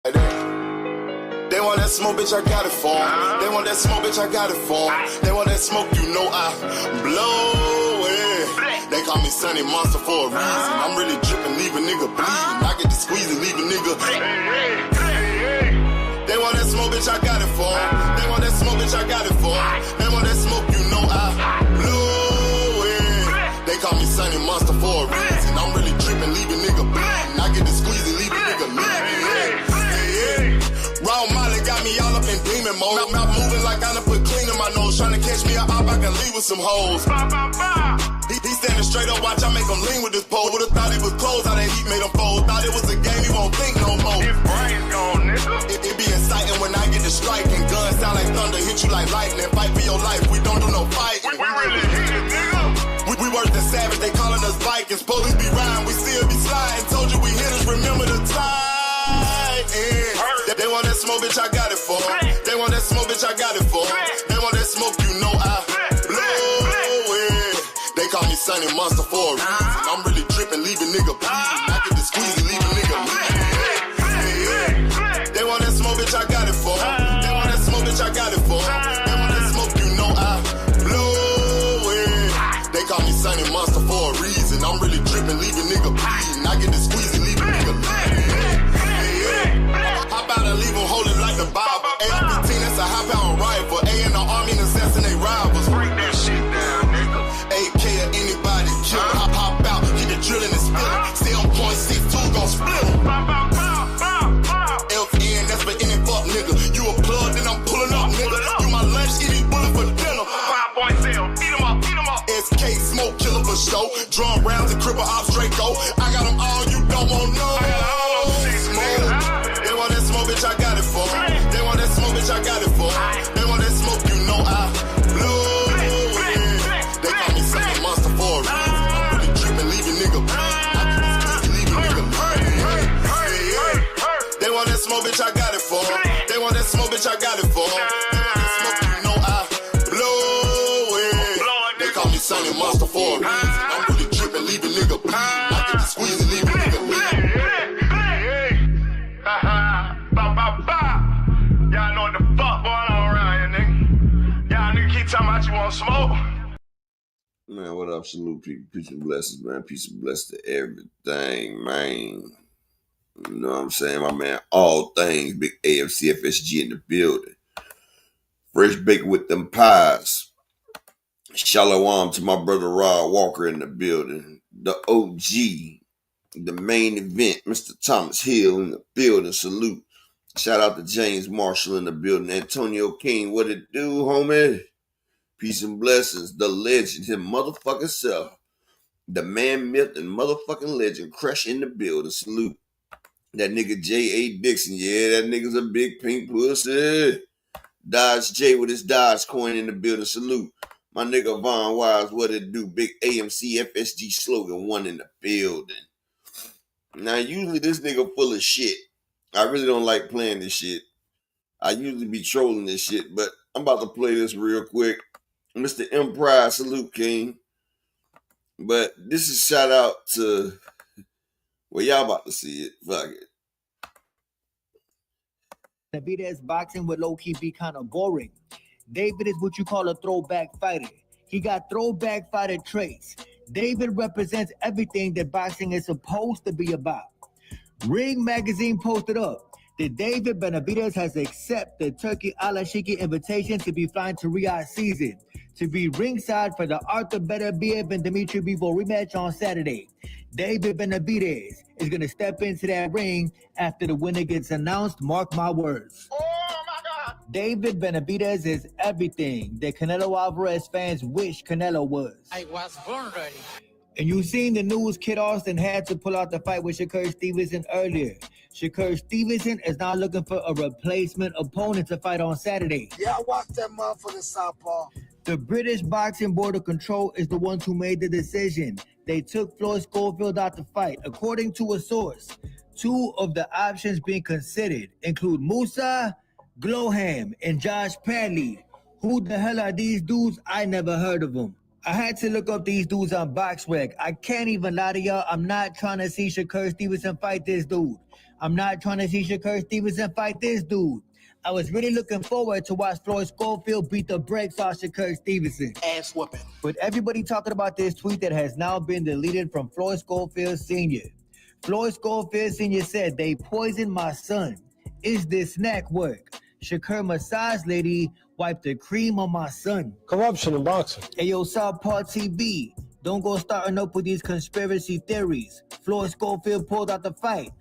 They want that smoke, bitch, I got it for 'em. They want that smoke, bitch, I got it for 'em. They want that smoke, you know I blow it. They call me Sunny Monster for a reason. I'm really dripping, leave a nigga bleeding. I get to squeeze and leave a nigga. They want that smoke, bitch, I got it for 'em. They want that smoke, bitch, I got it for 'em. They want that smoke, you know I blow it. They call me Sunny Monster for a reason. I'm really dripping, leave a nigga bleeding. I get to squeeze and leave a nigga bleeding. Raw Molly got me all up in demon mode. Mouth moving like I done put clean in my nose. Tryna catch me up, I can leave with some hoes. He standing straight up, watch I make him lean with this pole. Would've thought he was closed, how that heat made him fold. Thought it was a game, he won't think no more. His brain's gone, nigga. It be exciting when I get to striking. Guns sound like thunder, hit you like lightning. Fight for your life, we don't do no fighting. We really hit it, nigga. We worse than savage, they calling us Vikings. Police be riding, we still be sliding. Told you we hit us, remember the time. They want that smoke, bitch, I got it for 'em. They want that smoke, bitch, I got it for 'em. They want that smoke, you know I blow it. They call me Sunny Monster for a reason. I'm really dripping, leave a nigga bleeding. I get to squeeze and leave a nigga bleeding. They want that smoke, bitch, I got it for 'em. They want that smoke, bitch, I got it for 'em. They want that smoke, you know I blow it. They call me Sunny Monster for a reason. I'm really dripping, leave a nigga bleeding. I get to squeeze and leave a nigga bleeding. Hop out and leave them holding like the Bible. AR-15, that's a high-power rifle. A in the army and assassinate rivals. Break that shit down, nigga. AK or anybody kill. Hop out, keep the drilling and spilling. 7.62 gon' split em. LN, that's for any fuck nigga. You a plug, then I'm pulling up, nigga. You my lunch, eat these bullets for dinner. 5.0, eat em up, eat em up. SK, smoke killer for show. Drum rounds and cripple ops, Draco. I got them all, you don't want no. Bitch, I got it for 'em. They want that smoke, bitch, I got it for 'em. They want that smoke, you know I blow it. They call me Sunny Monster for a reason. I'm really dripping, leave a nigga bleeding. I get this pussy, leave a nigga bleeding. They want that smoke, bitch, I got it for 'em. They want that smoke, bitch, I got it for 'em. They want that smoke, you know I blow it. They call me Sunny Monster for a reason. I'm really dripping, leave a nigga bleeding. I get to squeeze and leave a nigga bleeding. Y'all know what the fuck going on around here, nigga. Y'all nigga keep talking about you want smoke. Man, what up, salute people? Peace and blessings, man. Peace and blessings to everything, man. You know what I'm saying? My man, all things, big AFC FSG in the building. Fresh baked with them pies. Shalom to my brother Rod Walker in the building. The OG, the main event, Mr. Thomas Hill in the building. Salute. Shout out to James Marshall in the building. Antonio King, what it do, homie? Peace and blessings. The legend, his motherfucking self. The man, myth, and motherfucking legend. Crush in the building. Salute. That nigga J.A. Dixon. Yeah, that nigga's a big pink pussy. Dodge J with his Dodge coin in the building. Salute. My nigga Von Wise, what it do? Big AMC FSG slogan, one in the building. Now, usually this nigga full of shit. I really don't like playing this shit. I usually be trolling this shit, but I'm about to play this real quick. Mr. Empire, salute, King. But this is shout out to, well, y'all about to see it. Fuck it. Benavidez boxing would low-key be kind of boring. David is what you call a throwback fighter. He got throwback fighter traits. David represents everything that boxing is supposed to be about. Ring Magazine posted up that David Benavidez has accepted Turkey Al-Ashiki invitation to be flying to Riyadh season to be ringside for the Arthur Beterbiev and Dimitri Bivol rematch on Saturday. David Benavidez is going to step into that ring after the winner gets announced. Mark my words. Oh my God! David Benavidez is everything that Canelo Alvarez fans wish Canelo was. I was born ready. And you've seen the news, Kid Austin had to pull out the fight with Shakur Stevenson earlier. Shakur Stevenson is now looking for a replacement opponent to fight on Saturday. Yeah, I watched that motherfucker southpaw. The British Boxing Board of Control is the ones who made the decision. They took Floyd Schofield out the fight. According to a source, two of the options being considered include Musa Gloham and Josh Padley. Who the hell are these dudes? I never heard of them. I had to look up these dudes on BoxRec. I can't even lie to y'all. I'm not trying to see Shakur Stevenson fight this dude. I'm not trying to see Shakur Stevenson fight this dude. I was really looking forward to watch Floyd Schofield beat the brakes off Shakur Stevenson. Ass whooping. But everybody talking about this tweet that has now been deleted from Floyd Schofield Sr. Floyd Schofield Sr. said, they poisoned my son. Is this snack work? Shakur massage lady wiped the cream on my son. Corruption in boxing. Hey, yo, Southpaw TV, don't go starting up with these conspiracy theories. Floyd Schofield pulled out the fight.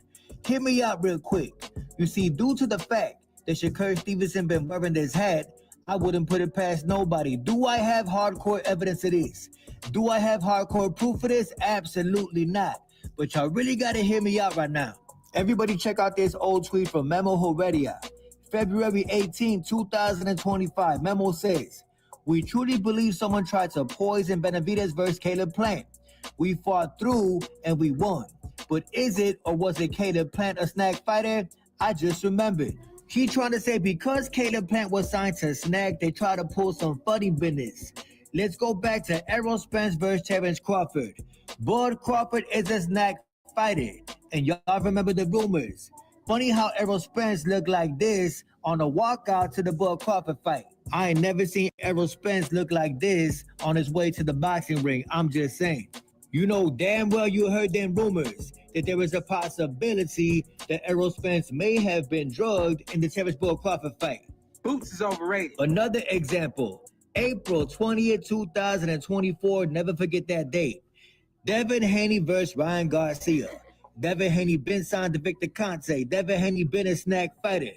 Hear me out real quick. You see, due to the fact that Shakur Stevenson been wearing this hat, I wouldn't put it past nobody. Do I have hardcore evidence of this? Do I have hardcore proof of this? Absolutely not. But y'all really gotta hear me out right now. Everybody check out this old tweet from Memo Heredia. February 18, 2025. Memo says, we truly believe someone tried to poison Benavidez versus Caleb Plant. We fought through and we won. But is it or was it Caleb Plant a snack fighter? I just remembered. He trying to say because Caleb Plant was signed to Snack, they try to pull some funny business. Let's go back to Errol Spence versus Terrence Crawford. Bud Crawford is a Snack fighter, and y'all remember the rumors. Funny how Errol Spence looked like this on a walkout to the Bud Crawford fight. I ain't never seen Errol Spence look like this on his way to the boxing ring. I'm just saying. You know damn well you heard them rumors that there is a possibility that Errol Spence may have been drugged in the Terrence Bud Crawford fight. Boots is overrated. Another example, April 20th, 2024, never forget that date. Devin Haney versus Ryan Garcia. Devin Haney been signed to Victor Conte. Devin Haney been a snack fighter.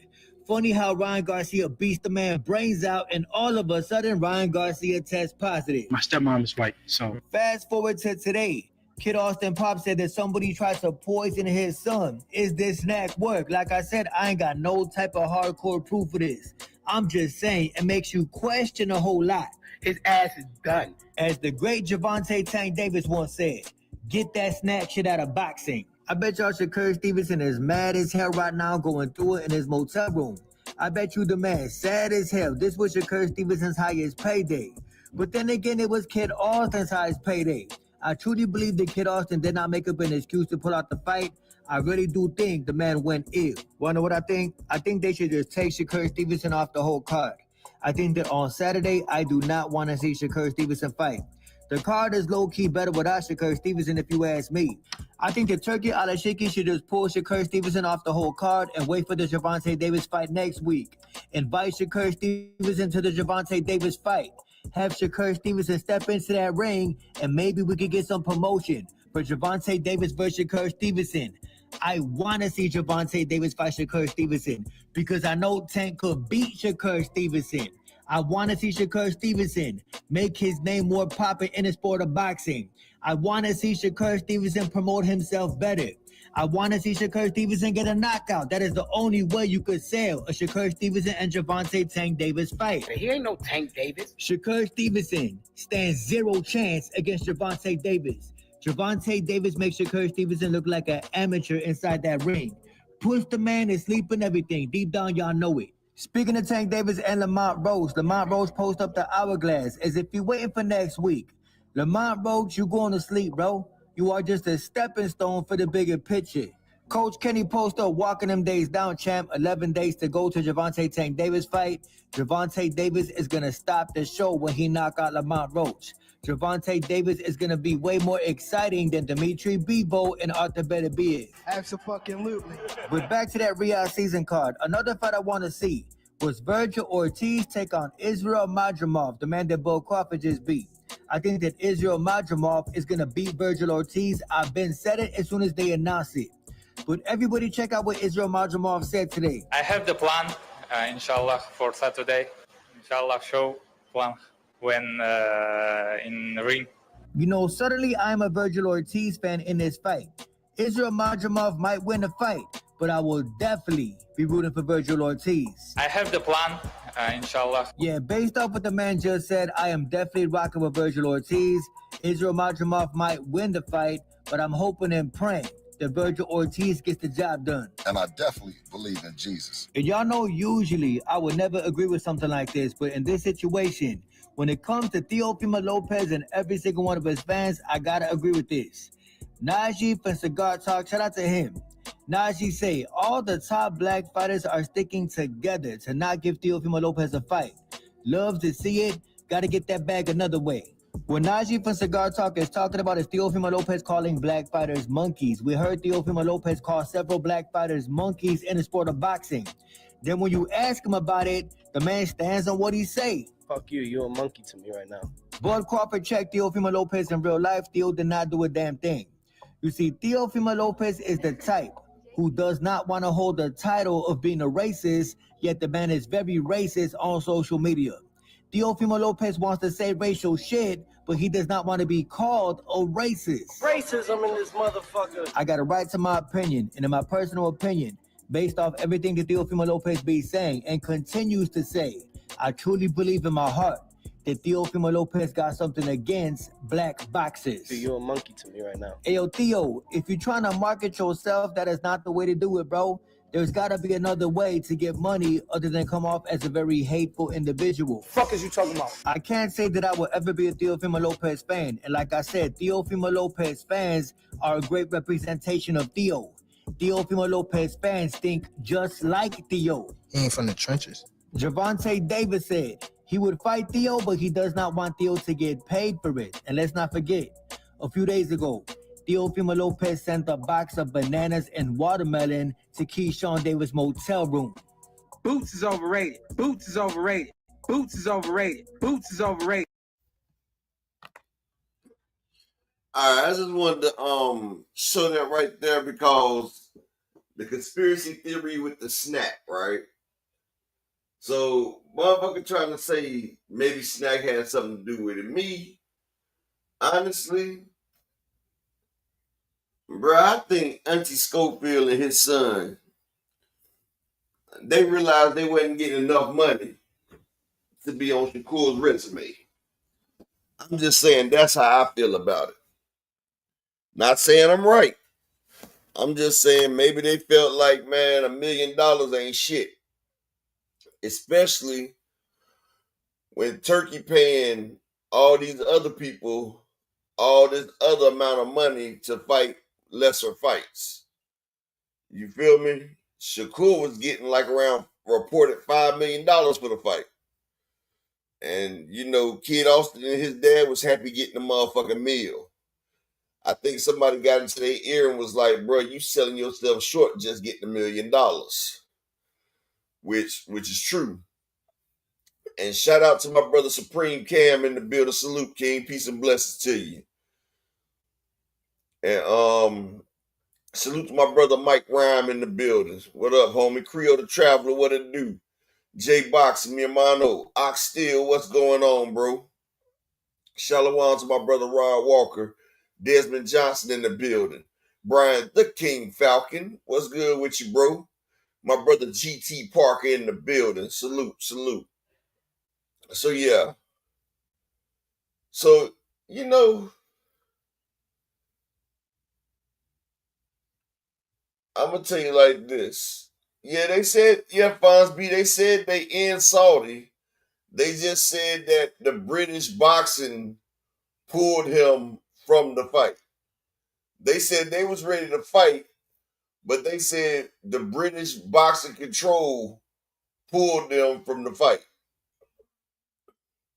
Funny how Ryan Garcia beats the man brains out, and all of a sudden Ryan Garcia tests positive. My stepmom is white, so. Fast forward to today. Kid Austin Pop said that somebody tried to poison his son. Is this snack work? Like I said, I ain't got no type of hardcore proof for this. I'm just saying it makes you question a whole lot. His ass is done. As the great Javante Tank Davis once said, get that snack shit out of boxing. I bet y'all Shakur Stevenson is mad as hell right now going through it in his motel room. I bet you the man sad as hell. This was Shakur Stevenson's highest payday. But then again, it was Kid Austin's highest payday. I truly believe that Kid Austin did not make up an excuse to pull out the fight. I really do think the man went ill. Wanna know what I think? I think they should just take Shakur Stevenson off the whole card. I think that on Saturday, I do not want to see Shakur Stevenson fight. The card is low-key better without Shakur Stevenson if you ask me. I think the Turkey Alashiki should just pull Shakur Stevenson off the whole card and wait for the Javante Davis fight next week. Invite Shakur Stevenson to the Javante Davis fight. Have Shakur Stevenson step into that ring and maybe we could get some promotion for Javante Davis versus Shakur Stevenson. I want to see Javante Davis fight Shakur Stevenson because I know Tank could beat Shakur Stevenson. I want to see Shakur Stevenson make his name more popular in the sport of boxing. I want to see Shakur Stevenson promote himself better. I want to see Shakur Stevenson get a knockout. That is the only way you could sell a Shakur Stevenson and Javante Tank Davis fight. He ain't no Tank Davis. Shakur Stevenson stands zero chance against Javante Davis. Javante Davis makes Shakur Stevenson look like an amateur inside that ring. Push the man to sleep and everything. Deep down, y'all know it. Speaking of Tank Davis and Lamont Roach post up the hourglass as if you're waiting for next week. Lamont Roach, you going to sleep, bro. You are just a stepping stone for the bigger picture. Coach Kenny post up walking them days down, champ. 11 days to go to Javante Tank Davis fight. Javante Davis is going to stop the show when he knock out Lamont Roach. Javante Davis is going to be way more exciting than Dimitri Bivol and Arthur Beterbiev. Absolutely. But back to that Riyadh season card. Another fight I want to see was Virgil Ortiz take on Israel Madrimov, the man that Bo Crawford just beat. I think that Israel Madrimov is going to beat Virgil Ortiz. I've been said it as soon as they announce it. But everybody check out what Israel Madrimov said today. I have the plan, inshallah, for Saturday. Inshallah, show plan when in the ring. You know, suddenly I'm a Virgil Ortiz fan in this fight. Israel Madrimov might win the fight, but I will definitely be rooting for Virgil Ortiz. I have the plan, inshallah. Yeah, based off what the man just said, I am definitely rocking with Virgil Ortiz. Israel Madrimov might win the fight, but I'm hoping and praying that Virgil Ortiz gets the job done. And I definitely believe in Jesus. And y'all know usually I would never agree with something like this, but in this situation, when it comes to Teofimo Lopez and every single one of his fans, I gotta agree with this. Najee from Cigar Talk, shout out to him. Najee say all the top black fighters are sticking together to not give Teofimo Lopez a fight. Loves to see it, gotta get that bag another way. What Najee from Cigar Talk is talking about is Teofimo Lopez calling black fighters monkeys. We heard Teofimo Lopez call several black fighters monkeys in the sport of boxing. Then when you ask him about it, the man stands on what he say. Fuck you, you're a monkey to me right now. Bud Crawford checked Teofimo Lopez in real life. Theo did not do a damn thing. You see, Teofimo Lopez is the type who does not want to hold the title of being a racist, yet the man is very racist on social media. Teofimo Lopez wants to say racial shit, but he does not want to be called a racist. Racism in this motherfucker. I got a right to my opinion, and in my personal opinion, based off everything that Teofimo Lopez be saying and continues to say, I truly believe in my heart that Teofimo Lopez got something against black boxers. Dude, you're a monkey to me right now. Ayo, Theo, if you're trying to market yourself, that is not the way to do it, bro. There's got to be another way to get money other than come off as a very hateful individual. Fuck is you talking about? I can't say that I will ever be a Teofimo Lopez fan. And like I said, Teofimo Lopez fans are a great representation of Theo. Teofimo Lopez fans think just like Theo. He ain't from the trenches. Gervonta Davis said he would fight Theo, but he does not want Theo to get paid for it. And let's not forget, a few days ago, Teofimo Lopez sent a box of bananas and watermelon to Keyshawn Davis' motel room. Boots is overrated. Boots is overrated. Boots is overrated. Boots is overrated. All right, I just wanted to show that right there because the conspiracy theory with the snack, right? So, motherfucker trying to say maybe snack had something to do with it. Me, honestly, bro, I think Auntie Schofield and his son, they realized they wasn't getting enough money to be on Shakur's resume. I'm just saying that's how I feel about it. Not saying I'm right. I'm just saying maybe they felt like, man, $1 million ain't shit. Especially when Turkey paying all these other people all this other amount of money to fight lesser fights. You feel me? Shakur was getting like around reported $5 million for the fight. And, you know, Kid Austin and his dad was happy getting the motherfucking meal. I think somebody got into their ear and was like, bro, you selling yourself short just getting $1 million. Which is true. And shout out to my brother Supreme Cam in the building. Salute, King. Peace and blessings to you. And salute to my brother Mike Rhyme in the building. What up, homie? Creole the Traveler, what it do? J Box, mi hermano. Ox Steel, what's going on, bro? Shalom to my brother Rod Walker. Desmond Johnson in the building. Brian the King Falcon, what's good with you, bro? My brother GT Parker in the building. Salute, salute. So, yeah. So, you know, I'm going to tell you like this. Yeah, they said, Fonzby, they said they in Saudi. They just said that the British boxing pulled him from the fight. They said they was ready to fight, but they said the British boxing control pulled them from the fight.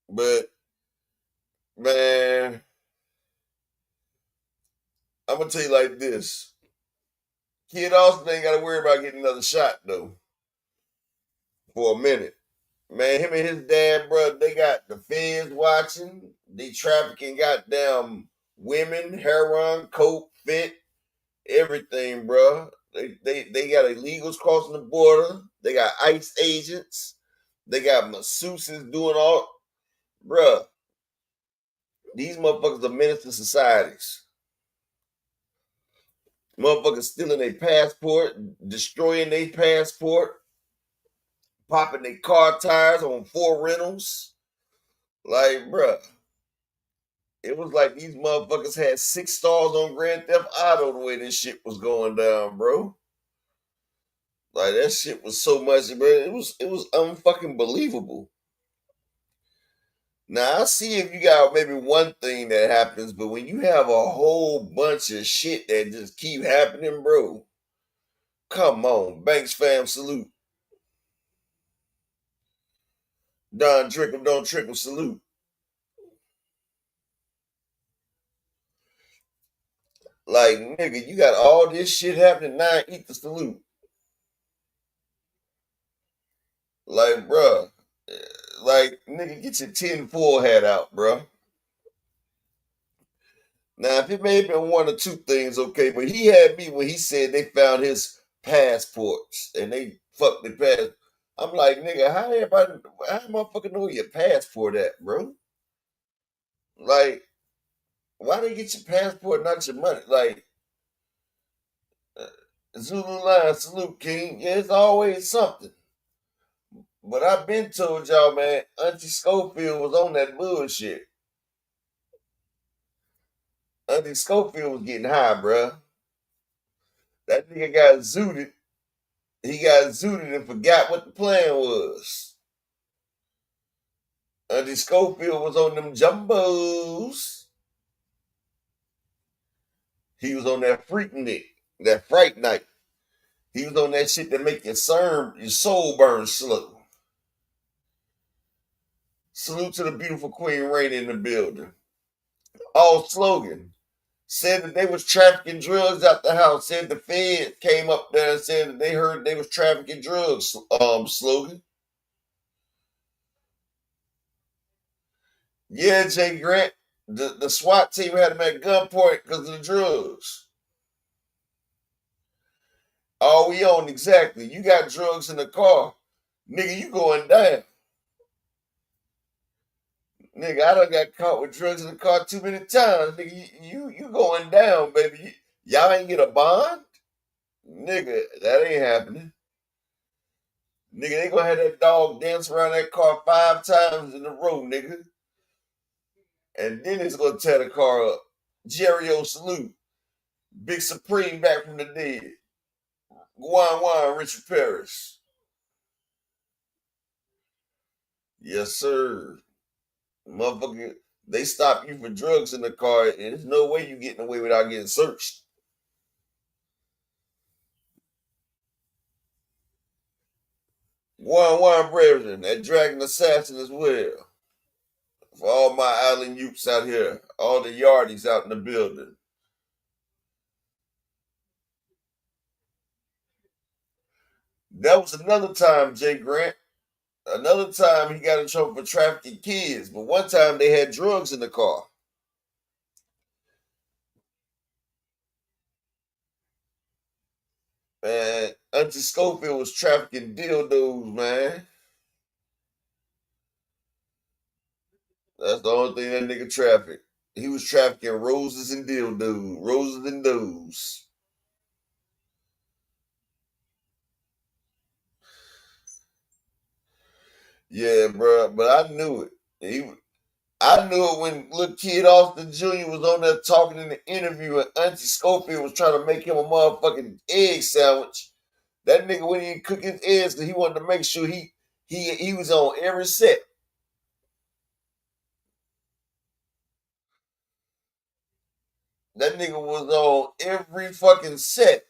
But, man, I'm going to tell you like this. Kid Austin ain't got to worry about getting another shot, though, for a minute. Man, him and his dad, bro, they got the feds watching. They trafficking goddamn women, heroin, coke, fent, everything, bro. They got illegals crossing the border. They got ICE agents. They got masseuses doing all. Bruh, these motherfuckers are menace to societies. Motherfuckers stealing their passport, destroying their passport, popping their car tires on 4 rentals. Like, bruh, it was like these motherfuckers had 6 stars on Grand Theft Auto the way this shit was going down, bro. Like, that shit was so much, bro. It was unfucking believable. Now, I see if you got maybe one thing that happens, but when you have a whole bunch of shit that just keep happening, bro, Come on, Banks fam, salute. Don Trickle, don't trickle, salute. Like, nigga, you got all this shit happening now, eat the salute. Like, bruh, like, nigga, get your 10-4 hat out, bruh. Now, if it may have been one or two things, okay, but he had me when he said they found his passports and they fucked the pass. I'm like, nigga, how motherfucker know your passport at, bro? Like, why they get your passport, not your money? Like, Zulu line, salute, King. Yeah, it's always something. But I've been told y'all, man, Auntie Schofield was on that bullshit. Auntie Schofield was getting high, bruh. That nigga got zooted. He got zooted and forgot what the plan was. Auntie Schofield was on them jumbos. He was on that freak nick, that fright night. He was on that shit that make your soul burn slow. Salute to the beautiful Queen Rain in the building. All slogan. Said that they was trafficking drugs out the house. Said the Fed came up there and said that they heard they was trafficking drugs. Slogan. Yeah, Jay Grant. The SWAT team had him at gunpoint because of the drugs. All we own, exactly. You got drugs in the car. Nigga, you going down. Nigga, I done got caught with drugs in the car too many times. Nigga, you going down, baby. Y'all ain't get a bond? Nigga, that ain't happening. Nigga, they gonna have that dog dance around that car 5 times in a row, nigga. And then it's gonna tear the car up. Jerry O salute. Big Supreme back from the dead. Guan Richard Paris. Yes, sir. Motherfucker, they stop you for drugs in the car, and there's no way you getting away without getting searched. Guan brethren, that Dragon Assassin as well. For all my island youths out here, all the yardies out in the building. That was another time, Jay Grant. Another time he got in trouble for trafficking kids, but one time they had drugs in the car. Man, Auntie Schofield was trafficking dildos, man. That's the only thing that nigga trafficked. He was trafficking roses and dildos, roses and those. Yeah, bro, but I knew it. I knew it when little kid Austin Jr. was on there talking in the interview and Auntie Schofield was trying to make him a motherfucking egg sandwich. That nigga wouldn't even cook his eggs because he wanted to make sure he was on every set. That nigga was on every fucking set.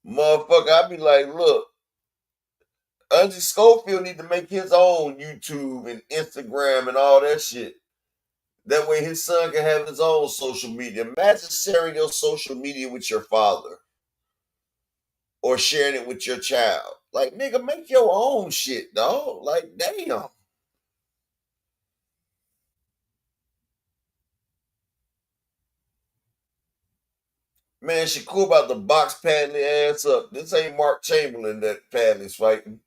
Motherfucker, I be like, look, Auntie Schofield need to make his own YouTube and Instagram and all that shit. That way his son can have his own social media. Imagine sharing your social media with your father. Or sharing it with your child. Like, nigga, make your own shit, dog. Like, damn. Man, Shakur about to box Padley ass up. This ain't Mark Chamberlain that Padley's fighting.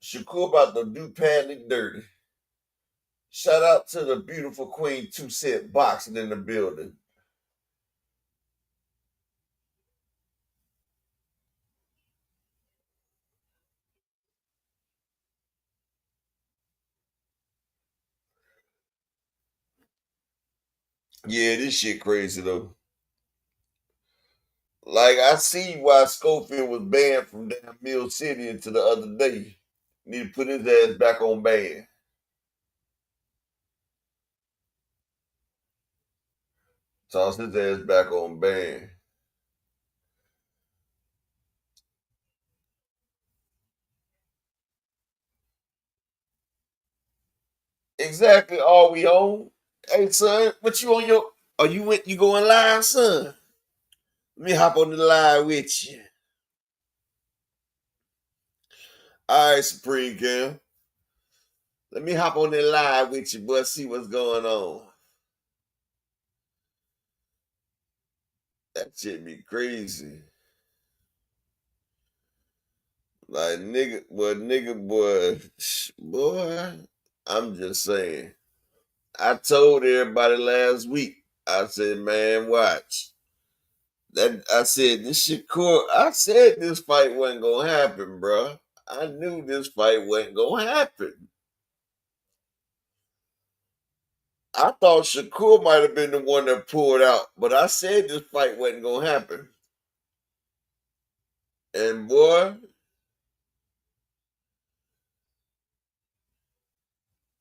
Shakur about to do Padley dirty. Shout out to the beautiful Queen 2-set boxing in the building. Yeah, this shit crazy though. Like, I see why Schofield was banned from damn Mill City until the other day. Need to put his ass back on ban. Toss his ass back on band. Exactly all we own. Hey son, what you on your you going live, son? Let me hop on the line with you. All right, Supreme Cam. Let me hop on the line with you, boy, see what's going on. That shit be crazy. Like boy, I'm just saying. I told everybody last week, I said, man, watch. That I said this Shakur, I said this fight wasn't gonna happen, bro. I knew this fight wasn't gonna happen. I thought Shakur might have been the one that pulled out, but I said this fight wasn't gonna happen. And boy,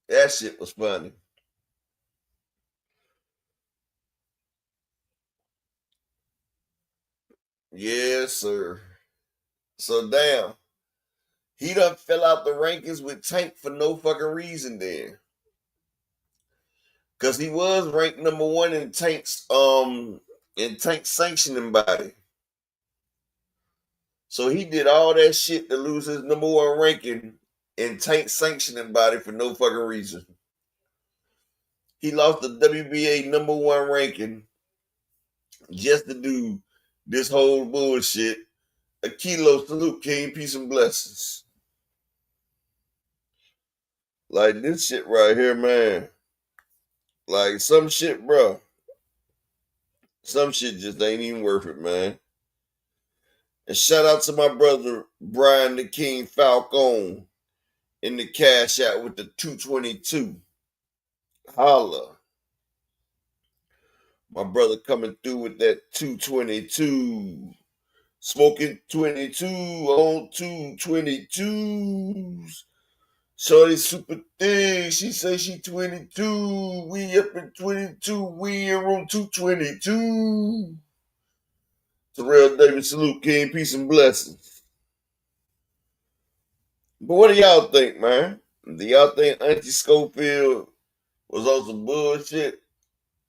that shit was funny. Yes, sir. So damn, he done fell out the rankings with Tank for no fucking reason then. Cause he was ranked number one in Tank's sanctioning body. So he did all that shit to lose his number one ranking in Tank's sanctioning body for no fucking reason. He lost the WBA number one ranking just to do this whole bullshit. A kilo salute, King, peace and blessings. Like this shit right here, man. Like some shit, bro. Some shit just ain't even worth it, man. And shout out to my brother Brian the King Falcone in the cash out with the 222. Holla. My brother coming through with that 222. Smoking 22 on 222s. Shorty super thick. She say she 22. We up in 22. We in room 222. Terrell Davis, salute, King, peace and blessings. But what do y'all think, man? Do y'all think Auntie Schofield was on some bullshit?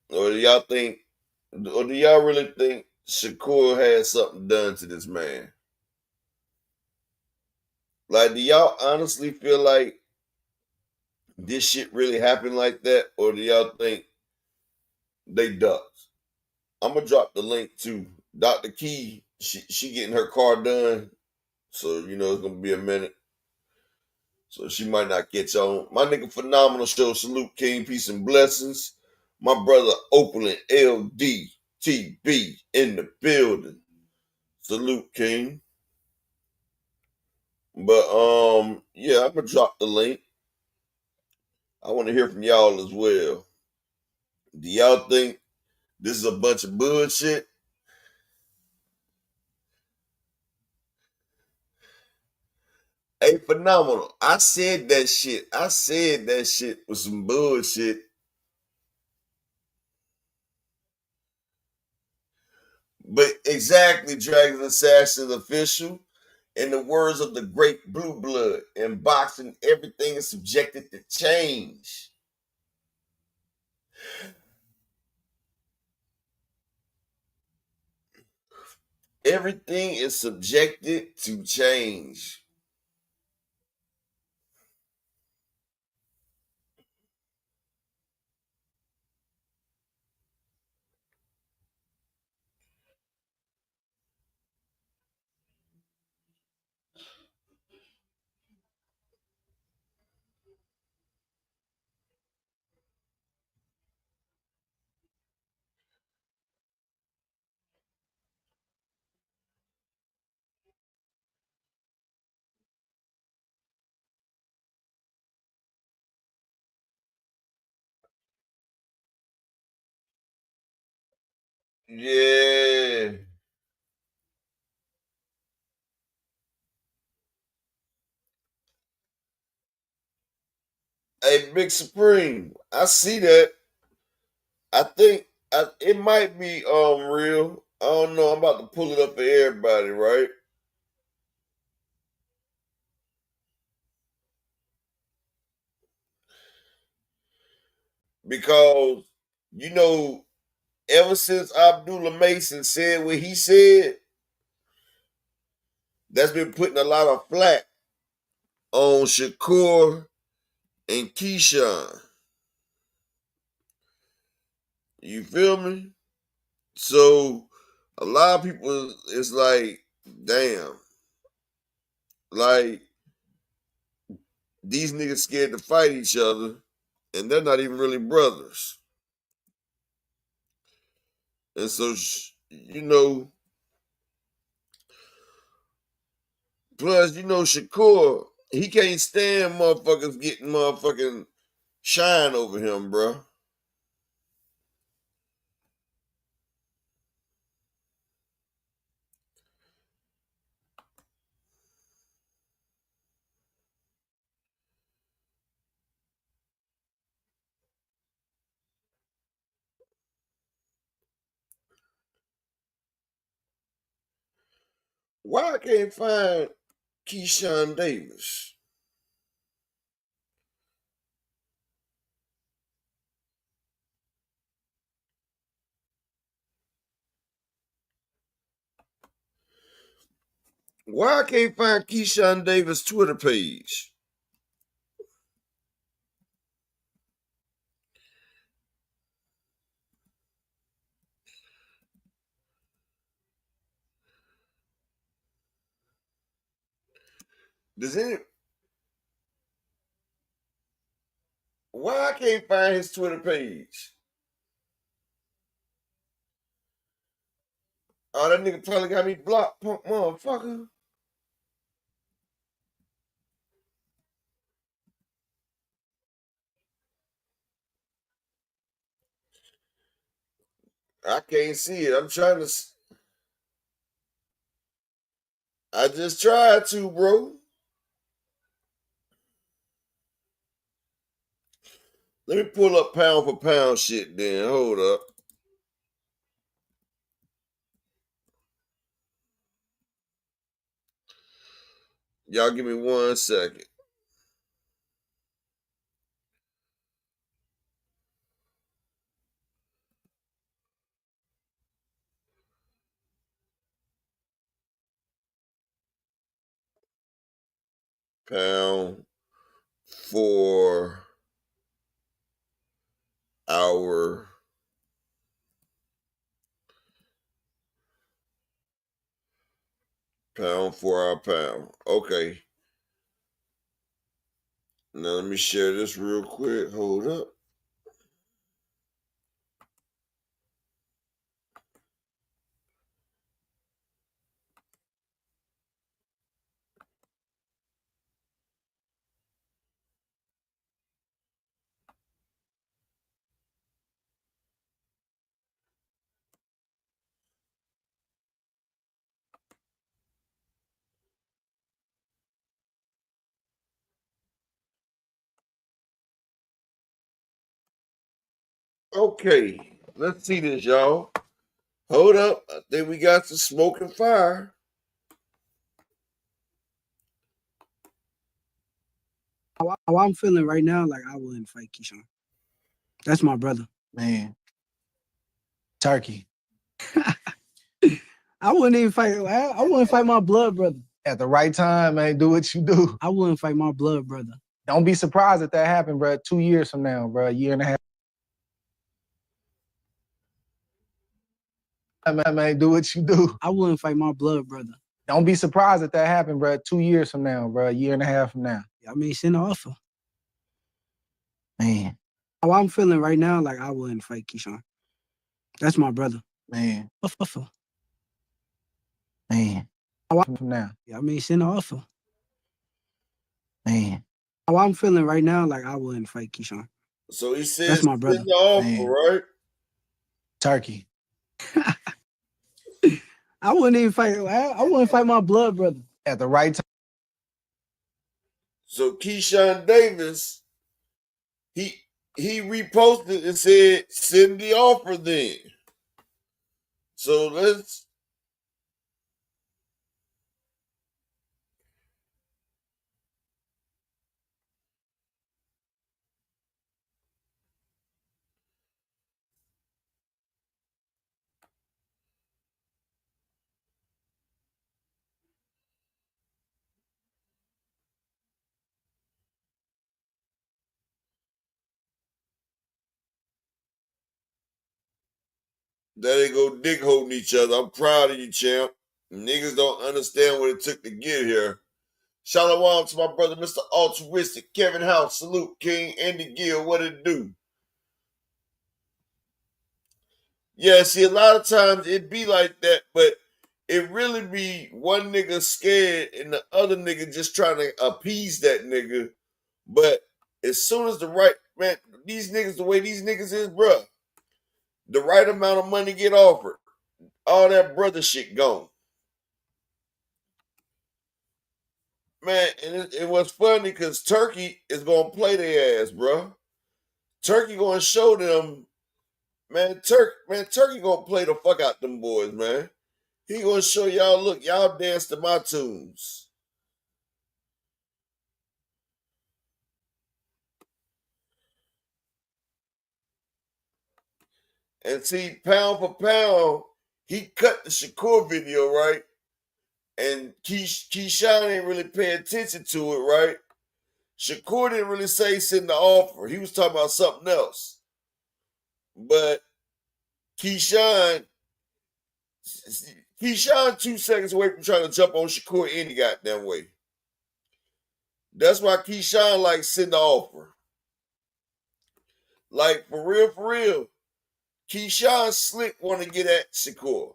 Or do y'all really think Shakur had something done to this man? Like, do y'all honestly feel like this shit really happened like that? Or do y'all think they ducked? I'm gonna drop the link to Dr. Key. She getting her car done. So, it's gonna be a minute. So she might not catch on. My nigga Phenomenal Show, salute, King, peace and blessings. My brother Oakland LDTB in the building. Salute, King. But yeah, I'm gonna drop the link. I want to hear from y'all as well. Do y'all think this is a bunch of bullshit? Hey, Phenomenal. I said that shit. I said that shit was some bullshit. But exactly, Dragon Assassin official. In the words of the great Blue Blood, in boxing, everything is subjected to change. Everything is subjected to change. Yeah. Hey, Big Supreme, I see that. I think It might be real. I don't know. I'm about to pull it up for everybody, right? Because you know, ever since Abdullah Mason said what he said, that's been putting a lot of flack on Shakur and Keyshawn. You feel me? So a lot of people, it's like, damn, like these niggas scared to fight each other, and they're not even really brothers. And so, you know, plus, you know, Shakur, he can't stand motherfuckers getting motherfucking shine over him, bro. Why I can't find Keyshawn Davis? Why I can't find Keyshawn Davis' Twitter page? Does any? Why I can't find his Twitter page? Oh, that nigga probably got me blocked, punk motherfucker. I can't see it. I'm trying to. I just tried to, bro. Let me pull up pound for pound shit then. Hold up. Y'all give me 1 second. Pound for our pound for our pound. Okay. Now let me share this real quick. Hold up. Okay. Let's see this, y'all. Hold up. I think we got some smoke and fire. How I'm feeling right now, like I wouldn't fight Keyshawn. That's my brother. Man. Turkey. I wouldn't even fight. I wouldn't fight my blood brother. At the right time, man, do what you do. I wouldn't fight my blood brother. Don't be surprised if that happened, bro. 2 years from now, bro. A year and a half. Man, do what you do. I wouldn't fight my blood brother. Don't be surprised if that happened, bro. 2 years from now, bro. A year and a half from now. I mean, send an offer. Man. How I'm feeling right now, like I wouldn't fight Keyshawn. That's my brother. Man. Offer. Man. How from now. I mean, send an offer. Man. How I'm feeling right now, like I wouldn't fight Keyshawn. So he says that's my brother. Send the offer, right? Turkey. I wouldn't even fight. I wouldn't fight my blood brother. At the right time. So Keyshawn Davis, he he reposted and said, send the offer then. So let's. There they go dick holding each other. I'm proud of you, champ. Niggas don't understand what it took to get here. Shalom to my brother, Mr. Altruistic, Kevin House, salute, King, Andy Gill, what it do? Yeah, see, a lot of times it be like that, but it really be one nigga scared and the other nigga just trying to appease that nigga. But as soon as the right, man, these niggas, the way these niggas is, bruh, the right amount of money get offered, all that brother shit gone. Man, and it was funny because Turkey is gonna play their ass, bro. Turkey gonna show them, man. Turkey gonna play the fuck out them boys, man. He gonna show y'all, look, y'all dance to my tunes. And see, pound for pound, he cut the Shakur video, right? And Keyshawn didn't really pay attention to it, right? Shakur didn't really say send the offer. He was talking about something else. But Keyshawn 2 seconds away from trying to jump on Shakur any goddamn way. That's why Keyshawn like send the offer. Like for real. Keyshawn slick want to get at Shakur.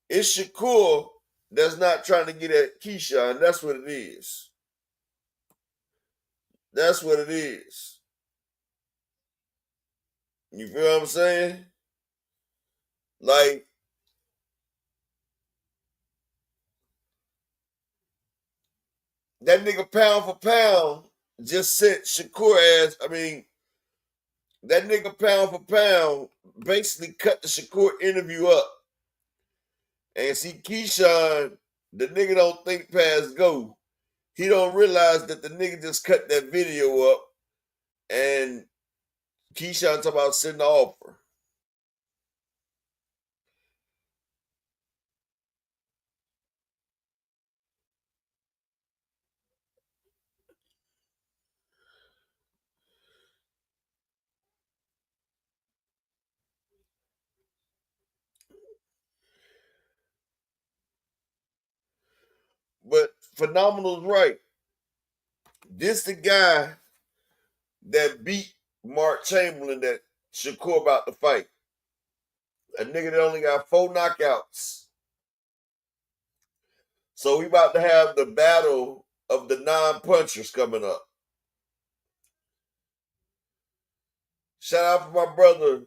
It's Shakur that's not trying to get at Keyshawn. That's what it is. That's what it is. You feel what I'm saying? Like, that nigga pound for pound just sent Shakur ass. I mean, that nigga pound for pound basically cut the Shakur interview up. And see, Keyshawn, the nigga don't think past go. He don't realize that the nigga just cut that video up and Keyshawn talking about sending the offer. But Phenomenal's right. This the guy that beat Mark Chamberlain that Shakur about to fight. A nigga that only got 4 knockouts. So we about to have the battle of the non-punchers coming up. Shout out for my brother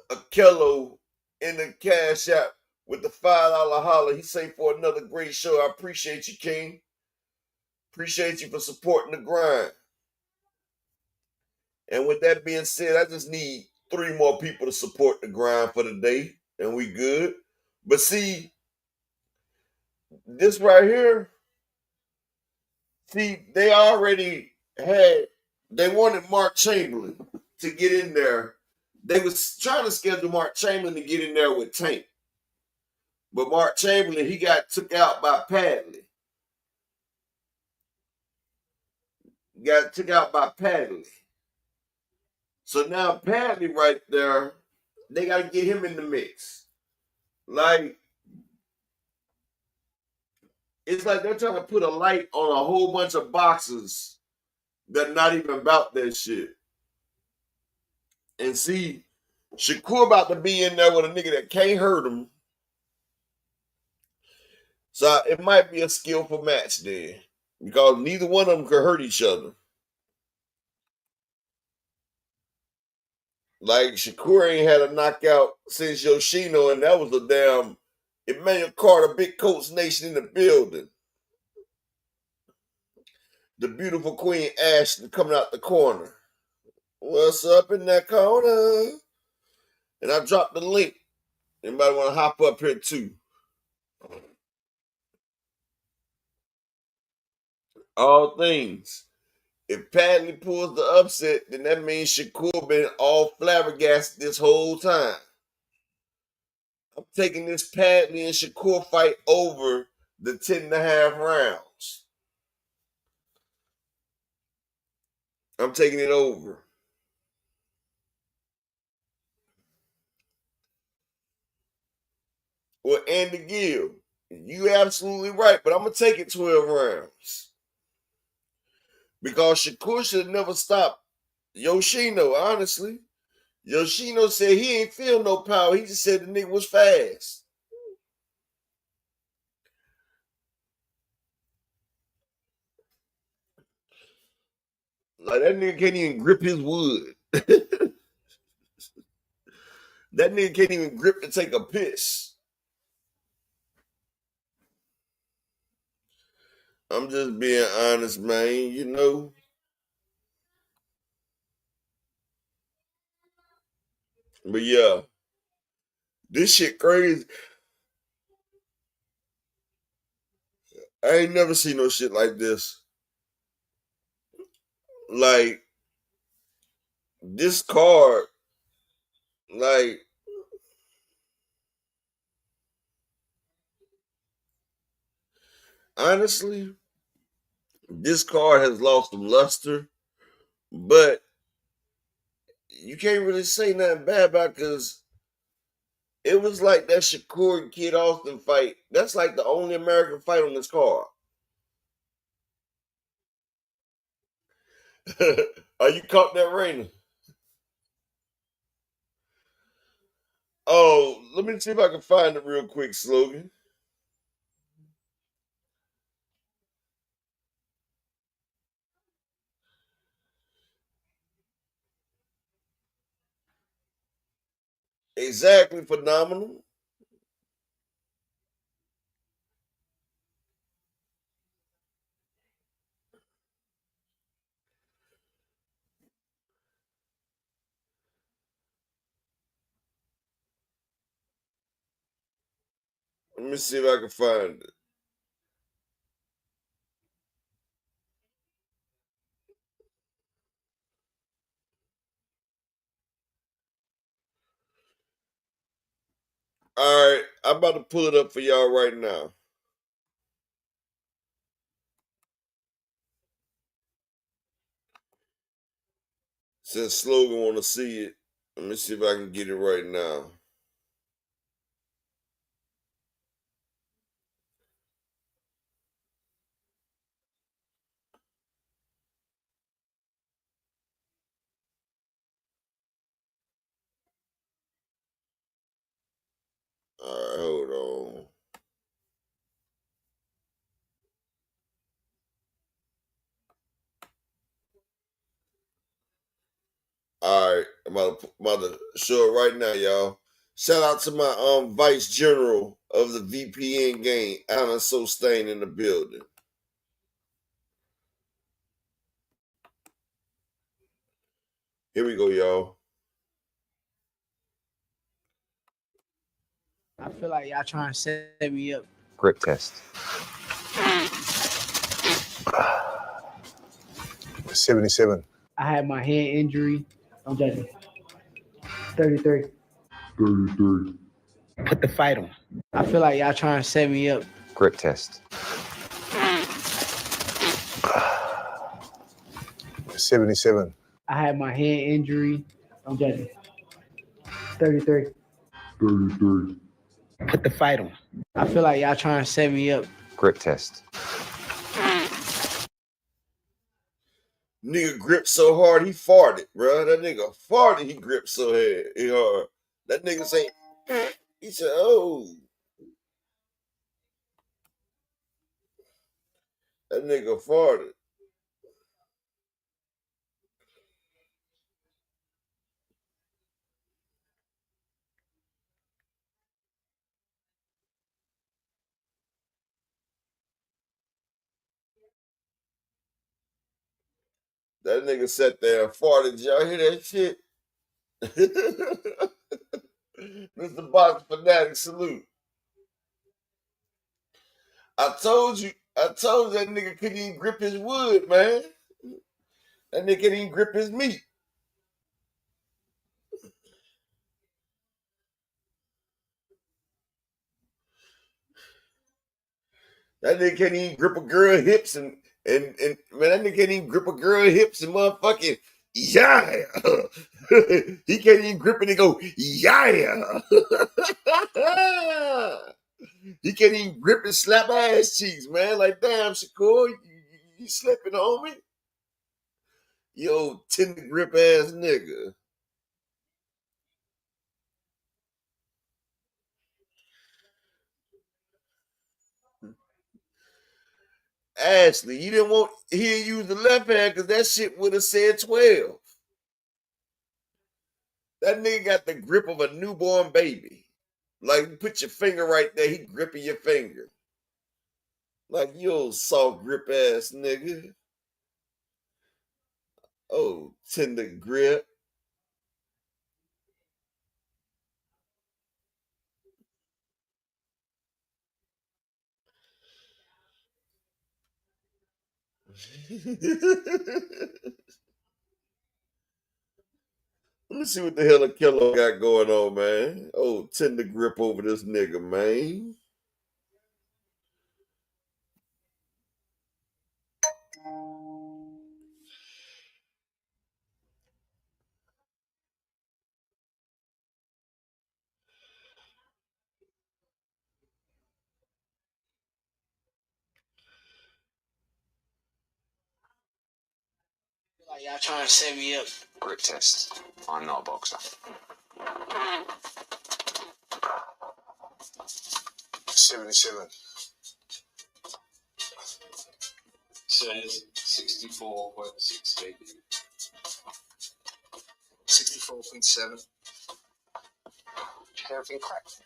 Akello in the Cash App with the $5 holler. He say for another great show. I appreciate you, King. Appreciate you for supporting the grind. And with that being said, I just need 3 more people to support the grind for the day, and we good. But see, this right here, see, they wanted Mark Chamberlain to get in there. They was trying to schedule Mark Chamberlain to get in there with Tank. But Mark Chamberlain, he got took out by Padley. Got took out by Padley. So now Padley right there, they got to get him in the mix. Like, it's like they're trying to put a light on a whole bunch of boxes that not even about that shit. And see, Shakur about to be in there with a nigga that can't hurt him. So it might be a skillful match there. Because neither one of them could hurt each other. Like, Shakur ain't had a knockout since Yoshino, and that was a damn Emmanuel Carter, Big Coach Nation in the building. The beautiful Queen Ashton coming out the corner. What's up in that corner? And I dropped the link. Anybody want to hop up here too? All things. If Padley pulls the upset, then that means Shakur been all flabbergasted this whole time. I'm taking this Padley and Shakur fight over the 10.5 rounds. I'm taking it over. Well, Andy Gill, you absolutely right, but I'm going to take it 12 rounds. Because Shakur should have never stopped Yoshino, honestly. Yoshino said he ain't feel no power. He just said the nigga was fast. Like, that nigga can't even grip his wood. That nigga can't even grip to take a piss. I'm just being honest, man, you know. But yeah, this shit crazy. I ain't never seen no shit like this. Like, this card, like, honestly, this card has lost some luster, but you can't really say nothing bad about it because it was like that Shakur and Kid Austin fight. That's like the only American fight on this card. Are you caught that, Rainer? Oh, let me see if I can find it real quick, Slogan. Exactly, phenomenal. Let me see if I can find it. All right, I'm about to pull it up for y'all right now. Since Slogan want to see it, let me see if I can get it right now. All right, hold on. All right, I'm about to show it right now, y'all. Shout out to my vice general of the VPN game, Alan Sostain in the building. Here we go, y'all. I feel like y'all trying to set me up. Grip test. 77. I had my hand injury. I'm judging. 33. 33. Put the fight on. I feel like y'all trying to set me up. Grip test. 77. I had my hand injury. I'm judging. 33. 33. Put the fight on. I feel like y'all trying to set me up. Grip test. Nigga gripped so hard he farted, bro. That nigga farted. He gripped so hard. That nigga say, he said, "Oh." That nigga farted. That nigga sat there and farted. Y'all hear that shit? Mr. Box Fanatic, salute. I told you that nigga couldn't even grip his wood, man. That nigga couldn't even grip his meat. That nigga can't even grip a girl hips and man, that nigga can't even grip a girl hips and motherfucking yeah. He can't even grip it and go yeah. He can't even grip and slap ass cheeks, man. Like damn, Shakur, you slipping, homie. Yo, tender grip ass nigga. Ashley, he didn't use the left hand because that shit would have said 12. That nigga got the grip of a newborn baby. Like, you put your finger right there, he gripping your finger. Like, you old soft grip ass nigga. Oh, tender grip. Let me see what the hell a killer got going on, man. Oh, tender grip over this nigga, man. Like y'all trying to set me up. Grip test. I'm not a boxer. 77. Says 64.60. 64.7. Everything correct.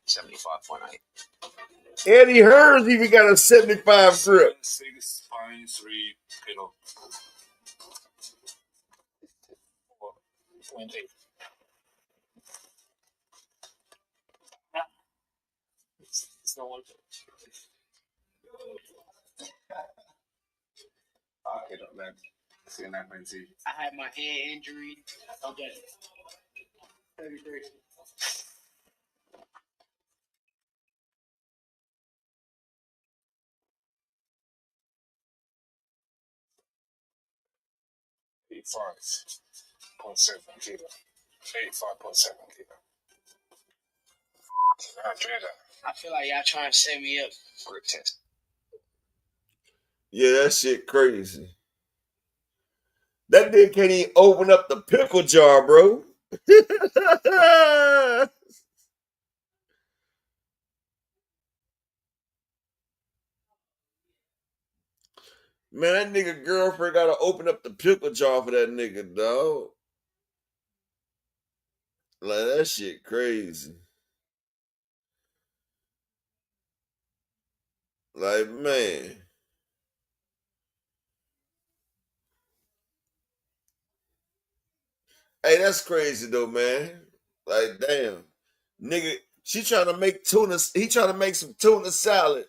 75.8. Eddie Hearns even got a 75 grip. 6.3 kilo. 4.8. It's not one. Okay, don't let. See 9.2. I had my head injury. Okay. 33. .7 kilo. 85.7 kilo. I feel like y'all trying to set me up. Grip test. Yeah, that shit crazy. That nigga can't even open up the pickle jar, bro. Man, that nigga girlfriend gotta open up the pickle jar for that nigga, dog. Like, that shit crazy. Like, man. Hey, that's crazy though, man. Like, damn. Nigga, he trying to make some tuna salad.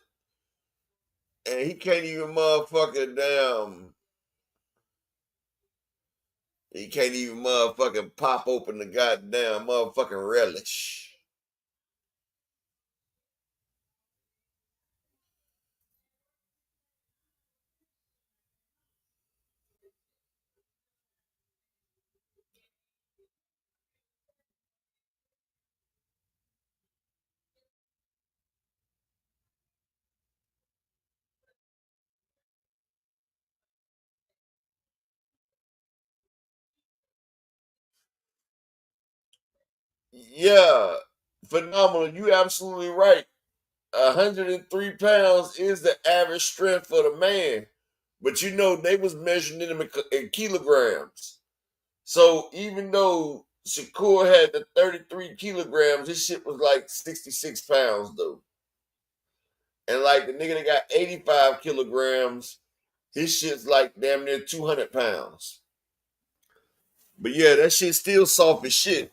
And he can't even he can't even motherfucking pop open the goddamn motherfucking relish. Yeah, phenomenal. You absolutely right. 103 pounds is the average strength for the man. But you know, they was measuring him in kilograms. So even though Shakur had the 33 kilograms, his shit was like 66 pounds though. And like the nigga that got 85 kilograms, His shit's like damn near 200 pounds. But yeah, that shit's still soft as shit.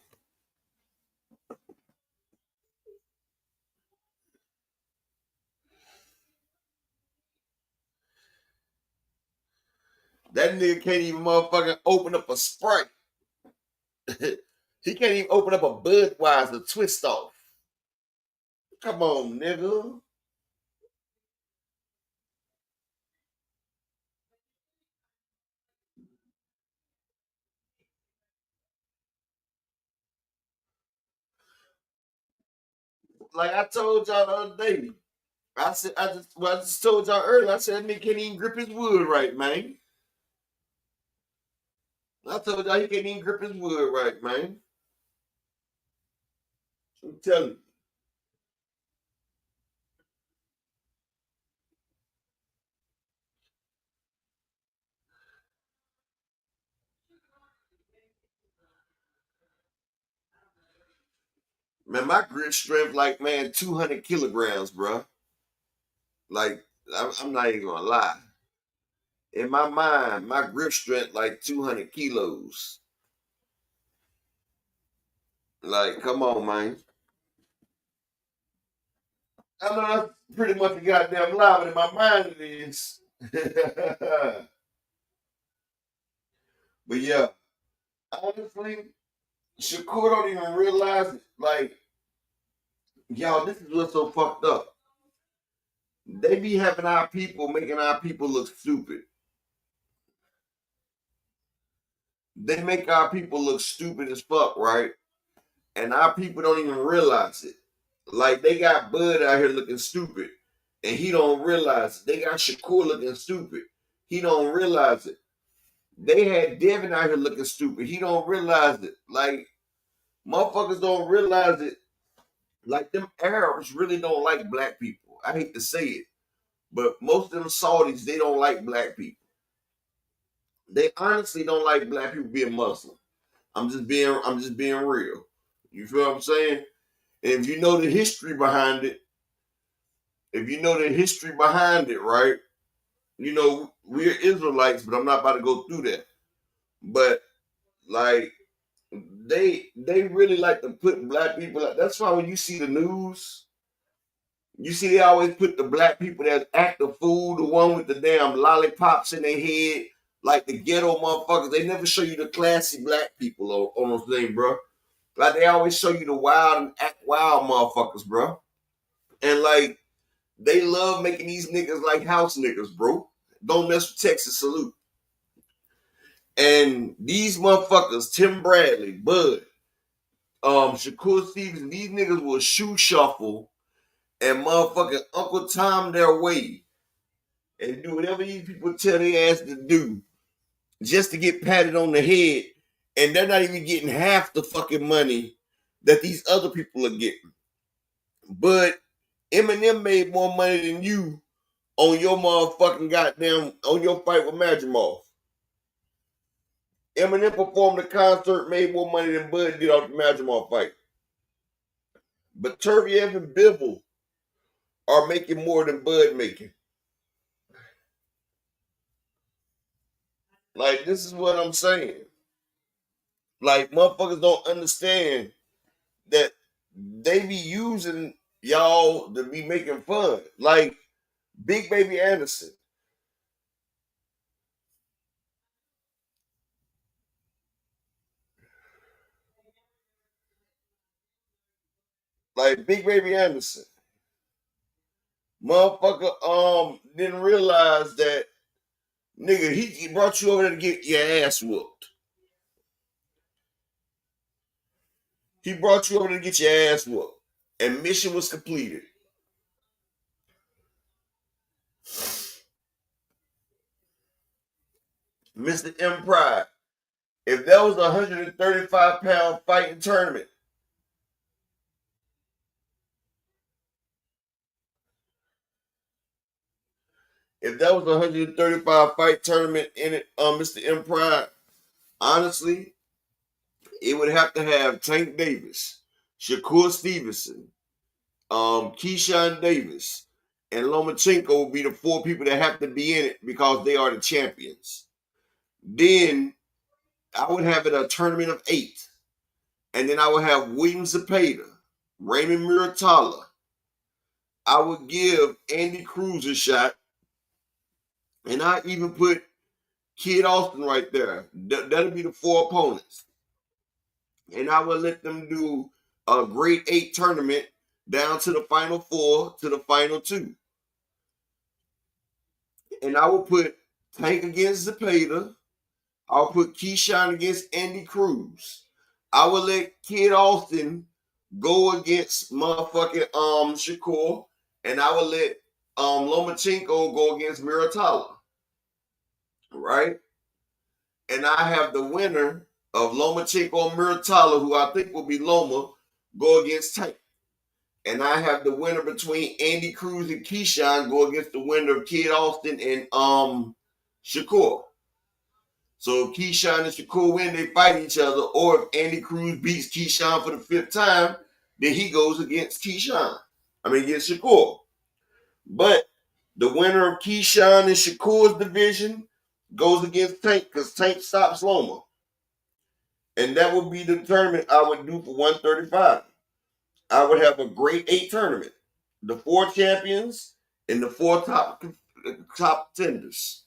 That nigga can't even motherfucking open up a Sprite. He can't even open up a Budweiser twist off. Come on, nigga. Like I told y'all the other day. I just told y'all earlier. I said that nigga can't even grip his wood right, man. I told y'all he can't even grip his wood right, man. I'm telling you. Man, my grip strength like, man, 200 kilograms, bro. Like, I'm not even gonna lie. In my mind, my grip strength like 200 kilos. Like, come on, man. I know that's pretty much a goddamn lie, but in my mind it is. But yeah, honestly, Shakur don't even realize it. Like, y'all, this is what's so fucked up. They be having our people making our people look stupid. They make our people look stupid as fuck, right? And our people don't even realize it. Like they got Bud out here looking stupid, and he don't realize it. They got Shakur looking stupid. He don't realize it. They had Devin out here looking stupid. He don't realize it. Like motherfuckers don't realize it. Like them Arabs really don't like black people. I hate to say it, but most of them Saudis, they don't like black people. They honestly don't like black people being Muslim. I'm just being real. You feel what I'm saying? And if you know the history behind it, right? You know, we're Israelites, but I'm not about to go through that. But like they really like to put black people out. That's why when you see the news, you see they always put the black people that act the fool, the one with the damn lollipops in their head, like the ghetto motherfuckers. They never show you the classy black people on those things, bro. Like they always show you the wild and act wild motherfuckers, bro. And like they love making these niggas like house niggas, bro. Don't mess with Texas salute. And these motherfuckers, Tim Bradley, Bud, Shakur Stevens, these niggas will shoe shuffle and motherfucking Uncle Tom their way and do whatever these people tell their ass to do just to get patted on the head. And they're not even getting half the fucking money that these other people are getting. But Eminem made more money than you on your motherfucking goddamn, on your fight with Majimov. Eminem performed a concert, made more money than Bud did off the Majimov fight. But Turviev and Bivol are making more than Bud making. Like, this is what I'm saying. Like, motherfuckers don't understand that they be using y'all to be making fun. Like, Big Baby Anderson. Like, Big Baby Anderson. Motherfucker didn't realize that, nigga, he brought you over there to get your ass whooped. He brought you over there to get your ass whooped. And mission was completed. Mr. M Pride. If that was a 135-pound fighting tournament, if that was a 135 fight tournament in it, Mr. M Pride, honestly, it would have to have Tank Davis, Shakur Stevenson, Keyshawn Davis, and Lomachenko will be the 4 people that have to be in it because they are the champions. Then I would have it a tournament of 8. And then I would have William Zepeda, Raymond Muratalla. I would give Andy Cruz a shot. And I even put Kid Austin right there. That'll be the 4 opponents. And I would let them do a grade 8 tournament down to the final 4 to the final 2. And I will put Tank against Zepeda. I'll put Keyshawn against Andy Cruz. I will let Kid Austin go against motherfucking Shakur. And I will let Lomachenko go against Muratalla. Right? And I have the winner of Lomachenko and Muratalla, who I think will be Loma, go against Tank. And I have the winner between Andy Cruz and Keyshawn go against the winner of Kid Austin and Shakur. So if Keyshawn and Shakur win, they fight each other. Or if Andy Cruz beats Keyshawn for the 5th time, then he goes against against Shakur. But the winner of Keyshawn and Shakur's division goes against Tank because Tank stops Loma. And that would be the tournament I would do for 135. I would have a grade 8 tournament. The 4 champions and the 4 top tenders.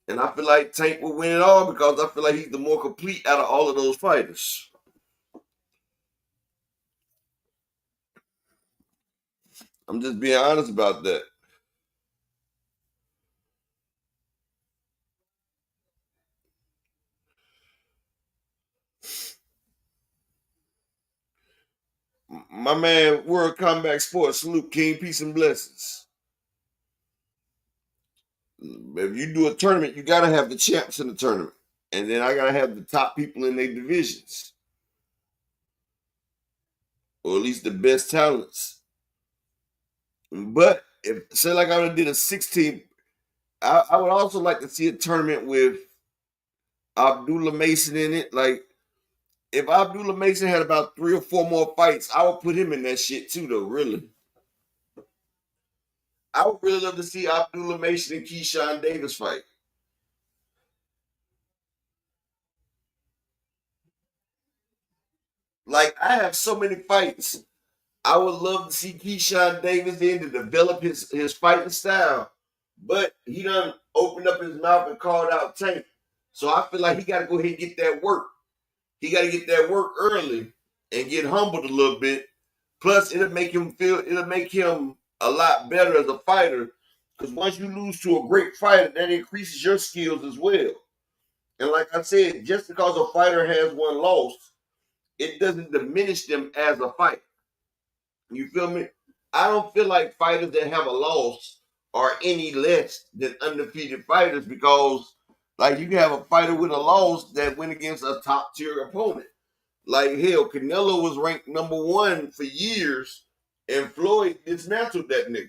And I feel like Tank will win it all because I feel like he's the more complete out of all of those fighters. I'm just being honest about that. My man, World Combat Sports, salute, King, peace and blessings. If you do a tournament, you got to have the champs in the tournament. And then I got to have the top people in their divisions. Or at least the best talents. But if, say like I did a 16, I would also like to see a tournament with Abdullah Mason in it. Like, if Abdullah Mason had about 3 or 4 more fights, I would put him in that shit too, though, really. I would really love to see Abdullah Mason and Keyshawn Davis fight. Like, I have so many fights. I would love to see Keyshawn Davis in to develop his fighting style. But he done opened up his mouth and called out Tank. So I feel like he got to go ahead and get that work. He got to get that work early and get humbled a little bit. Plus, it'll make him a lot better as a fighter. Because once you lose to a great fighter, that increases your skills as well. And like I said, just because a fighter has one loss, it doesn't diminish them as a fighter. You feel me? I don't feel like fighters that have a loss are any less than undefeated fighters because, like, you can have a fighter with a loss that went against a top-tier opponent. Like, hell, Canelo was ranked number 1 for years, and Floyd dismantled that nigga.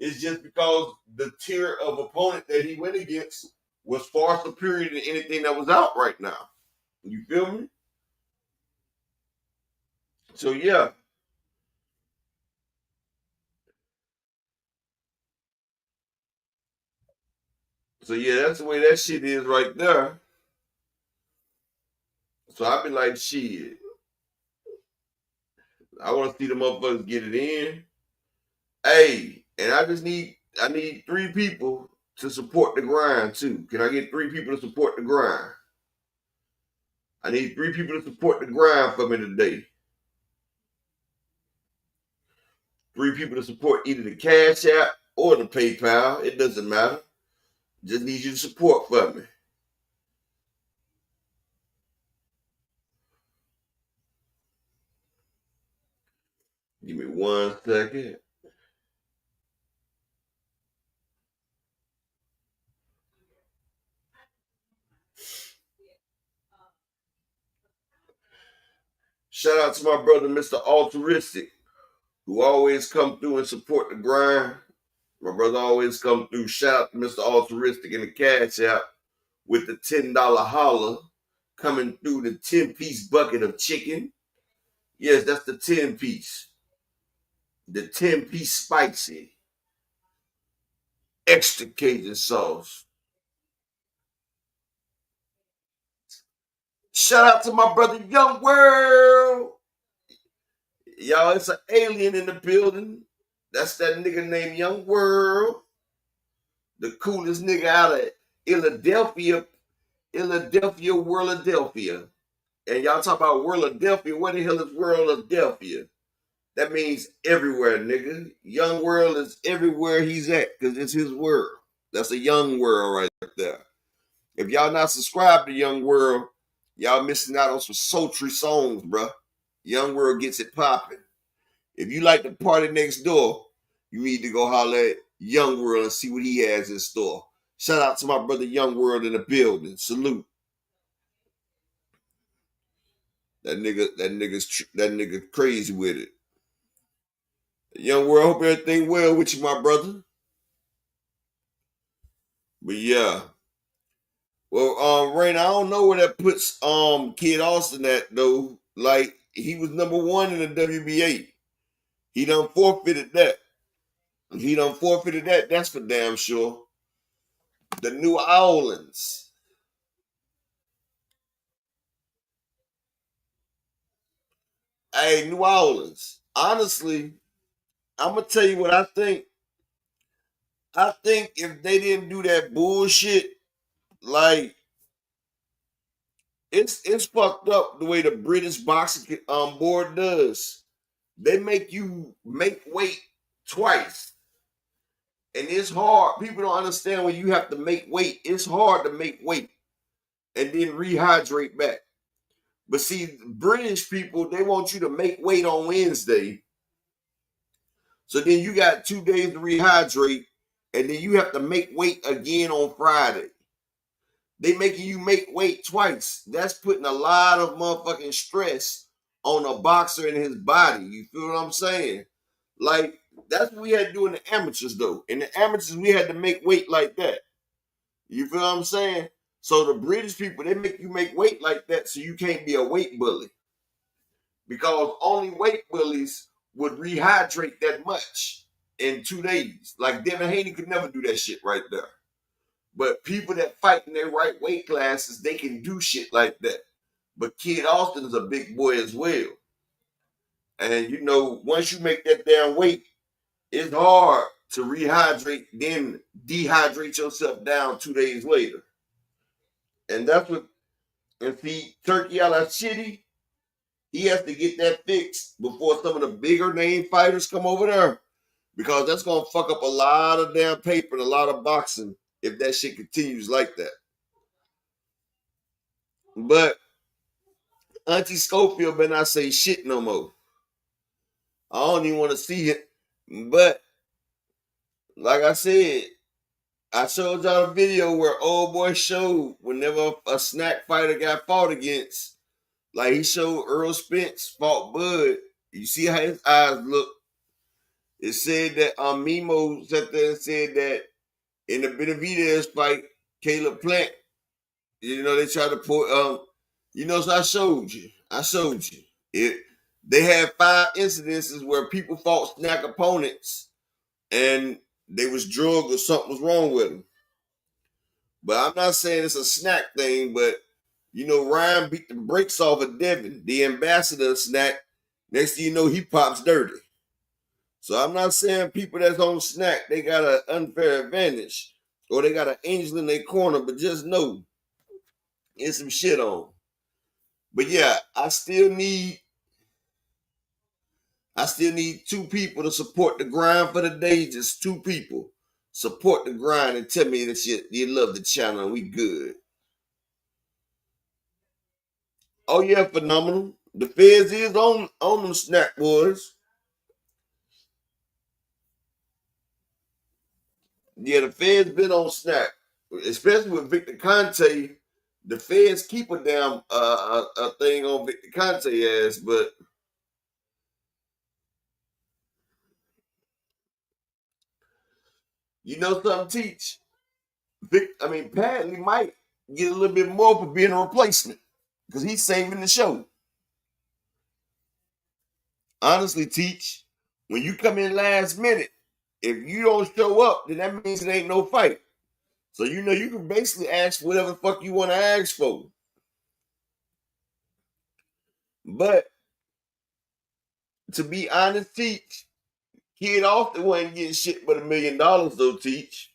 It's just because the tier of opponent that he went against was far superior to anything that was out right now. You feel me? So, yeah. So, yeah, that's the way that shit is right there. So, I be like, shit. I want to see the motherfuckers get it in. Hey, and I need 3 people to support the grind, too. Can I get 3 people to support the grind? I need 3 people to support the grind for me today. 3 people to support either the Cash App or the PayPal. It doesn't matter. Just need you to support for me. Give me 1 second. Shout out to my brother, Mr. Altruistic, who always come through and support the grind. My brother always come through. Shout out to Mr. Altruistic in the Cash App with the $10 holler coming through the 10-piece bucket of chicken. Yes, that's the 10-piece. the 10-piece spicy extra Cajun sauce. Shout out to my brother Young World. Y'all, it's an alien in the building. That's that nigga named Young World. The coolest nigga out of Philadelphia, Worldadelphia. And y'all talk about Worldadelphia. What the hell is Worldadelphia? That means everywhere, nigga. Young World is everywhere he's at because it's his world. That's a Young World right there. If y'all not subscribed to Young World, y'all missing out on some sultry songs, bruh. Young World gets it popping. If you like the party next door, you need to go holler at Young World and see what he has in store. Shout out to my brother Young World in the building. Salute. That nigga crazy with it. Young World, hope everything well with you, my brother. But yeah. Well, Rain, I don't know where that puts Kid Austin at though. Like, he was number 1 in the WBA. He done forfeited that. That's for damn sure. The New Orleans. Hey, New Orleans. Honestly, I'm gonna tell you what I think. I think if they didn't do that bullshit, like it's fucked up the way the British boxing board does. They make you make weight twice, and it's hard. People don't understand when you have to make weight. It's hard to make weight and then rehydrate back. But see, British people, they want you to make weight on Wednesday. So then you got 2 days to rehydrate, and then you have to make weight again on Friday. They making you make weight twice. That's putting a lot of motherfucking stress on a boxer and his body. You feel what I'm saying? Like, that's what we had to do in the amateurs, though. In the amateurs, we had to make weight like that. You feel what I'm saying? So the British people, they make you make weight like that so you can't be a weight bully. Because only weight bullies would rehydrate that much in 2 days. Like Devin Haney could never do that shit right there. But people that fight in their right weight classes, they can do shit like that. But Kid Austin is a big boy as well. And you know, once you make that damn weight, it's hard to rehydrate, then dehydrate yourself down 2 days later. And that's what, and see, Turkey Al-Ashidi, he has to get that fixed before some of the bigger name fighters come over there. Because that's going to fuck up a lot of damn paper and a lot of boxing if that shit continues like that. But Auntie Schofield better not say shit no more. I don't even want to see it. But like I said, I showed y'all a video where old boy showed whenever a snack fighter got fought against. Like he showed Earl Spence fought Bud. You see how his eyes look. It said that Mimo sat there and said that in the Benavidez fight, Caleb Plant, you know, they tried to put, you know, so I showed you. They had 5 incidences where people fought snack opponents and they was drugged or something was wrong with them. But I'm not saying it's a snack thing, but, you know, Ryan beat the brakes off of Devin, the ambassador of snack. Next thing you know, he pops dirty. So I'm not saying people that's on snack, they got an unfair advantage or they got an angel in their corner, but just know it's some shit on. But yeah, I still need 2 people to support the grind for the day. Just 2 people. Support the grind and tell me that you love the channel and we good. Oh yeah, phenomenal. The feds is on them snack boys. Yeah, the feds been on snack. Especially with Victor Conte. The feds keep a damn a thing on Victor Conte ass, but you know something, Teach? Padley might get a little bit more for being a replacement because he's saving the show. Honestly, Teach, When you come in last minute, if you don't show up, then that means it ain't no fight. So you know you can basically ask for whatever the fuck you want to ask for. But to be honest, Teach, Kid Austin wasn't getting shit but $1 million though, Teach.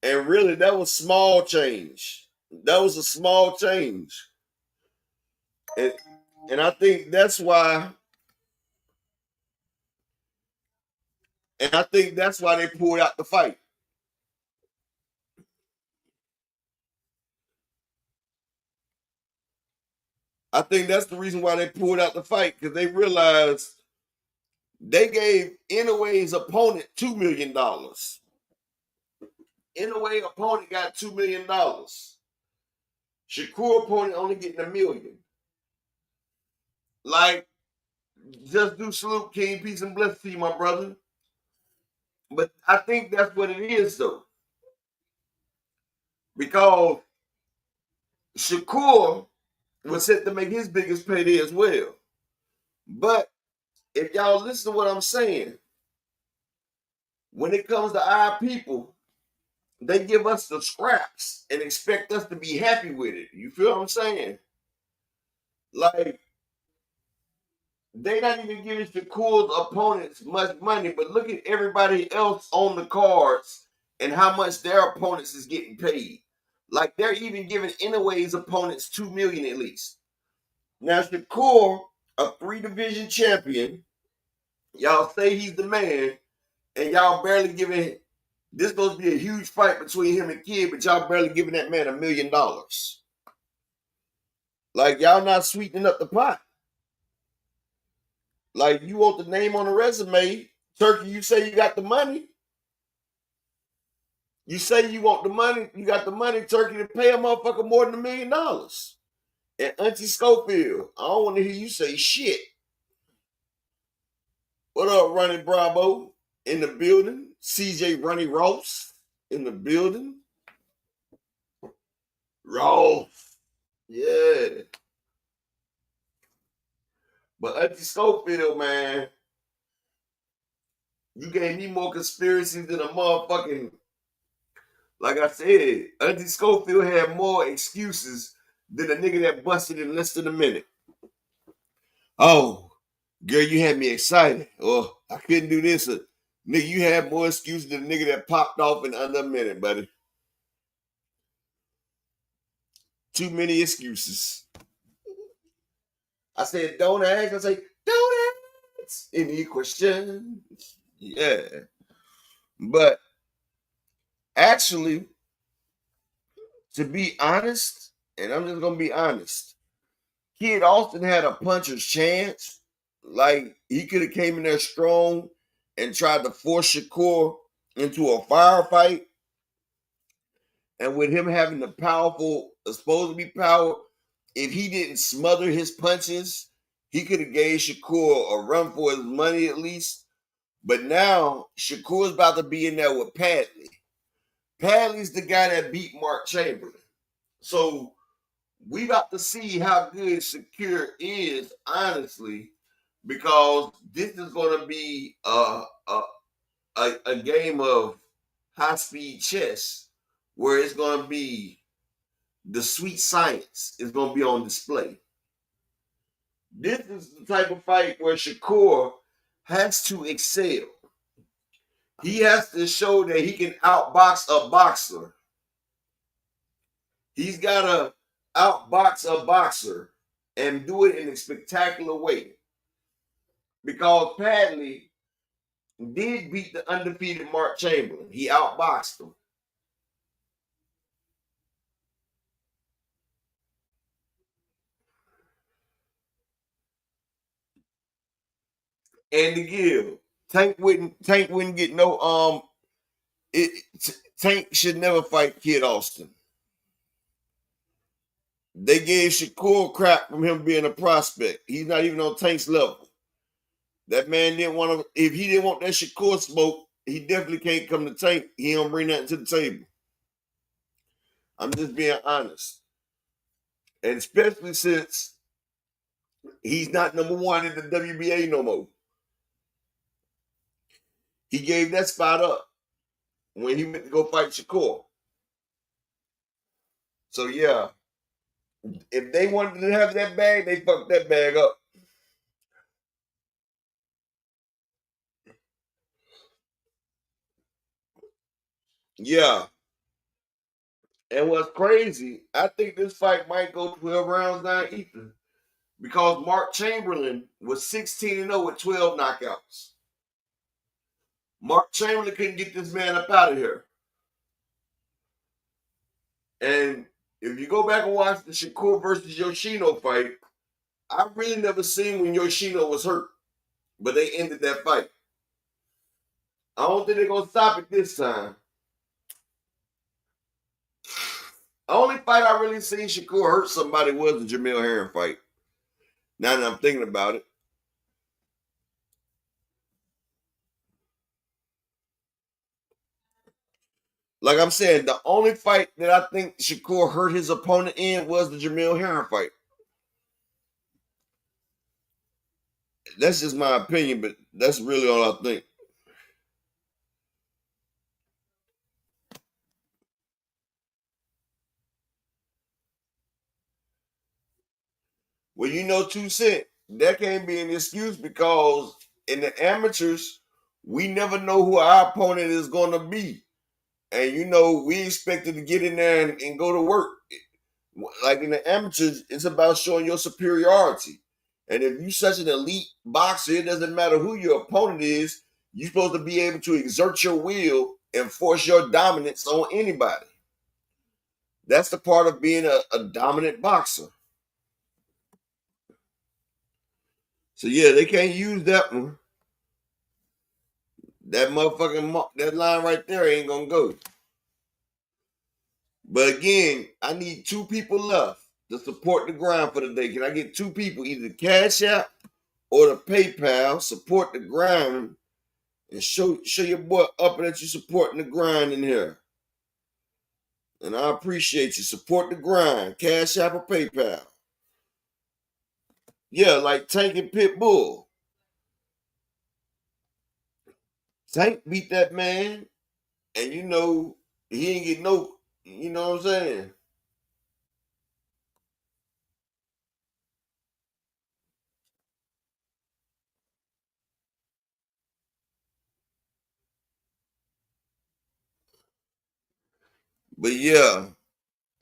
And really, that was small change. That was a small change. And I think that's why. And I think that's why they pulled out the fight. I think that's the reason why they pulled out the fight, because they realized they gave Inouye's opponent $2 million. Inoue opponent got $2 million. Shakur opponent only getting $1 million. Like, just do salute, King. Peace and blessings to you, my brother. But I think that's what it is, though. Because Shakur was set to make his biggest payday as well. But if y'all listen to what I'm saying, when it comes to our people, they give us the scraps and expect us to be happy with it. You feel what I'm saying? Like, they not even giving Shakur's opponents much money, but look at everybody else on the cards and how much their opponents is getting paid. Like, they're even giving Inouye's opponents $2 million at least. Now, Shakur, a 3-division champion, y'all say he's the man, and y'all barely giving. This supposed to be a huge fight between him and Kid, but y'all barely giving that man $1 million. Like, y'all not sweetening up the pot. Like, you want the name on the resume, Turkey, you say you got the money. You say you want the money, you got the money, Turkey, to pay a motherfucker more than $1 million. And Auntie Schofield, I don't want to hear you say shit. What up, Ronnie Bravo? In the building. CJ Ronnie Ross in the building. Ross. Yeah. But Auntie Schofield, man, you gave me more conspiracies than a motherfucking. Like I said, Auntie Schofield had more excuses than a nigga that busted in less than a minute. Oh, girl, you had me excited. Or I couldn't do this. Or, nigga, you had more excuses than a nigga that popped off in under a minute, buddy. Too many excuses. I said, don't ask. I say, don't ask any questions. Yeah. But actually, to be honest, and I'm just going to be honest, Kid Austin had a puncher's chance. Like, he could have came in there strong and tried to force Shakur into a firefight. And with him having the powerful, supposed to be power, if he didn't smother his punches, he could have gave Shakur a run for his money at least. But now, Shakur's about to be in there with Padley. Padley's the guy that beat Mark Chamberlain. So, we about to see how good Shakur is, honestly, because this is going to be a game of high-speed chess where it's going to be the sweet science is going to be on display. This is the type of fight where Shakur has to excel. He has to show that he can outbox a boxer. He's got to outbox a boxer and do it in a spectacular way. Because Padley did beat the undefeated Mark Chamberlain. He outboxed him. And to give, Tank wouldn't get no Tank should never fight Kid Austin. They gave Shakur crap from him being a prospect. He's not even on Tank's level. That man didn't want to. If he didn't want that Shakur smoke, he definitely can't come to Tank. He don't bring nothing to the table. I'm just being honest. And especially since he's not number one in the WBA no more. He gave that spot up when he went to go fight Shakur. So yeah, if they wanted to have that bag, they fucked that bag up. Yeah. And what's crazy, I think this fight might go 12 rounds down Ethan because Mark Chamberlain was 16-0 with 12 knockouts. Mark Chamberlain couldn't get this man up out of here. And if you go back and watch the Shakur versus Yoshino fight, I really never seen when Yoshino was hurt, but they ended that fight. I don't think they're going to stop it this time. The only fight I really seen Shakur hurt somebody was the Jamil Herring fight. Now that I'm thinking about it. Like I'm saying, the only fight that I think Shakur hurt his opponent in was the Jamil Herring fight. That's just my opinion, but that's really all I think. Well, you know, 2 Cent, that can't be an excuse because in the amateurs, we never know who our opponent is going to be. And, you know, we expected to get in there and go to work. Like in the amateurs, it's about showing your superiority. And if you're such an elite boxer, it doesn't matter who your opponent is. You're supposed to be able to exert your will and force your dominance on anybody. That's the part of being a dominant boxer. So yeah, they can't use that one. That motherfucking that line right there ain't gonna go. But again, I need 2 people left to support the grind for the day. Can I get 2 people, either the Cash App or the PayPal, support the grind and show your boy up that you supporting the grind in here. And I appreciate you. Support the grind. Cash App or PayPal. Yeah, like Tank and Pitbull. Tank beat that man, and you know, he ain't get no, you know what I'm saying? But yeah,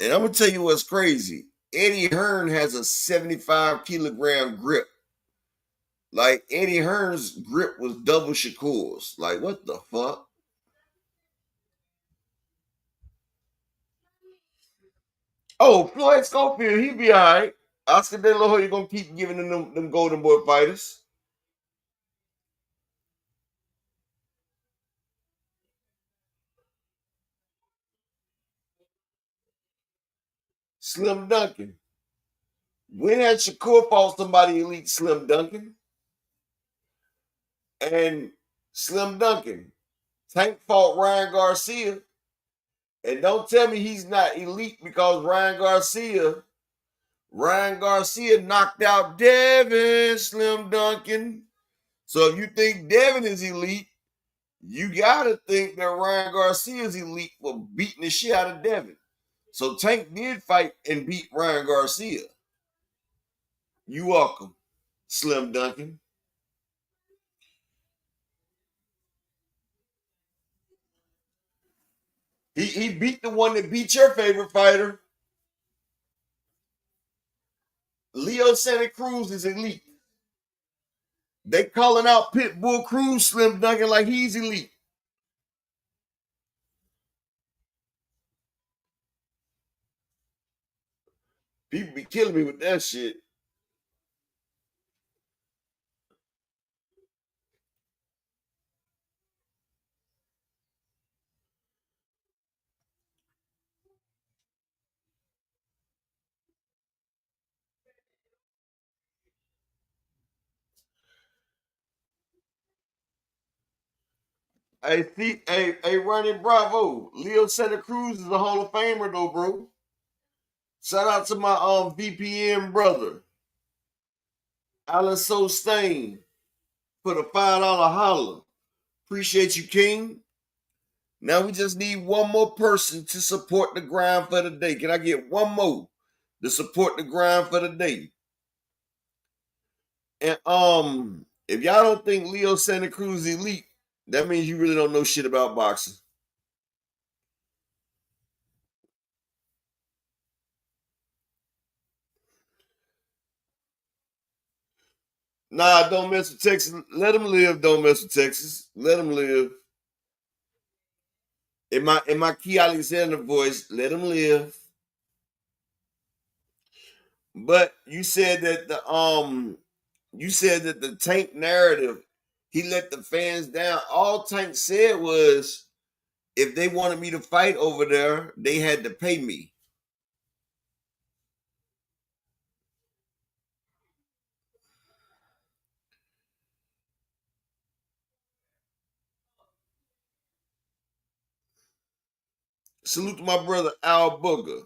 and I'm gonna tell you what's crazy. Eddie Hearn has a 75-kilogram grip. Like Eddie Hearn's grip was double Shakur's. Like what the fuck? Oh, Floyd Schofield, he be all right. Oscar De La Hoya gonna keep giving them Golden Boy fighters. Slim Duncan. When had Shakur fought somebody elite? Slim Duncan. And Slim Duncan. Tank fought Ryan Garcia. And don't tell me he's not elite because Ryan Garcia knocked out Devin Slim Duncan. So if you think Devin is elite, you gotta think that Ryan Garcia is elite for beating the shit out of Devin. So Tank did fight and beat Ryan Garcia. You welcome, Slim Duncan. He beat the one that beat your favorite fighter. Leo Santa Cruz is elite. They calling out Pitbull Cruz Slim Duncan like he's elite. People be killing me with that shit. Hey, Ronnie Bravo. Leo Santa Cruz is a Hall of Famer though, bro. Shout out to my VPN brother, Alan Sostain, for the $5 holler. Appreciate you, King. Now we just need one more person to support the grind for the day. Can I get one more to support the grind for the day? And if y'all don't think Leo Santa Cruz elite, that means you really don't know shit about boxing. Nah, don't mess with Texas. Let him live. Don't mess with Texas. Let him live. In my Key Alexander voice, let him live. But you said that the Tank narrative, he let the fans down. All Tank said was, if they wanted me to fight over there, they had to pay me. Salute to my brother Al Booger.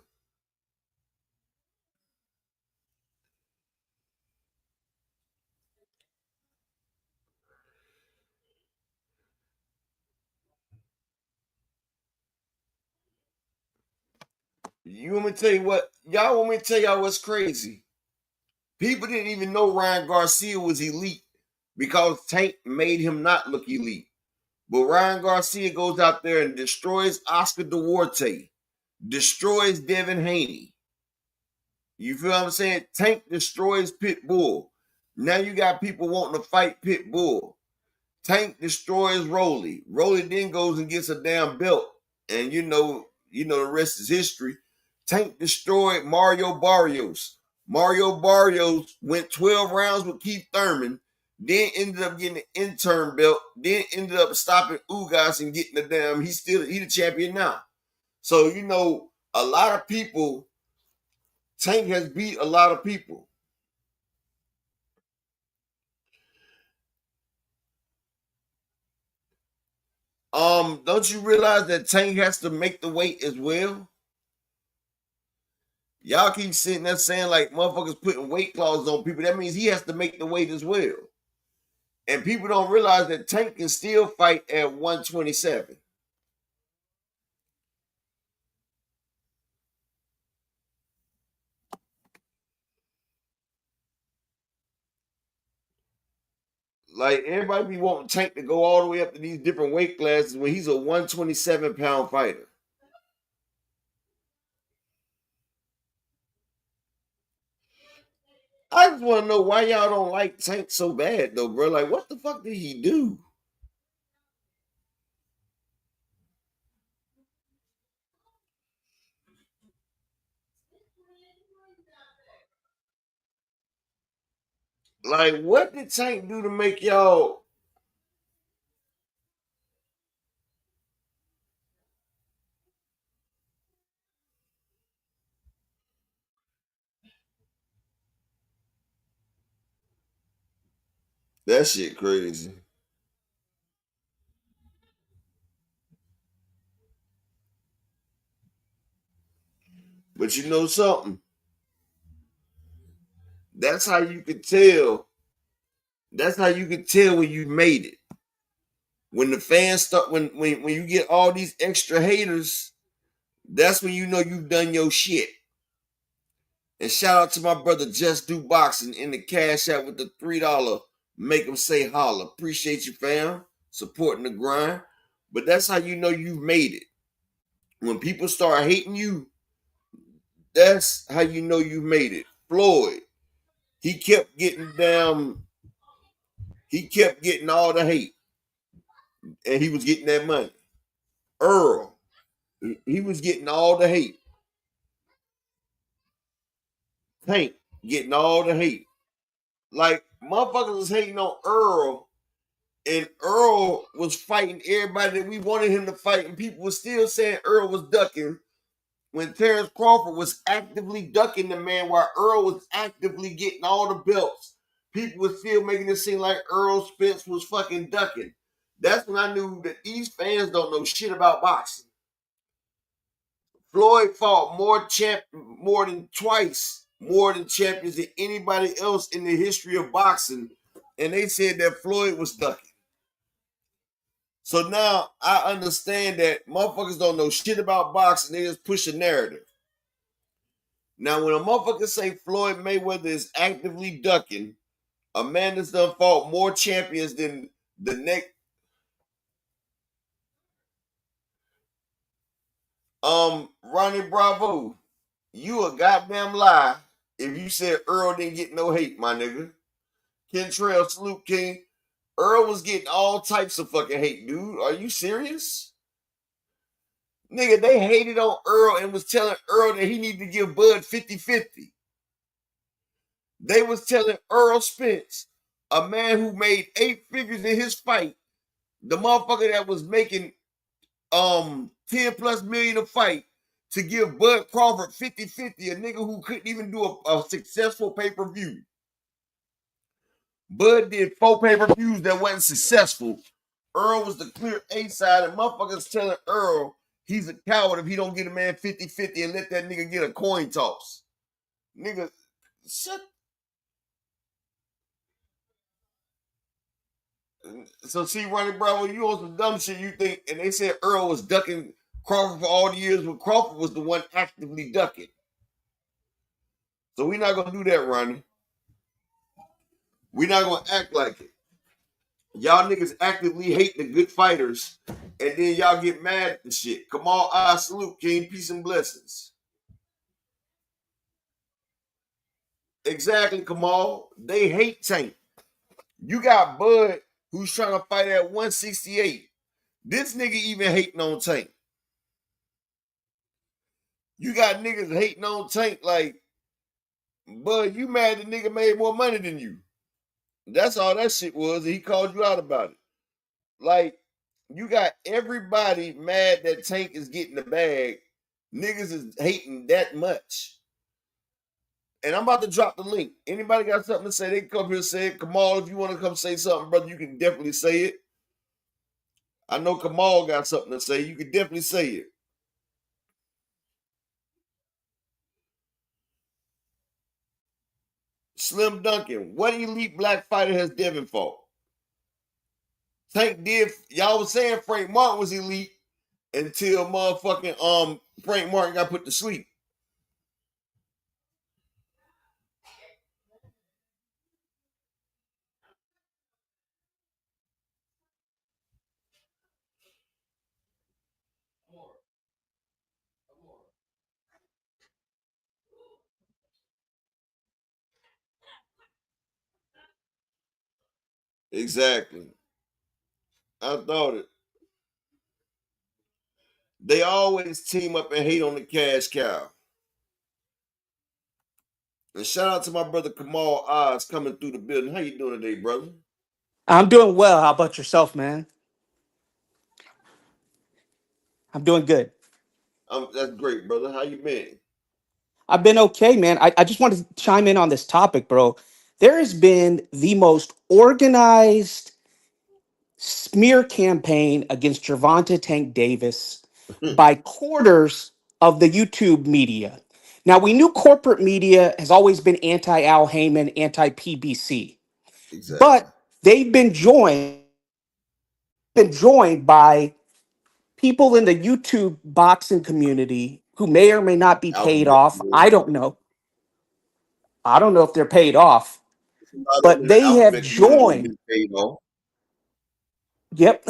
You want me to tell you what? Y'all want me to tell y'all what's crazy? People didn't even know Ryan Garcia was elite because Tank made him not look elite. But Ryan Garcia goes out there and destroys Oscar Duarte, destroys Devin Haney. You feel what I'm saying? Tank destroys Pitbull. Now you got people wanting to fight Pitbull. Tank destroys Rolly. Rolly then goes and gets a damn belt. And you know the rest is history. Tank destroyed Mario Barrios. Mario Barrios went 12 rounds with Keith Thurman, then ended up getting the intern belt, then ended up stopping Ugas and getting the damn, he's the champion now. So, a lot of people, Tank has beat a lot of people. Don't you realize that Tank has to make the weight as well? Y'all keep sitting there saying like motherfuckers putting weight clauses on people. That means he has to make the weight as well. And people don't realize that Tank can still fight at 127. Like, everybody be wanting Tank to go all the way up to these different weight classes when he's a 127-pound fighter. I just want to know why y'all don't like Tank so bad, though, bro. Like, what the fuck did he do? Like, what did Tank do to make y'all? That shit crazy. But you know something? That's how you could tell. That's how you could tell when you made it. When the fans start, when you get all these extra haters, that's when you know you've done your shit. And shout out to my brother Just Do Boxing in the cash out with the $3. Make them say holla. Appreciate you, fam. Supporting the grind. But that's how you know you've made it. When people start hating you, that's how you know you've made it. Floyd, he kept getting all the hate. And he was getting that money. Earl, he was getting all the hate. Tank getting all the hate. Like, motherfuckers was hating on Earl, and Earl was fighting everybody that we wanted him to fight, and people were still saying Earl was ducking when Terrence Crawford was actively ducking the man while Earl was actively getting all the belts. People were still making it seem like Earl Spence was fucking ducking. That's when I knew that these fans don't know shit about boxing. Floyd fought more than twice more than champions than anybody else in the history of boxing, and they said that Floyd was ducking. So now I understand that motherfuckers don't know shit about boxing. They just push a narrative. Now, when a motherfucker say Floyd Mayweather is actively ducking, a man that's done fought more champions than the next. Ronnie Bravo, you a goddamn lie if you said Earl didn't get no hate, my nigga. Kentrell, Salute King, Earl was getting all types of fucking hate, dude. Are you serious? Nigga, they hated on Earl and was telling Earl that he needed to give Bud 50-50. They was telling Earl Spence, a man who made 8 figures in his fight, the motherfucker that was making 10 plus million a fight, to give Bud Crawford 50-50, a nigga who couldn't even do a successful pay-per-view. Bud did 4 pay-per-views that wasn't successful. Earl was the clear A side, and motherfuckers telling Earl he's a coward if he don't get a man 50-50 and let that nigga get a coin toss. Nigga, shut. So see, Ronnie Bravo, you on some dumb shit, you think, and they said Earl was ducking Crawford for all the years when Crawford was the one actively ducking. So we're not gonna do that, Ronnie. We're not gonna act like it. Y'all niggas actively hate the good fighters, and then y'all get mad at the shit. Kamal, I salute, King. Peace and blessings. Exactly, Kamal. They hate Tank. You got Bud who's trying to fight at 168. This nigga even hating on Tank. You got niggas hating on Tank like, Bud, you mad the nigga made more money than you. That's all that shit was. And he called you out about it. Like, you got everybody mad that Tank is getting the bag. Niggas is hating that much. And I'm about to drop the link. Anybody got something to say, they can come here and say it. Kamal, if you want to come say something, brother, you can definitely say it. I know Kamal got something to say. You can definitely say it. Slim Duncan, what elite black fighter has Devin fought? Tank did. Y'all was saying Frank Martin was elite until motherfucking Frank Martin got put to sleep. Exactly. I thought it. They always team up and hate on the cash cow. And shout out to my brother Kamal Oz coming through the building. How you doing today, brother? I'm doing well. How about yourself, man? I'm doing good. That's great, brother. How you been? I've been okay, man. I just wanted to chime in on this topic, bro. There has been the most organized smear campaign against Gervonta Tank Davis by quarters of the YouTube media. Now, we knew corporate media has always been anti Al Heyman, anti PBC, Exactly. but they've been joined by people in the YouTube boxing community who may or may not be paid Alphabet. off. I don't know. I don't know if they're paid off, Somebody but in the they have alphabet community gonna joined. get paid off. Yep.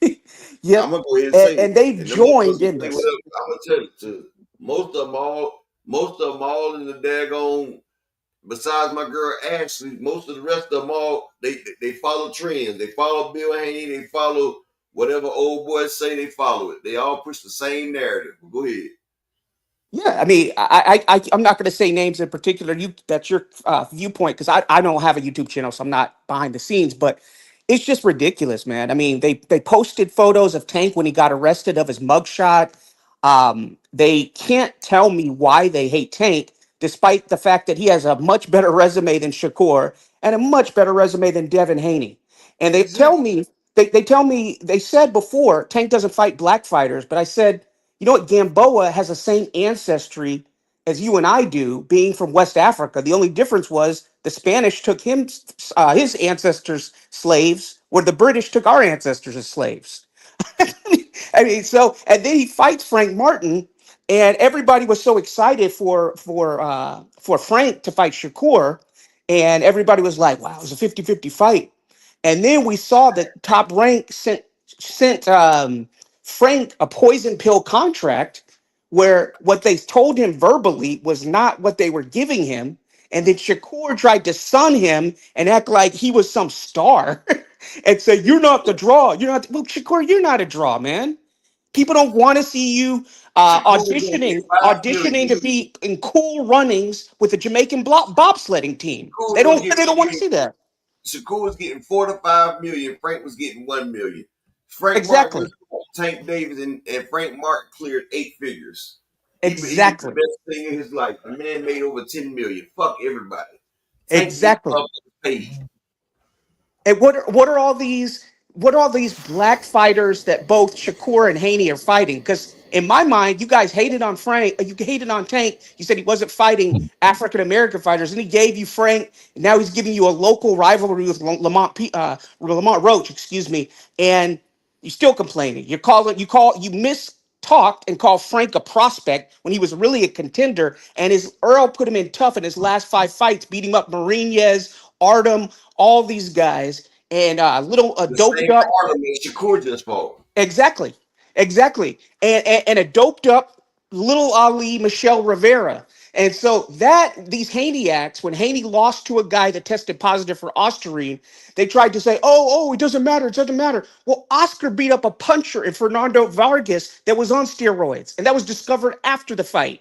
I'm Yep. gonna go ahead and And, say it. and they've And them motherfuckers joined will in say this. whatever. I'm gonna tell you too. Most of them all in the daggone. Besides my girl Ashley, most of the rest of them all they follow trends. They follow Bill Haney. They follow whatever old boys say. They follow it. They all push the same narrative. Go ahead. Yeah, I mean, I'm not going to say names in particular. That's your viewpoint because I don't have a YouTube channel, so I'm not behind the scenes. But it's just ridiculous, man. I mean, they posted photos of Tank when he got arrested of his mugshot. They can't tell me why they hate Tank, despite the fact that he has a much better resume than Shakur and a much better resume than Devin Haney. And they tell Exactly. me they tell me they said before Tank doesn't fight black fighters, but I said, you know what? Gamboa has the same ancestry as you and I do, being from West Africa. The only difference was the Spanish took his ancestors slaves, where the British took our ancestors as slaves. I mean, so and then he fights Frank Martin, and everybody was so excited for Frank to fight Shakur, and everybody was like, "Wow, it was a 50-50 fight." And then we saw that Top Rank sent Frank a poison pill contract where what they told him verbally was not what they were giving him. And then Shakur tried to sun him and act like he was some star and say, "You're not the draw. You're not." Well, Shakur, you're not a draw, man. People don't want to see you Shakur gonna get auditioning to 5 million. be in cool runnings with a Jamaican bobsledding team. Shakur They gonna don't. get They don't want to see that. Shakur was getting 4 to 5 million. Frank was getting 1 million. Frank Martin Exactly. was Tank Davis, and Frank Martin cleared 8 figures. He was the Exactly. best thing in his life. The man made over 10 million. Fuck everybody. Tank get Exactly. paid. And what are all these black fighters that both Shakur and Haney are fighting? Because in my mind, you guys hated on Frank, you hated on Tank. You said he wasn't fighting African American fighters, and he gave you Frank. And now he's giving you a local rivalry with Lamont Roach, excuse me, and you're still complaining. You mistalked and called Frank a prospect when he was really a contender. And his Earl put him in tough in his last 5 fights, beating up Marinez, Artem, all these guys, and The doped same up. Artem that Shakur just fought. Exactly, exactly, and a doped up little Ali Michelle Rivera. And so that these Haney acts, when Haney lost to a guy that tested positive for Ostarine, they tried to say, oh, it doesn't matter, it doesn't matter. Well, Oscar beat up a puncher in Fernando Vargas that was on steroids, and that was discovered after the fight.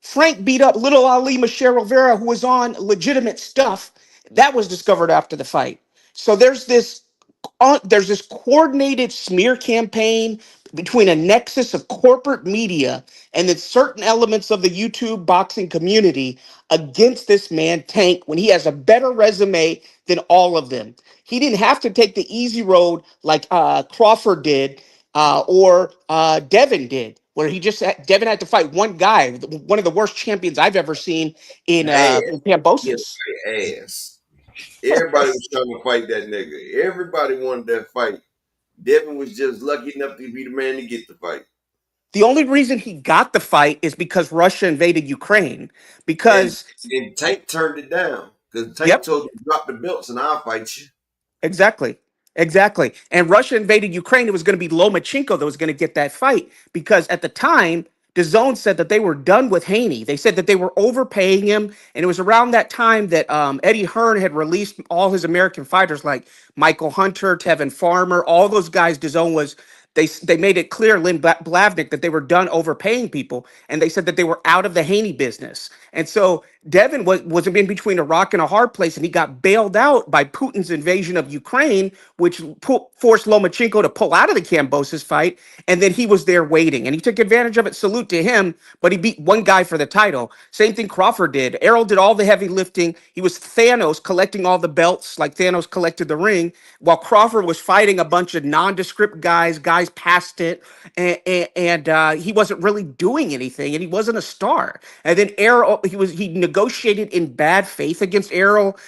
Frank beat up little Ali Michelle Rivera, who was on legitimate stuff. That was discovered after the fight. So there's this coordinated smear campaign between a nexus of corporate media and then certain elements of the YouTube boxing community against this man Tank when he has a better resume than all of them. He didn't have to take the easy road like Crawford did or Devin did, where Devin had to fight one guy, one of the worst champions I've ever seen in Yes, Cambosis. ass. Everybody was trying to fight that nigga. Everybody wanted that fight. Devin was just lucky enough to be the man to get the fight. The only reason he got the fight is because Russia invaded Ukraine. And Because, and Tank turned it down because Tank yep, told him drop the belts and I'll fight you. exactly. Exactly. And Russia invaded Ukraine. It was going to be Lomachenko that was going to get that fight because at the time, DAZN said that they were done with Haney. They said that they were overpaying him. And it was around that time that Eddie Hearn had released all his American fighters like Michael Hunter, Tevin Farmer, all those guys. DAZN was. They made it clear, Lynn Blavnik, that they were done overpaying people, and they said that they were out of the Haney business. And so Devin was in between a rock and a hard place, and he got bailed out by Putin's invasion of Ukraine, which forced Lomachenko to pull out of the Cambosis fight, and then he was there waiting, and he took advantage of it. Salute to him, but he beat one guy for the title. Same thing Crawford did. Errol did all the heavy lifting. He was Thanos collecting all the belts, like Thanos collected the ring, while Crawford was fighting a bunch of nondescript guys past it, and he wasn't really doing anything, and he wasn't a star. And then Errol, he negotiated in bad faith against Errol.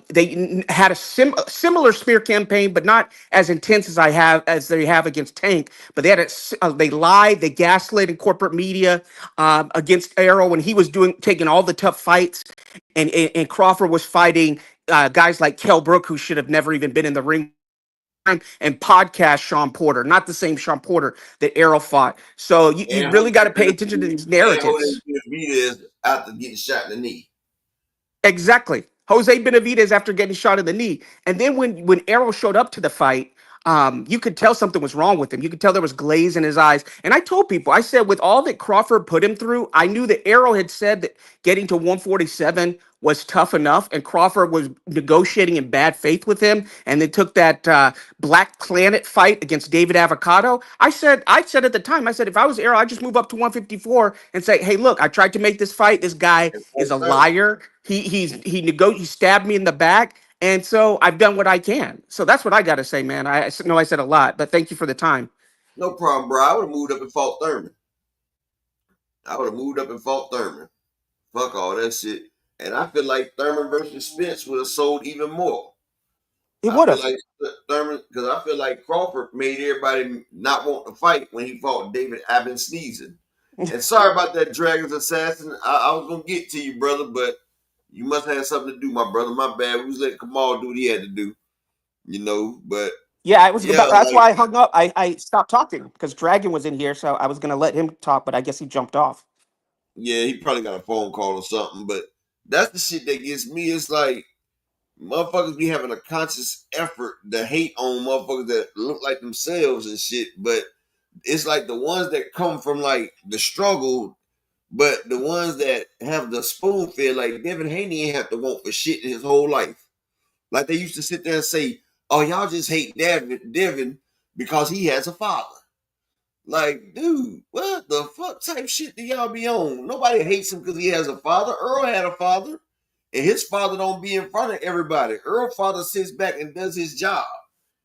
They had a similar smear campaign, but not as intense as they have against Tank. But they lied, they gaslit in corporate media against Errol when he was taking all the tough fights, and Crawford was fighting guys like Kell Brook, who should have never even been in the ring, and podcast Sean Porter, not the same Sean Porter that Errol fought. So you And really got to Jose pay attention to these narratives. Benavidez after getting shot in the knee. Exactly. Jose Benavidez after getting shot in the knee. And then when Errol showed up to the fight, you could tell something was wrong with him. You could tell there was glaze in his eyes. And I told people, I said, with all that Crawford put him through, I knew that Errol had said that getting to 147 was tough enough, and Crawford was negotiating in bad faith with him, and they took that Black Planet fight against David Avocado. I said at the time, I said, if I was Errol, I'd just move up to 154 and say, hey, look, I tried to make this fight. This guy is a liar. He stabbed me in the back. And so I've done what I can. So that's what I got to say, man. I know I said a lot, but thank you for the time. No problem, bro. I would have moved up and fought Thurman. Fuck all that shit. And I feel like Thurman versus Spence would have sold even more. It I would feel have. like Thurman, because I feel like Crawford made everybody not want to fight when he fought David Aben Sneezen. And sorry about that Dragon's Assassin. I was gonna get to you, brother, but you must have something to do, my brother. My bad. We was letting Kamal do what he had to do, But Yeah, I was yeah, about. That's like why I hung up. I stopped talking because Dragon was in here, so I was gonna let him talk, but I guess he jumped off. yeah, he probably got a phone call or something. But that's the shit that gets me. It's like motherfuckers be having a conscious effort to hate on motherfuckers that look like themselves and shit, but it's like the ones that come from like the struggle, but the ones that have the spoon fed, like Devin Haney ain't have to want for shit in his whole life. Like they used to sit there and say, "Oh, y'all just hate Devin because he has a father." Like, dude, what the fuck type shit do y'all be on? Nobody hates him because he has a father. Earl had a father, and his father don't be in front of everybody. Earl's father sits back and does his job,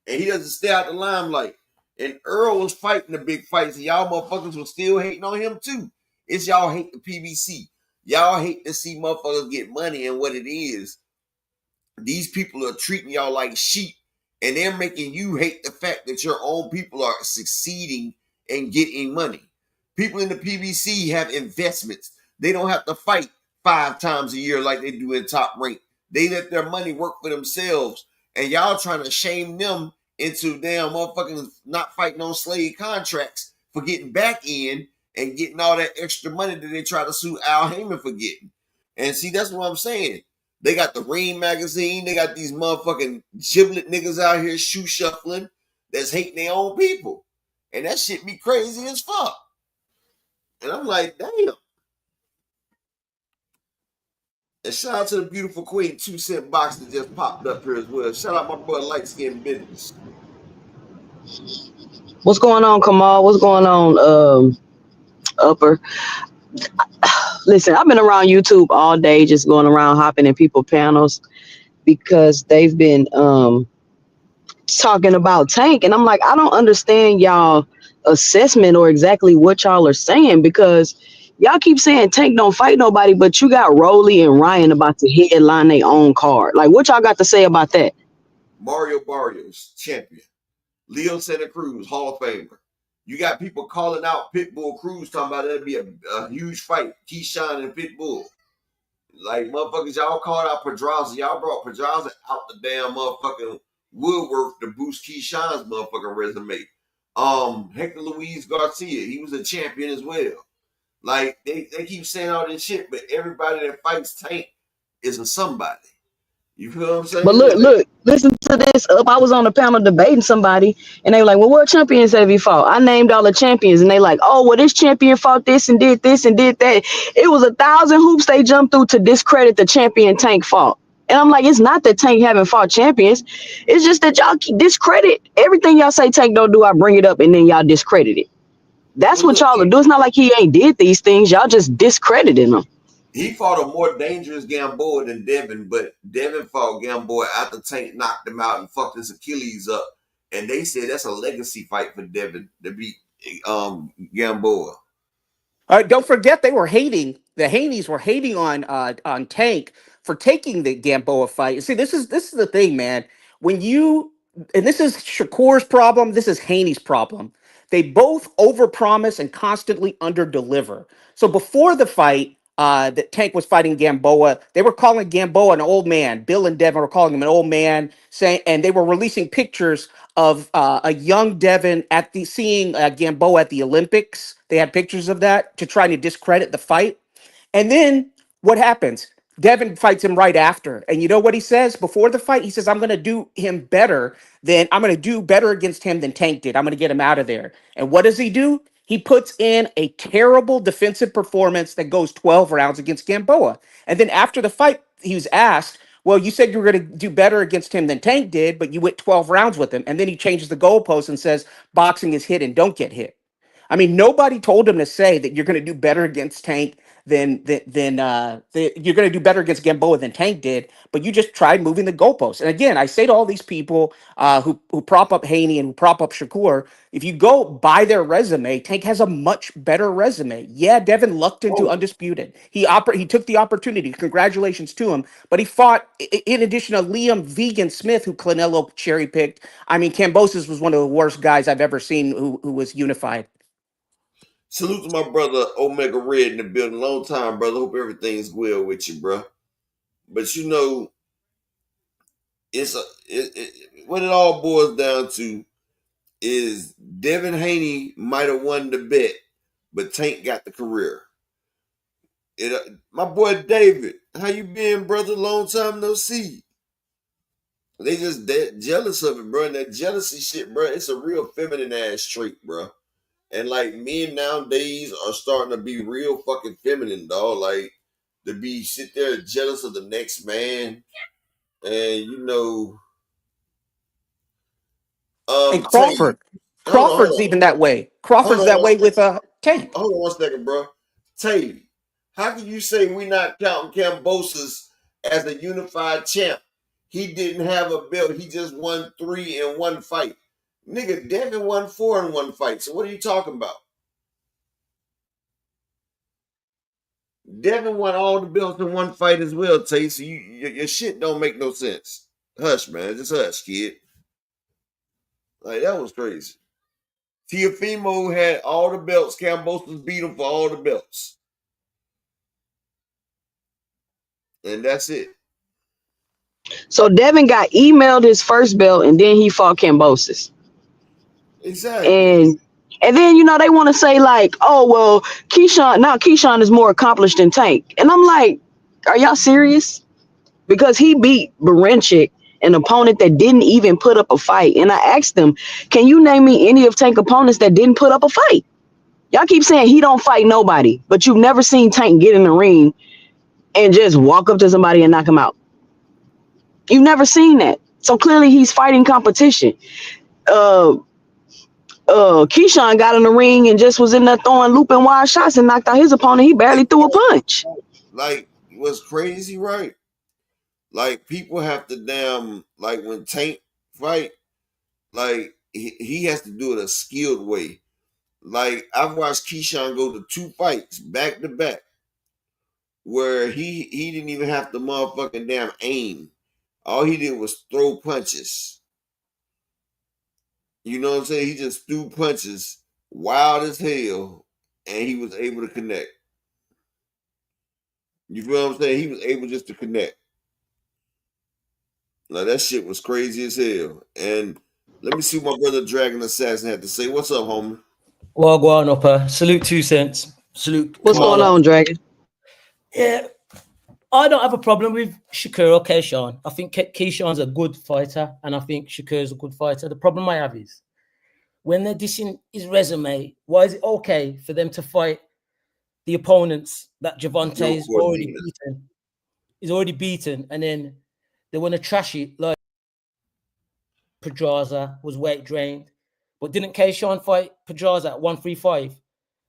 and he doesn't stay out the limelight. And Earl was fighting the big fights, and y'all motherfuckers was still hating on him too. It's y'all hate the PBC. Y'all hate to see motherfuckers get money, and what it is, these people are treating y'all like sheep, and they're making you hate the fact that your own people are succeeding and getting money. People in the PBC have investments. They don't have to fight 5 times a year like they do in Top Rank. They let their money work for themselves, and y'all trying to shame them into damn motherfucking not fighting on slave contracts for getting back in and getting all that extra money that they try to sue Al Heyman for getting. And see, that's what I'm saying. They got the Ring magazine. They got these motherfucking giblet niggas out here shoe shuffling that's hating their own people. And that shit be crazy as fuck. And I'm like, damn. And shout out to the beautiful queen 2 cent box that just popped up here as well. Shout out my brother Light Skin Business. What's going on, Kamal? What's going on, Upper? Listen, I've been around YouTube all day, just going around hopping in people panels because they've been talking about Tank, and I'm like, I don't understand y'all assessment or exactly what y'all are saying, because y'all keep saying Tank don't fight nobody, but you got Rolly and Ryan about to headline their own card. Like, what y'all got to say about that? Mario Barrios, champion. Leo Santa Cruz, Hall of Famer. You got people calling out Pitbull Cruz, talking about that'd be a huge fight. Keyshawn and Pitbull. Like, motherfuckers, y'all called out Pedraza. Y'all brought Pedraza out the damn motherfucking woodwork to boost Keyshawn's motherfucking resume. Hector Luis Garcia, he was a champion as well. Like, they keep saying all this shit, but everybody that fights Tank is a somebody. You feel what I'm saying? But look, listen to this. I was on a panel debating somebody, and they were like, well, what champions have you fought? I named all the champions, and they like, oh, well, this champion fought this and did that. It was 1,000 hoops they jumped through to discredit the champion Tank fought. And I'm like, it's not that Tank haven't fought champions. It's just that y'all discredit everything y'all say Tank don't do. I bring it up, and then y'all discredit it. That's what y'all are doing. It's not like he ain't did these things. Y'all just discrediting him. He fought a more dangerous Gamboa than Devin, but Devin fought Gamboa after Tank knocked him out and fucked his Achilles up. And they said that's a legacy fight for Devin to beat Gamboa. Don't forget they were hating. The Haneys were hating on Tank for taking the Gamboa fight. See, this is the thing, man. When you, and this is Shakur's problem, this is Haney's problem. They both overpromise and constantly underdeliver. So before the fight, that Tank was fighting Gamboa, they were calling Gamboa an old man. Bill and Devin were calling him an old man, saying, and they were releasing pictures of a young Devin at the seeing Gamboa at the Olympics. They had pictures of that to try to discredit the fight. And then what happens? Devin fights him right after. And you know what he says before the fight? He says, I'm going to do him better I'm going to do better against him than Tank did. I'm going to get him out of there. And what does he do? He puts in a terrible defensive performance that goes 12 rounds against Gamboa. And then after the fight, he was asked, well, you said you were going to do better against him than Tank did, but you went 12 rounds with him. And then he changes the goalpost and says, boxing is hit and don't get hit. I mean, nobody told him to say that you're going to do better against Tank then you're going to do better against Gamboa than Tank did. But you just tried moving the goalposts. And again, I say to all these people who prop up Haney and who prop up Shakur, if you go by their resume, Tank has a much better resume. Yeah, Devin lucked into undisputed. He took the opportunity. Congratulations to him. But he fought, in addition to Liam Vegan Smith, who Canelo cherry picked. I mean, Kambosos was one of the worst guys I've ever seen who was unified. Salute to my brother Omega Red in the building. Long time, brother. Hope everything's well with you, bro. But you know, what it all boils down to is Devin Haney might have won the bet, but Tank got the career. My boy David, how you been, brother? Long time no see. They just jealous of it, bro. And that jealousy shit, bro, it's a real feminine ass trait, bro. And like men nowadays are starting to be real fucking feminine, dog. Like to be sit there jealous of the next man, and you know, and Crawford, Crawford's even that way. Crawford's that way with Tank. Hold on 1 second, bro. Tay, how can you say we not counting Kambosos as a unified champ? He didn't have a belt. He just won 3 in one fight. Nigga, Devin won 4 in one fight. So what are you talking about? Devin won all the belts in one fight as well, Tay. So your shit don't make no sense. Hush, man. Just hush, kid. Like, that was crazy. Teofimo had all the belts. Kambosos beat him for all the belts. And that's it. So Devin got emailed his first belt, and then he fought Kambosos. Exactly. And then, you know, they want to say like, oh, well, Keyshawn is more accomplished than Tank. And I'm like, are y'all serious? Because he beat Barenchik, an opponent that didn't even put up a fight. And I asked him, can you name me any of Tank opponents that didn't put up a fight? Y'all keep saying he don't fight nobody, but you've never seen Tank get in the ring and just walk up to somebody and knock him out. You've never seen that. So clearly he's fighting competition. Keyshawn got in the ring and just was in there throwing looping wide shots and knocked out his opponent. He barely threw a punch. Like, what's crazy, right? Like, people have to damn, like, when Tank fight, like, he has to do it a skilled way. Like, I've watched Keyshawn go to 2 fights back to back where he didn't even have to motherfucking damn aim. All he did was throw punches. You know what I'm saying? He just threw punches wild as hell, and he was able to connect. You feel what I'm saying? He was able just to connect. Now that shit was crazy as hell. And let me see what my brother Dragon Assassin had to say. What's up, homie? Well, go on, upper. Salute 2 cents. Salute. What's going on, Dragon? Yeah, I don't have a problem with Shakur or Keyshawn. I think Keyshawn's a good fighter, and I think Shakur's a good fighter. The problem I have is when they're dissing his resume, why is it okay for them to fight the opponents that Gervonta's already beaten? He's already beaten, and then they want to trash it like Pedraza was weight drained. But didn't Keyshawn fight Pedraza at 135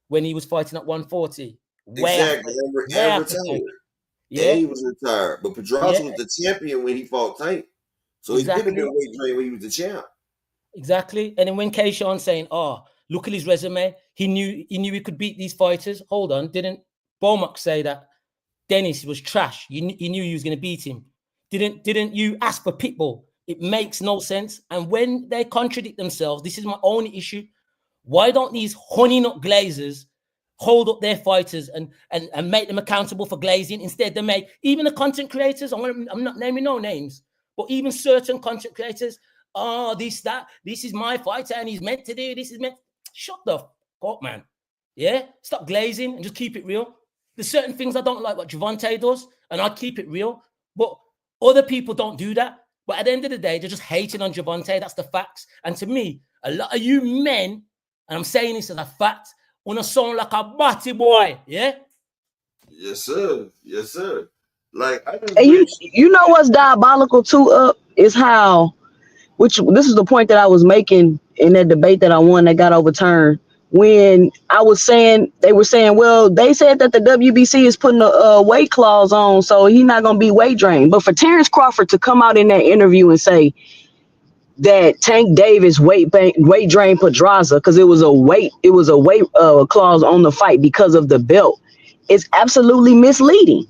when he was fighting at 140? Exactly. And retired. Yeah, he was retired. But Pedraza was the champion when he fought Tank. So he could have been weight drained when he was the champ. Exactly. And then when Keyshawn's saying, oh, look at his resume, he knew he could beat these fighters. Hold on, didn't Bomac say that Dennis was trash? He knew he was going to beat him. Didn't you ask for Pitbull? It makes no sense. And when they contradict themselves, this is my only issue. Why don't these honey nut glazers hold up their fighters and make them accountable for glazing? Instead, they make even the content creators, I'm not naming no names, but even certain content creators, oh, this is my fighter and he's meant to do this. Shut the fuck up, man. Yeah? Stop glazing and just keep it real. There's certain things I don't like what Gervonta does, and I keep it real. But other people don't do that. But at the end of the day, they're just hating on Gervonta. That's the facts. And to me, a lot of you men, and I'm saying this as a fact, wanna sound like a batty boy, yeah? Yes, sir. Yes, sir. Like, and you know what's diabolical too, is how, this is the point that I was making in that debate that I won that got overturned when I was saying, they were saying, well, they said that the WBC is putting a weight clause on, so he's not gonna be weight drained. But for Terrence Crawford to come out in that interview and say that Tank Davis weight drained Pedraza because it was a weight clause on the fight because of the belt, it's absolutely misleading.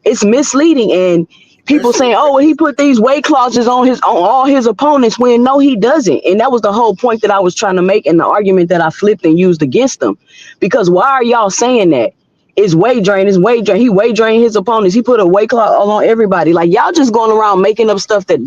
It's misleading, and people saying, "Oh, well, he put these weight clauses on all his opponents," when no, he doesn't. And that was the whole point that I was trying to make, and the argument that I flipped and used against them. Because why are y'all saying that? It's weight drain. It's weight drain. He weight drained his opponents. He put a weight clause on everybody. Like, y'all just going around making up stuff that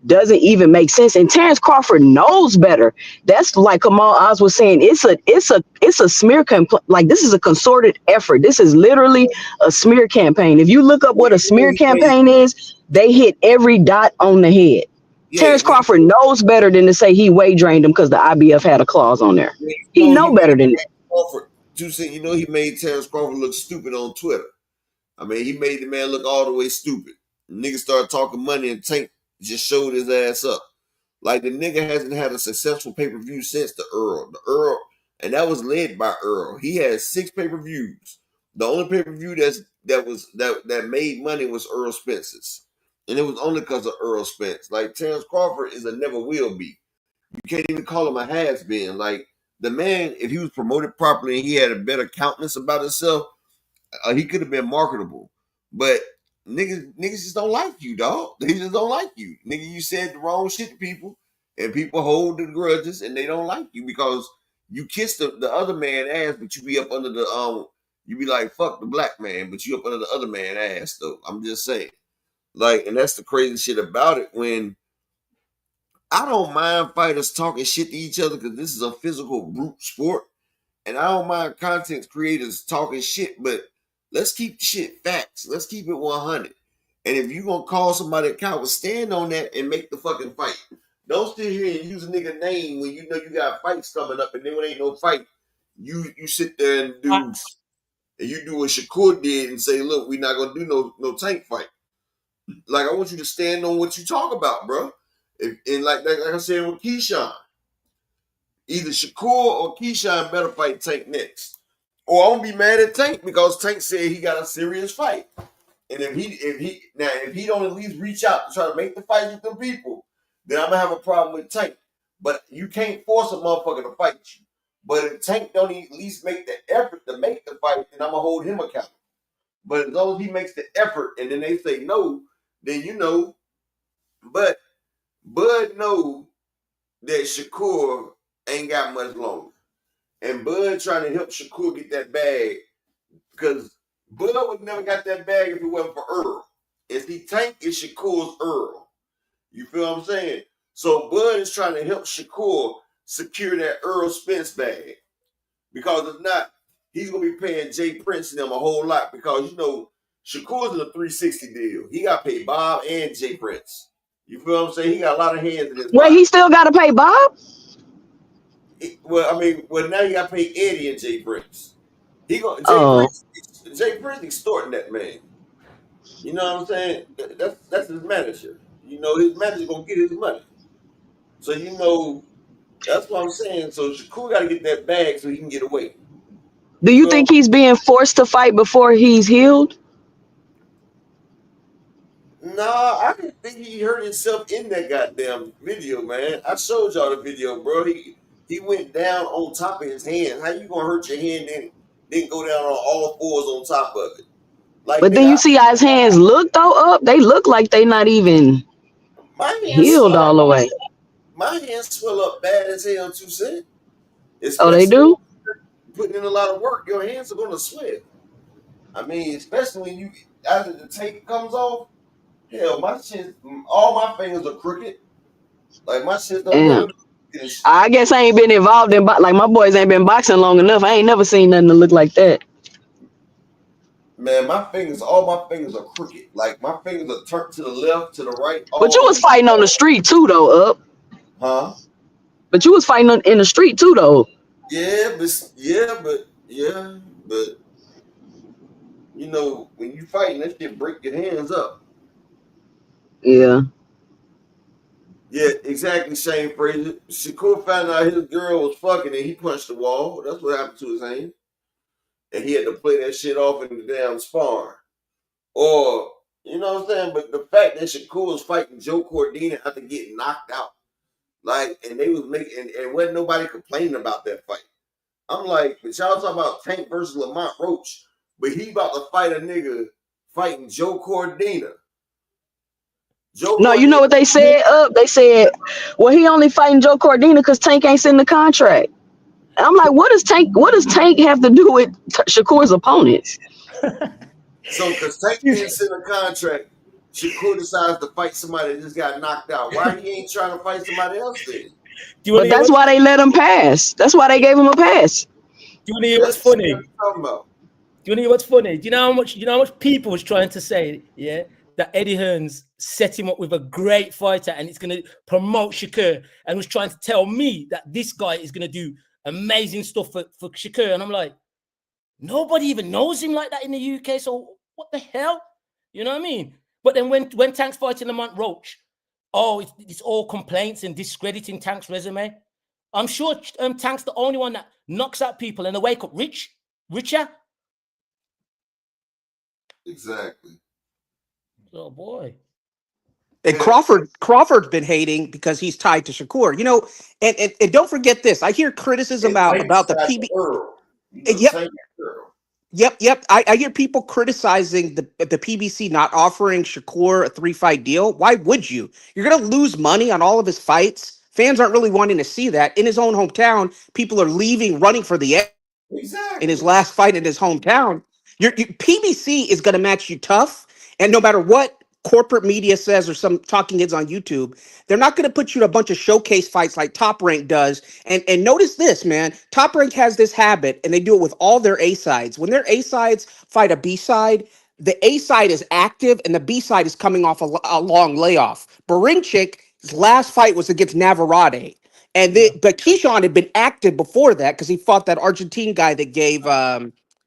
doesn't even make sense. And Terrence Crawford knows better. That's like Kamal Oz was saying. It's a smear like, this is a concerted effort. This is literally a smear campaign. If you look up what a smear campaign is, they hit every dot on the head. Terrence Crawford knows better than to say he weight drained him because the IBF had a clause on there. He know better than that. You know, he made Terrence Crawford look stupid on Twitter. I mean, he made the man look all the way stupid. Nigga started talking money, and Tank just showed his ass up. Like, the nigga hasn't had a successful pay-per-view since the Earl, and that was led by Earl. He had 6 pay-per-views. The only pay-per-view that made money was Earl Spence's, and it was only because of Earl Spence. Like, Terrence Crawford is a never will be. You can't even call him a has-been. Like, the man, if he was promoted properly and he had a better countenance about himself, he could have been marketable. But niggas just don't like you, dog. They just don't like you. Nigga, you said the wrong shit to people, and people hold the grudges, and they don't like you because you kiss the other man ass, but you be up under the you be like, fuck the black man, but you up under the other man ass, though. I'm just saying. Like, and that's the crazy shit about it. When I don't mind fighters talking shit to each other because this is a physical brute sport. And I don't mind content creators talking shit, but let's keep shit facts. Let's keep it 100. And if you going to call somebody a coward, stand on that and make the fucking fight. Don't sit here and use a nigga name when you know you got fights coming up, and then when ain't no fight, you sit there and do what Shakur did and say, look, we're not going to do no Tank fight. Like, I want you to stand on what you talk about, bro. And like I said with Keyshawn, either Shakur or Keyshawn better fight Tank next. Or I'm gonna be mad at Tank because Tank said he got a serious fight. And if he don't at least reach out to try to make the fight with them people, then I'm gonna have a problem with Tank. But you can't force a motherfucker to fight you. But if Tank don't at least make the effort to make the fight, then I'm gonna hold him accountable. But as long as he makes the effort and then they say no, then you know. But Bud knows that Shakur ain't got much longer. And Bud trying to help Shakur get that bag because Bud would never got that bag if it wasn't for Earl. If he Tank is Shakur's Earl. You feel what I'm saying? So Bud is trying to help Shakur secure that Earl Spence bag. Because if not, he's going to be paying Jay Prince and them a whole lot because, you know, Shakur's in a 360 deal. He got to pay Bob and Jay Prince. You feel what I'm saying? He got a lot of hands in his Wait, he still got to pay Bob? Well, now you got to pay Eddie and Jay Prince. Jay Prince extorting that man. You know what I'm saying? That's his manager. You know, his manager gonna get his money. So you know, that's what I'm saying. So Shakur got to get that bag so he can get away. Do you think he's being forced to fight before he's healed? Nah, I didn't think he hurt himself in that goddamn video, man. I showed y'all the video, bro. He went down on top of his hand. How you gonna hurt your hand and then go down on all fours on top of it? Like, But then you see how his hands look though up. They look like they not even healed all the way. My hands swell up bad as hell too, son. Oh, they do? Putting in a lot of work, your hands are gonna swell. I mean, especially when after the tape comes off. Hell, all my fingers are crooked. Like my shit don't never. I guess I ain't been involved in like my boys ain't been boxing long enough. I ain't never seen nothing to look like that. Man, all my fingers are crooked. Like my fingers are turned to the left, to the right. But you was fighting on the street too, though, Up. Huh? But you was fighting in the street too, though. Yeah, but you know, when you fighting, that shit break your hands up. Yeah. Yeah, exactly. Shane Frazier. Shakur found out his girl was fucking and he punched the wall. That's what happened to his hand. And he had to play that shit off in the damn sparring. Or, you know what I'm saying? But the fact that Shakur was fighting Joe Cordina after getting knocked out, like, and they was making, and wasn't nobody complaining about that fight. I'm like, but y'all talking about Tank versus Lamont Roach, but he about to fight a nigga fighting Joe Cordina. No, you know what they said? They said, well, he only fighting Joe Cordina because Tank ain't in the contract. And I'm like, what does Tank have to do with Shakur's opponents? So, because Tank didn't send a contract, Shakur decides to fight somebody that just got knocked out. Why he ain't trying to fight somebody else then? But that's why they let him pass. That's why they gave him a pass. Do you want to hear what's funny? What I'm talking about. Do you want to hear what's funny? Do you know how much people was trying to say, yeah, that Eddie Hearns set him up with a great fighter and it's going to promote Shakur, and was trying to tell me that this guy is going to do amazing stuff for Shakur. And I'm like, nobody even knows him like that in the UK. So what the hell? You know what I mean? But then when Tank's fighting Lamont Roach, it's all complaints and discrediting Tank's resume. I'm sure Tank's the only one that knocks out people and they wake up richer. Exactly. Oh boy. And Crawford's been hating because he's tied to Shakur. You know, and don't forget this. I hear criticism about the PB. Yep. I hear people criticizing the PBC not offering Shakur a 3-fight deal. Why would you? You're gonna lose money on all of his fights. Fans aren't really wanting to see that. In his own hometown, people are leaving, running for the end. In his last fight in his hometown. PBC is gonna match you tough, and no matter what corporate media says or some talking heads on YouTube, they're not going to put you in a bunch of showcase fights like Top Rank does. And notice this, man. Top Rank has this habit, and they do it with all their A sides. When their A sides fight a B side, the A side is active, and the B side is coming off a long layoff. Barinchik's last fight was against Navarrete. But Keyshawn had been active before that because he fought that Argentine guy that gave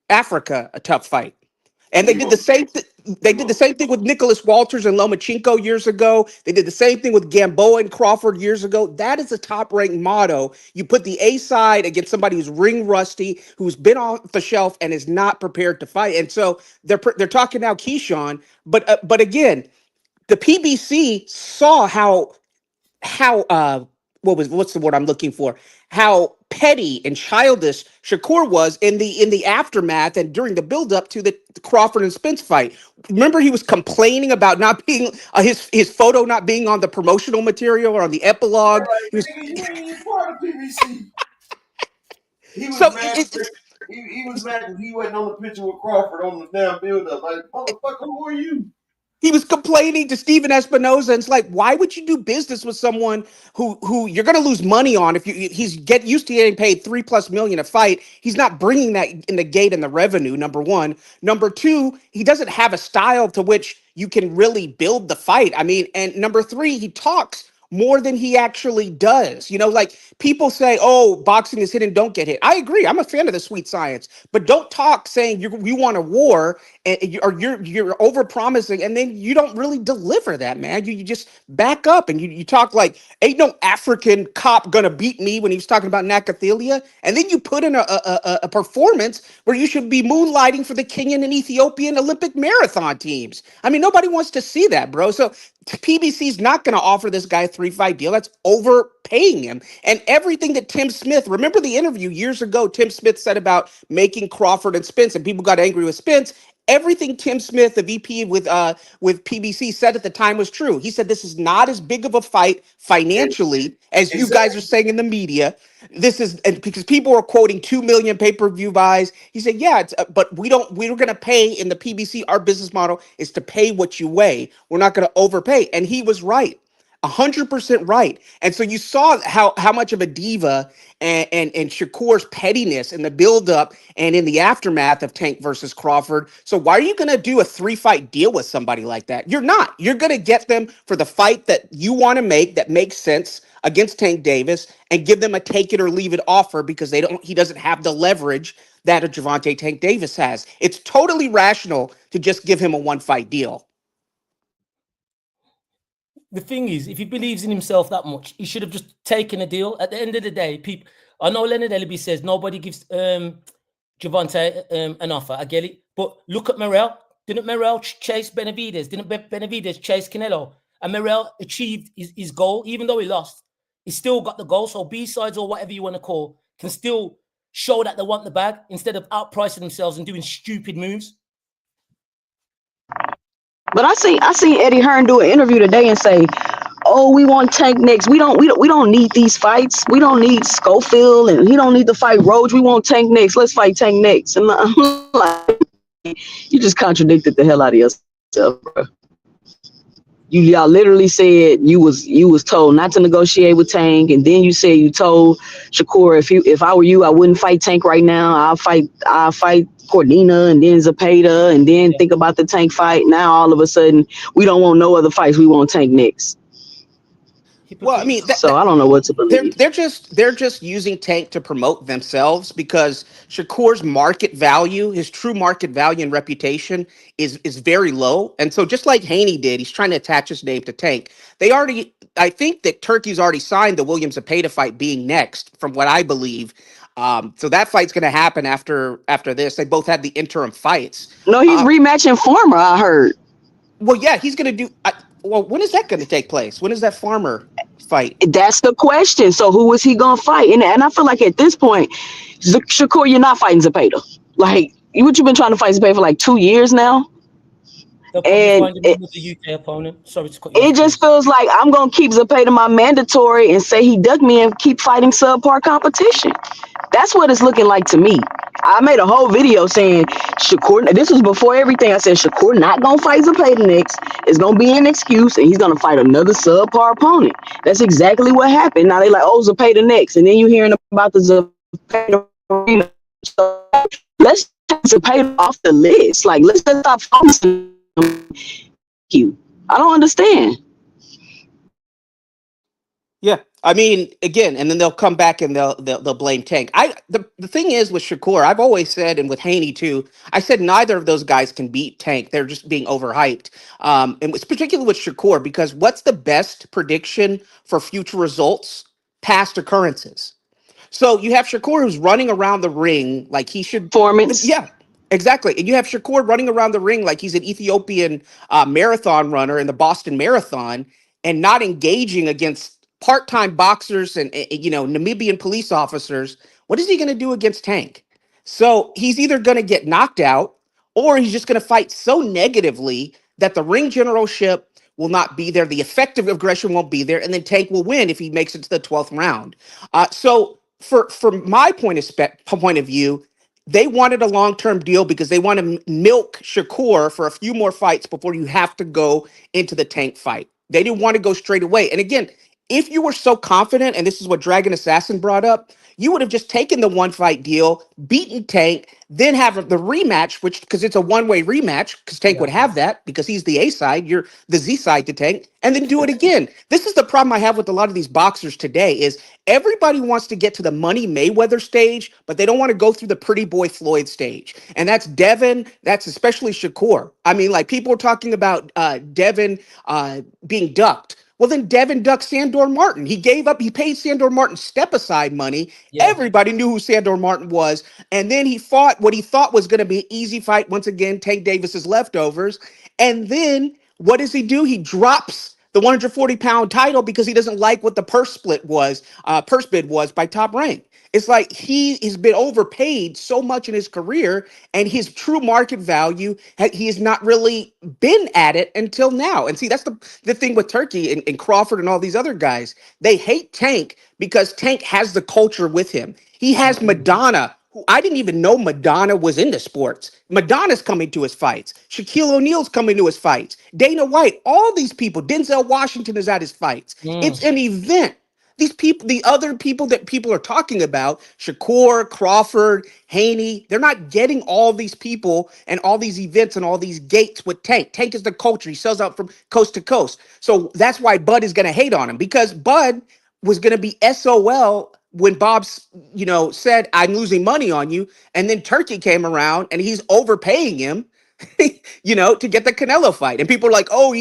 Africa a tough fight. And they did the same thing. They did the same thing with Nicholas Walters and Lomachenko years ago. They did the same thing with Gamboa and Crawford years ago. That is a top-ranked motto. You put the A side against somebody who's ring rusty, who's been off the shelf and is not prepared to fight. And so they're talking now Keyshawn, but again, the PBC saw how what's the word I'm looking for? How petty and childish Shakur was in the aftermath and during the buildup to the Crawford and Spence fight. Remember, he was complaining about not being his photo not being on the promotional material or on the epilogue. You ain't even part of PBC. He was mad. He was mad because he wasn't on the picture with Crawford on the damn buildup. Like, motherfucker, who are you? He was complaining to Steven Espinoza, and it's like, why would you do business with someone who you're going to lose money on if he's used to getting paid $3+ million a fight? He's not bringing that in the gate and the revenue. Number one, number two, he doesn't have a style to which you can really build the fight. I mean, and number three, he talks more than he actually does. You know, like people say, oh, boxing is hit and don't get hit. I agree. I'm a fan of the sweet science, but don't talk saying you want a war or you're over promising and then you don't really deliver that, man. You just back up and you talk like ain't no African cop gonna beat me when he was talking about Nakathelia, and then you put in a performance where you should be moonlighting for the Kenyan and Ethiopian Olympic marathon teams. I mean, nobody wants to see that, bro. So PBC is not going to offer this guy a 3-fight deal. That's overpaying him. And everything that Tim Smith, remember the interview years ago, Tim Smith said about making Crawford and Spence, and people got angry with Spence. Everything Tim Smith, the VP with PBC, said at the time was true. He said this is not as big of a fight financially as you guys are saying in the media. This is because people are quoting 2 million pay-per-view buys. He said, yeah, but we're going to pay in the PBC. Our business model is to pay what you weigh. We're not going to overpay. And he was right. 100% right. And so you saw how much of a diva and Shakur's pettiness in the buildup and in the aftermath of Tank versus Crawford. So why are you going to do a 3-fight deal with somebody like that? You're not. You're going to get them for the fight that you want to make that makes sense against Tank Davis and give them a take it or leave it offer because he doesn't have the leverage that a Gervonta Tank Davis has. It's totally rational to just give him a 1-fight deal. the thing is, if he believes in himself that much, he should have just taken a deal. At the end of the day, people, I know Leonard Ellaby says nobody gives Javante an offer. I get it. But look at Morel. Didn't Morel chase Benavidez? Didn't Benavidez chase Canelo? And Morel achieved his goal, even though he lost. He still got the goal. So B-sides or whatever you want to call can still show that they want the bag instead of outpricing themselves and doing stupid moves. But I seen Eddie Hearn do an interview today and say, "Oh, we want Tank next. We don't need these fights. We don't need Schofield, and he don't need to fight Roach. We want Tank next. Let's fight Tank next." And I'm like, you just contradicted the hell out of yourself, bro. Y'all literally said you was told not to negotiate with Tank, and then you said you told Shakur, if I were you, I wouldn't fight Tank right now. I'll fight Cordina and then Zepeda and then think about the Tank fight. Now all of a sudden we don't want no other fights. We want Tank next. Well, I mean, so I don't know what to believe. They're just using Tank to promote themselves because Shakur's market value, his true market value and reputation is very low. And so just like Haney did, he's trying to attach his name to Tank. I think that Turkey's already signed the Williams Zepeda fight being next, from what I believe. So that fight's going to happen after this. They both had the interim fights. No, he's rematching Farmer, I heard. Well, yeah, he's going to do. Well, when is that going to take place? When is that Farmer fight? That's the question. So who is he going to fight? And I feel like at this point, Shakur, you're not fighting Zepeda. Like, what you've been trying to fight Zepeda for like 2 years now? And the UK opponent. Sorry to cut you off. It just feels like I'm going to keep Zepeda my mandatory and say he ducked me and keep fighting subpar competition. That's what it's looking like to me. I made a whole video saying Shakur, this was before everything. I said Shakur not going to fight Zepeda next. It's going to be an excuse and he's going to fight another subpar opponent. That's exactly what happened. Now they like, oh, Zepeda next. And then you're hearing about the Zepeda. So let's take Zepeda off the list. Like, let's just stop focusing on you. I don't understand. Yeah, I mean, again, and then they'll come back and they'll blame Tank. The thing is with Shakur, I've always said, and with Haney too, I said neither of those guys can beat Tank. They're just being overhyped. And it's particularly with Shakur because what's the best prediction for future results? Past occurrences. So you have Shakur who's running around the ring like he should. Performance. Yeah, exactly. And you have Shakur running around the ring like he's an Ethiopian marathon runner in the Boston Marathon and not engaging against part-time boxers and Namibian police officers. What is he going to do against Tank? So he's either going to get knocked out or he's just going to fight so negatively that the ring generalship will not be there. The effective aggression won't be there. And then Tank will win if he makes it to the 12th round. So from my point of view, they wanted a long-term deal because they want to milk Shakur for a few more fights before you have to go into the Tank fight. They didn't want to go straight away. And again, if you were so confident, and this is what Dragon Assassin brought up, you would have just taken the one fight deal, beaten Tank, then have the rematch, because it's a one-way rematch, because Tank would have that because he's the A side, you're the Z side to Tank, and then do it again. This is the problem I have with a lot of these boxers today is everybody wants to get to the Money Mayweather stage, but they don't want to go through the Pretty Boy Floyd stage. And that's Devin, that's especially Shakur. I mean, like people are talking about Devin being ducked. Well, then Devin ducked Sandor Martin. He paid Sandor Martin step-aside money. Yeah. Everybody knew who Sandor Martin was. And then he fought what he thought was going to be an easy fight, once again, Tank Davis's leftovers. And then what does he do? He drops the 140-pound title because he doesn't like what the purse bid was by Top Rank. It's like he has been overpaid so much in his career and his true market value, he has not really been at it until now. And see, that's the thing with Turkey and Crawford and all these other guys. They hate Tank because Tank has the culture with him. He has Madonna, who I didn't even know Madonna was into sports. Madonna's coming to his fights. Shaquille O'Neal's coming to his fights. Dana White, all these people. Denzel Washington is at his fights. It's an event. These people, the other people that people are talking about, Shakur, Crawford, Haney, they're not getting all these people and all these events and all these gates with Tank. Tank is the culture. He sells out from coast to coast. So that's why Bud is going to hate on him because Bud was going to be SOL when Bob's, said, I'm losing money on you. And then Turkey came around and he's overpaying him. to get the Canelo fight. And people are like, oh,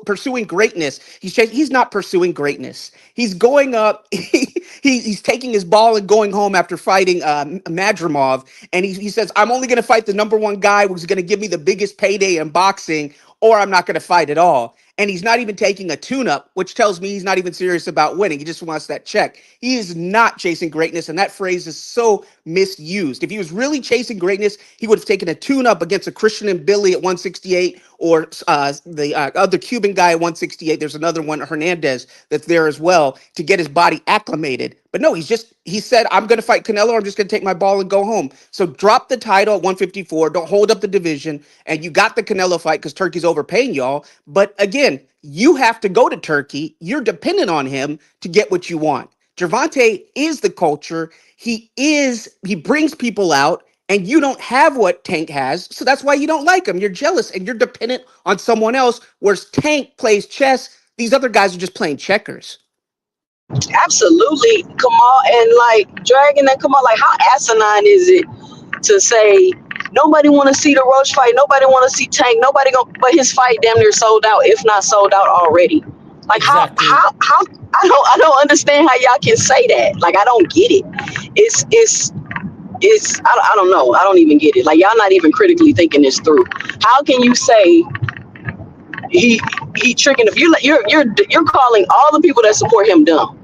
pursuing greatness. He's not pursuing greatness. He's going up. He's taking his ball and going home after fighting Madrimov. And he says, I'm only going to fight the number one guy who's going to give me the biggest payday in boxing, or I'm not going to fight at all. And he's not even taking a tune-up, which tells me he's not even serious about winning. He just wants that check. He is not chasing greatness, and that phrase is so misused. If he was really chasing greatness, he would have taken a tune-up against a Christian and Billy at 168, or the other Cuban guy at 168. There's another one, Hernandez, that's there as well, to get his body acclimated. But no, he said, I'm going to fight Canelo. I'm just going to take my ball and go home. So drop the title at 154. Don't hold up the division. And you got the Canelo fight because Turkey's overpaying y'all. But again, you have to go to Turkey. You're dependent on him to get what you want. Gervonta is the culture. He brings people out, and you don't have what Tank has. So that's why you don't like him. You're jealous and you're dependent on someone else. Whereas Tank plays chess. These other guys are just playing checkers. Absolutely, Kamal, and like Dragon and Kamal, like how asinine is it to say nobody want to see the Roach fight, nobody want to see Tank, but his fight damn near sold out, if not sold out already. Like Exactly. how I don't understand how y'all can say that. Like I don't get it. I don't know. I don't even get it. Like y'all not even critically thinking this through. How can you say he tricking? If you're calling all the people that support him dumb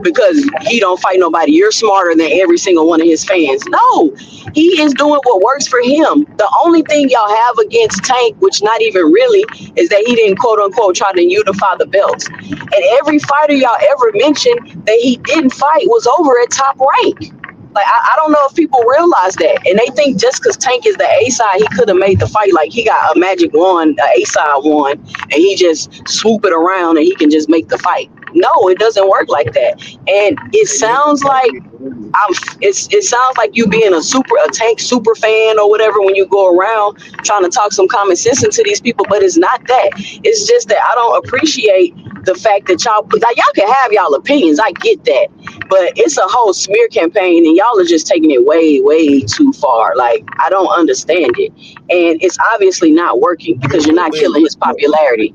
because he don't fight nobody. You're smarter than every single one of his fans. No, he is doing what works for him. The only thing y'all have against Tank, which not even really, is that he didn't quote unquote try to unify the belts. And every fighter y'all ever mentioned that he didn't fight was over at top rank. Like, I don't know if people realize that. And they think just because Tank is the A-side, he could have made the fight. Like, he got a magic wand, a A-side wand, and he just swoop it around and he can just make the fight. No, it doesn't work like that. And it sounds like it sounds like you being a Tank super fan or whatever when you go around trying to talk some common sense into these people, but it's not that. It's just that I don't appreciate the fact that y'all can have y'all opinions. I get that. But it's a whole smear campaign and y'all are just taking it way, way too far. Like, I don't understand it. And it's obviously not working because you're not killing his popularity.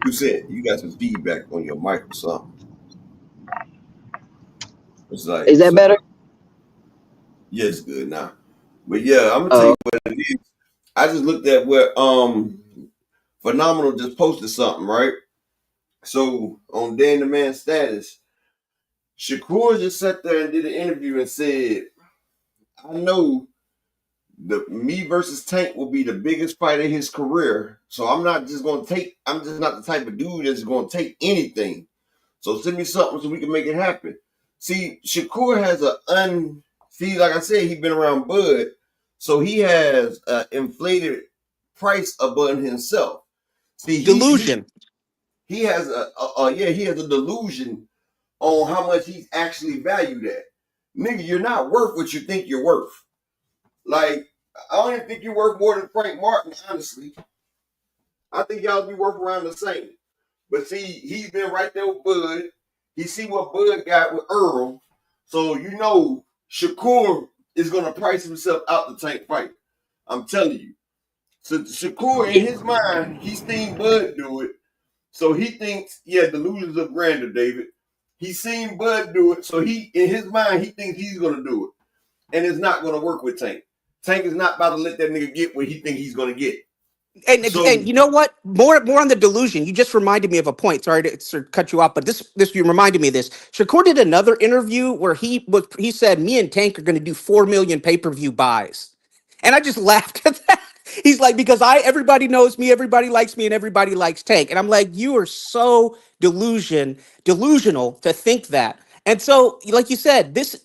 You said you got some feedback on your mic or something. It's like, is that better? Yeah, it's good now. But yeah, I'm gonna tell you what it is. I just looked at what Phenomenal just posted something, right? So on Dan the Man status, Shakur just sat there and did an interview and said, I know the me versus Tank will be the biggest fight of his career. So I'm just not the type of dude that's gonna take anything. So send me something so we can make it happen. See, Shakur has like I said, he's been around Bud, so he has an inflated price above himself. See, delusion. He has a delusion on how much he's actually valued at. Nigga, you're not worth what you think you're worth. Like, I don't even think you're worth more than Frank Martin, honestly. I think y'all be worth around the same. But see, he's been right there with Bud. He see what Bud got with Earl. So you know Shakur is gonna price himself out the Tank fight. I'm telling you. So Shakur, in his mind, he's seen Bud do it. So he thinks, delusions of grandeur, David. He's seen Bud do it. So in his mind, he thinks he's gonna do it. And it's not gonna work with Tank. Tank is not about to let that nigga get what he thinks he's gonna get. And you know what? More on the delusion. You just reminded me of a point. Sorry to cut you off, but this you reminded me of this. Shakur did another interview where he said, me and Tank are going to do 4 million pay-per-view buys. And I just laughed at that. He's like, because everybody knows me, everybody likes me, and everybody likes Tank. And I'm like, you are so delusional to think that. And so, like you said, this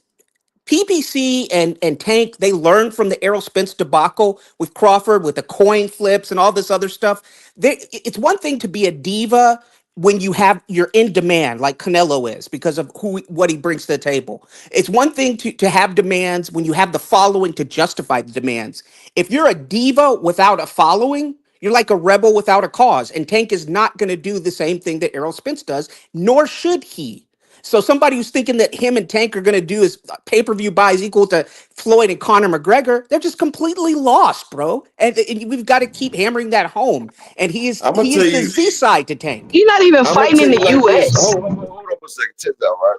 PPC and Tank, they learned from the Errol Spence debacle with Crawford, with the coin flips and all this other stuff. It's one thing to be a diva when you're in demand, like Canelo is, because of what he brings to the table. It's one thing to have demands when you have the following to justify the demands. If you're a diva without a following, you're like a rebel without a cause. And Tank is not going to do the same thing that Errol Spence does, nor should he. So somebody who's thinking that him and Tank are going to do his pay-per-view buys equal to Floyd and Conor McGregor, they're just completely lost, bro. And we've got to keep hammering that home. And he I'm gonna tell is the you. Z side to Tank. He's not even I'm gonna fighting tell in you the like this. U.S. Hold up a second. Check that out, right?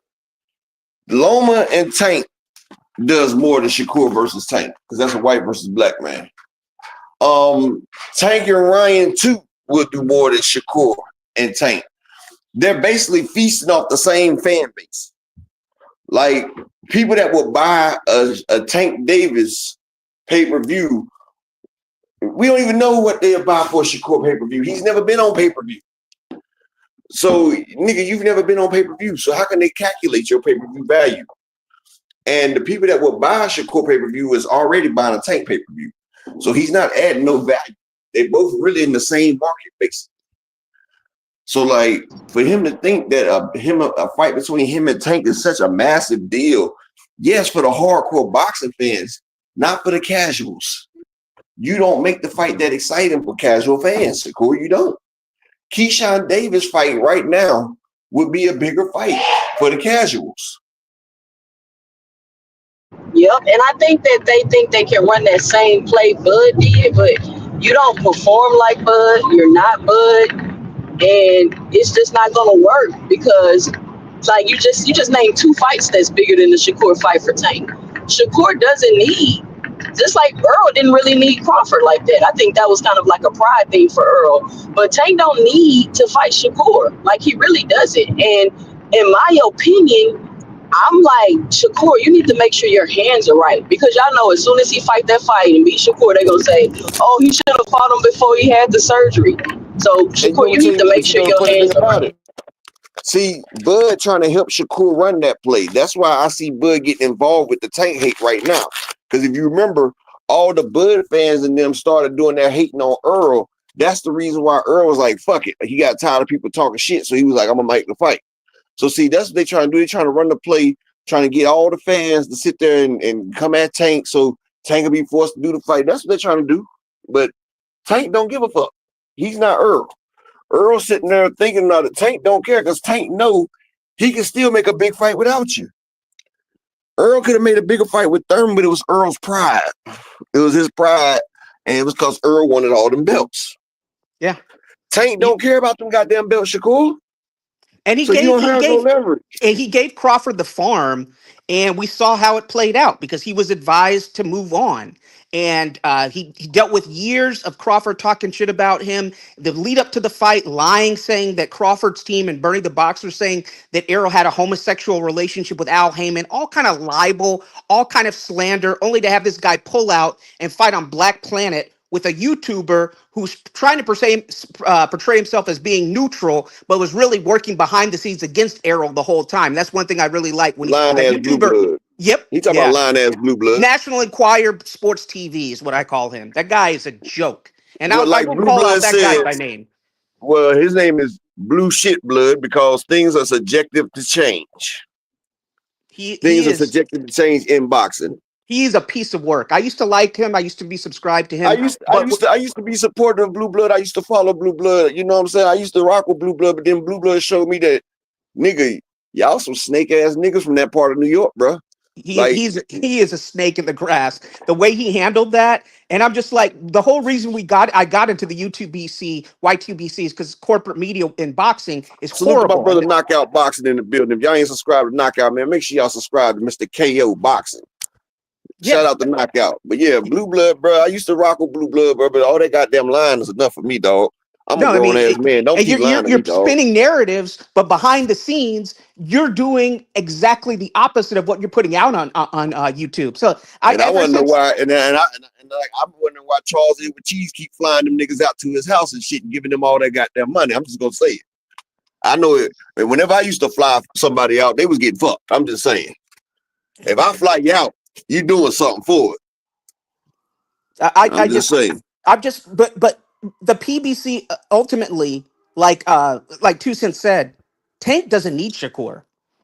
Loma and Tank does more than Shakur versus Tank because that's a white versus black man. Tank and Ryan too will do more than Shakur and Tank. They're basically feasting off the same fan base. Like people that would buy a Tank Davis pay-per-view, we don't even know what they'll buy for a Shakur pay-per-view. He's never been on pay-per-view. So, nigga, you've never been on pay-per-view. So how can they calculate your pay-per-view value? And the people that will buy a Shakur pay-per-view is already buying a Tank pay-per-view. So he's not adding no value. They both really in the same market, basically. So, like, for him to think that a fight between him and Tank is such a massive deal, yes, for the hardcore boxing fans, not for the casuals. You don't make the fight that exciting for casual fans, Shakur. You don't. Keyshawn Davis fighting right now would be a bigger fight for the casuals. Yep, and I think that they think they can run that same play Bud did, but you don't perform like Bud. You're not Bud, and it's just not gonna work because, like you just named two fights that's bigger than the Shakur fight for Tank. Shakur doesn't need, just like Earl didn't really need Crawford like that. I think that was kind of like a pride thing for Earl, but Tank don't need to fight Shakur, like he really doesn't. And in my opinion, I'm like, Shakur, you need to make sure your hands are right because y'all know as soon as he fight that fight and beat Shakur, they're gonna say, oh, he should have fought him before he had the surgery. So Shakur, you need to make sure your hands are right. See, Bud trying to help Shakur run that play. That's why I see Bud getting involved with the Tank hate right now. Because if you remember, all the Bud fans and them started doing their hating on Earl. That's the reason why Earl was like, fuck it. He got tired of people talking shit, so he was like, I'm gonna make the fight. So see, that's what they're trying to do. They're trying to run the play, trying to get all the fans to sit there and come at Tank so Tank will be forced to do the fight. That's what they're trying to do. But Tank don't give a fuck. He's not Earl. Earl's sitting there thinking that Tank don't care because Tank know he can still make a big fight without you. Earl could have made a bigger fight with Thurman, but it was Earl's pride. It was his pride, and it was because Earl wanted all them belts. Yeah. Tank don't care about them goddamn belts, Shakur. And he So you don't have no gave leverage. and he gave Crawford the farm, and we saw how it played out because he was advised to move on. And he dealt with years of Crawford talking shit about him. The lead up to the fight, lying, saying that Crawford's team and Bernie the Boxer saying that Errol had a homosexual relationship with Al Heyman, all kind of libel, all kind of slander, only to have this guy pull out and fight on Black Planet with a YouTuber who's trying to portray himself as being neutral, but was really working behind the scenes against Errol the whole time. That's one thing I really like when Lying ass blue blood. Yep. He talking about lying ass blue blood. National Enquirer Sports TV is what I call him. That guy is a joke. And Well, I won't call out that guy by name. Well, his name is Blue Shit Blood because things are subjective to change. Things are subjective to change in boxing. He's a piece of work. I used to like him. I used to be subscribed to him. I used to be supportive of Blue Blood. I used to follow Blue Blood. You know what I'm saying? I used to rock with Blue Blood, but then Blue Blood showed me that, nigga, y'all some snake ass niggas from that part of New York, bro. He is a snake in the grass. The way he handled that, and I'm just like, the whole reason I got into the YTBC is because corporate media in boxing is horrible. Salute to my brother Knockout Boxing in the building. If y'all ain't subscribed to Knockout, man, make sure y'all subscribe to Mr. KO Boxing. Shout out to Knockout. But yeah, Blue Blood, bro. I used to rock with Blue Blood, bro, but all that goddamn lying is enough for me, dog. I'm a grown ass man. Don't keep lying to me, dog. You're spinning narratives, but behind the scenes, you're doing exactly the opposite of what you're putting out on YouTube. So I want to know why, and I'm wondering why Charles Edward Cheese keep flying them niggas out to his house and shit and giving them all that goddamn money. I'm just gonna say it. I know it. And whenever I used to fly somebody out, they was getting fucked. I'm just saying. If I fly you out, you doing something for it. I'm just saying. But the PBC ultimately, like 2 Cents said, Tank doesn't need Shakur.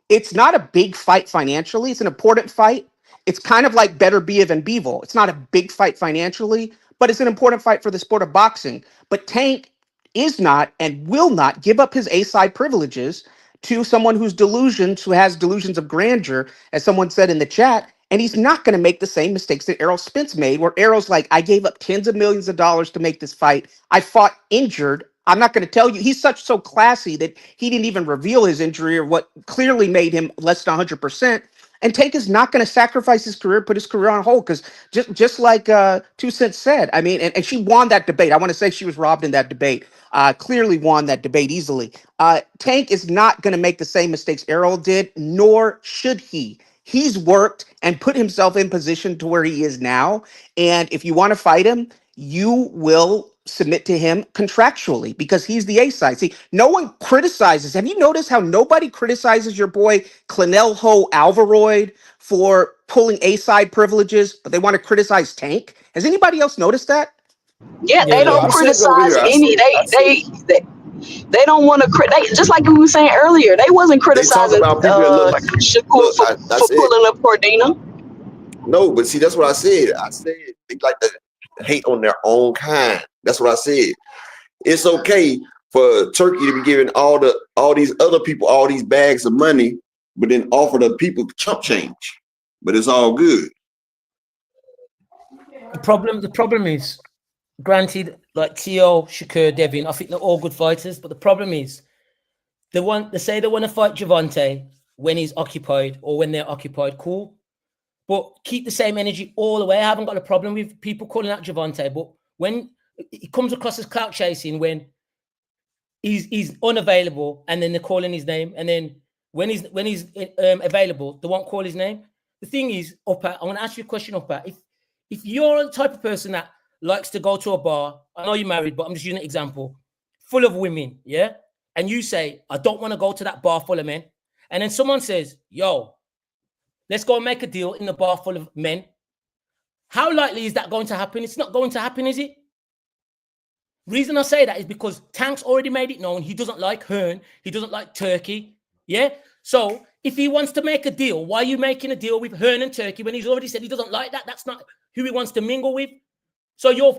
It's not a big fight financially. It's an important fight. It's kind of like Better Biev and Bivol. It's not a big fight financially, but it's an important fight for the sport of boxing. But Tank is not and will not give up his A-side privileges to someone who has delusions of grandeur, as someone said in the chat, and he's not going to make the same mistakes that Errol Spence made, where Errol's like, I gave up tens of millions of dollars to make this fight. I fought injured. I'm not going to tell you. He's so classy that he didn't even reveal his injury or what clearly made him less than 100%. And Tank is not going to sacrifice his career, put his career on hold, because just like 2 Cents said, I mean, and she won that debate. I want to say she was robbed in that debate. Clearly won that debate easily. Tank is not going to make the same mistakes Errol did, nor should he. He's worked and put himself in position to where he is now. And if you want to fight him, you will submit to him contractually because he's the A side. See, no one criticizes. Have you noticed how nobody criticizes your boy Clenelho Alvaroid for pulling A side privileges, but they want to criticize Tank? Has anybody else noticed that? Yeah, they Yeah, don't I'm sitting over criticize here. any. They don't want to. Just like we were saying earlier, they wasn't They talk criticizing about people that look like. Shakur Look, I for said pulling up Cordina. no, but see, that's what I said. I said they like to hate on their own kind. That's what I said. It's okay for Turkey to be giving all these other people all these bags of money, but then offer the people chump change. But it's all good. The problem is, granted, like T.O., Shakur, Devin, I think they're all good fighters, but the problem is they say they want to fight Javante when he's occupied or when they're occupied, cool. But keep the same energy all the way. I haven't got a problem with people calling out Javante, but when it comes across as clout chasing, when he's unavailable and then they're calling his name, and then when he's available, they won't call his name. The thing is, Upper, I want to ask you a question, Upper. If you're the type of person that likes to go to a bar, I know you're married, but I'm just using an example, full of women, yeah? And you say, I don't want to go to that bar full of men. And then someone says, yo, let's go and make a deal in the bar full of men. How likely is that going to happen? It's not going to happen, is it? Reason I say that is because Tank's already made it known he doesn't like Hearn, he doesn't like Turkey, yeah? So if he wants to make a deal, why are you making a deal with Hearn and Turkey when he's already said he doesn't like that? That's not who he wants to mingle with. So you're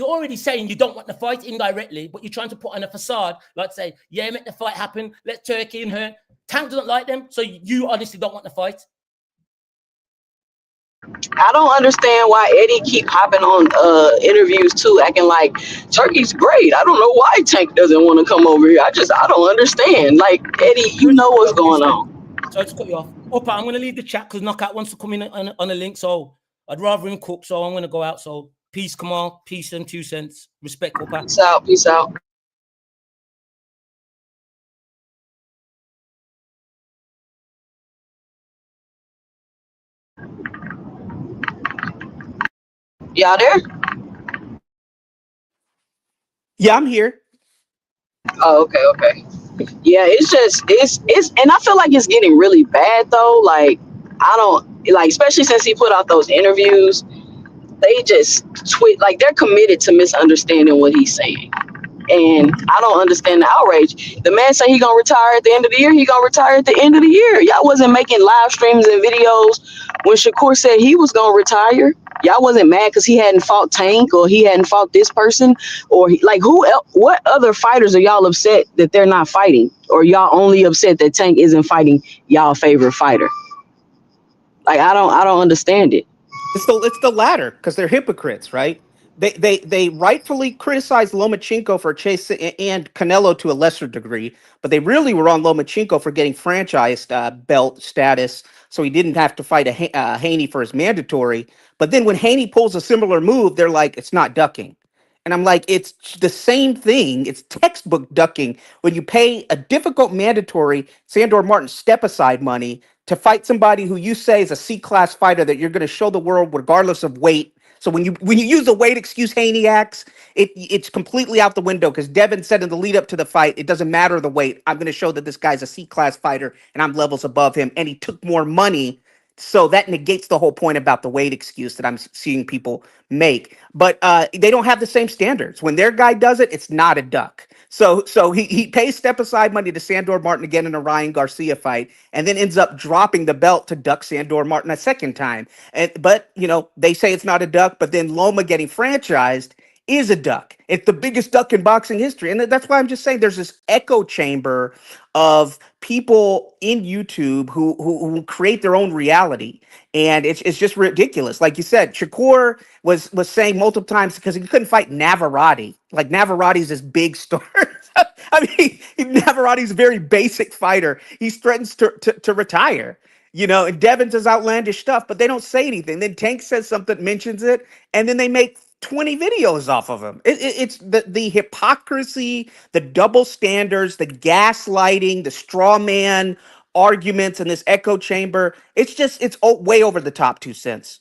already saying you don't want the fight indirectly, but you're trying to put on a facade, like say, yeah, make the fight happen, let Turkey and Hearn. Tank doesn't like them, so you honestly don't want the fight. I don't understand why Eddie keep hopping on interviews too, acting like Turkey's great. I don't know why Tank doesn't want to come over here. I don't understand. Like, Eddie, you know what's going on. So I just cut you off. Upper, I'm going to leave the chat because Knockout wants to come in on a link. So I'd rather him cook. So I'm going to go out. So peace, Kamal. Peace and 2 cents. Respect, Upper. Peace out. Peace out. Y'all there? Yeah, I'm here. Oh, okay. Yeah, it's and I feel like it's getting really bad though. Like, I don't like, especially since he put out those interviews, they just like they're committed to misunderstanding what he's saying. And I don't understand the outrage. The man said he gonna retire at the end of the year. He gonna retire at the end of the year. Y'all wasn't making live streams and videos when Shakur said he was gonna retire. Y'all wasn't mad because he hadn't fought Tank or he hadn't fought this person or who else, what other fighters are y'all upset that they're not fighting, or y'all only upset that Tank isn't fighting y'all favorite fighter? Like, I don't understand it. It's the latter because they're hypocrites, right? They rightfully criticize Lomachenko for chasing and Canelo to a lesser degree, but they really were on Lomachenko for getting franchised belt status, so he didn't have to fight Haney for his mandatory. But then when Haney pulls a similar move, they're like, it's not ducking. And I'm like, it's the same thing. It's textbook ducking when you pay a difficult mandatory Sandor Martin step aside money to fight somebody who you say is a C-class fighter that you're going to show the world regardless of weight. So when you use the weight excuse Haney acts, it's completely out the window because Devin said in the lead up to the fight, it doesn't matter the weight. I'm going to show that this guy's a C-class fighter and I'm levels above him. And he took more money. So that negates the whole point about the weight excuse that I'm seeing people make. But they don't have the same standards. When their guy does it, it's not a duck. So he pays step aside money to Sandor Martin again in a Ryan Garcia fight, and then ends up dropping the belt to duck Sandor Martin a second time. But they say it's not a duck. But then Loma getting franchised is a duck. It's the biggest duck in boxing history. And that's why I'm just saying there's this echo chamber of people in YouTube who create their own reality. And it's just ridiculous. Like you said, Shakur was saying multiple times because he couldn't fight Navarrete. Like Navarrete's this big star. I mean, Navarrete's a very basic fighter. He threatens to retire. You know, and Devin does outlandish stuff, but they don't say anything. Then Tank says something, mentions it, and then they make 20 videos off of him. It's the hypocrisy, the double standards, the gaslighting, the straw man arguments in this echo chamber. It's way over the top 2 cents.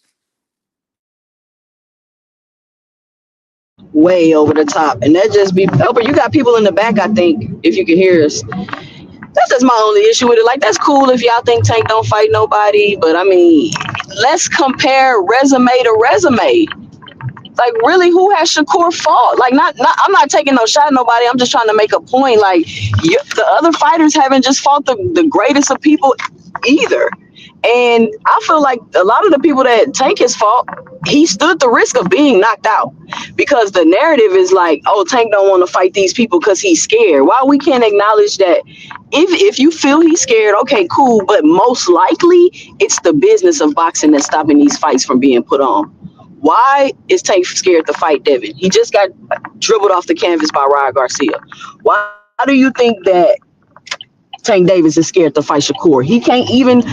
Way over the top. And that just be but you got people in the back, I think, if you can hear us. That's just my only issue with it. Like, that's cool if y'all think Tank don't fight nobody, but I mean, let's compare resume to resume. Like, really, who has Shakur fought? Like, not I'm not taking no shot at nobody. I'm just trying to make a point. Like, the other fighters haven't just fought the greatest of people either. And I feel like a lot of the people that Tank has fought, he stood the risk of being knocked out, because the narrative is like, oh, Tank don't want to fight these people because he's scared. While we can't acknowledge that if you feel he's scared, okay, cool. But most likely it's the business of boxing that's stopping these fights from being put on. Why is Tank scared to fight Devin? He just got dribbled off the canvas by Ryan Garcia. Why do you think that Tank Davis is scared to fight Shakur? He can't even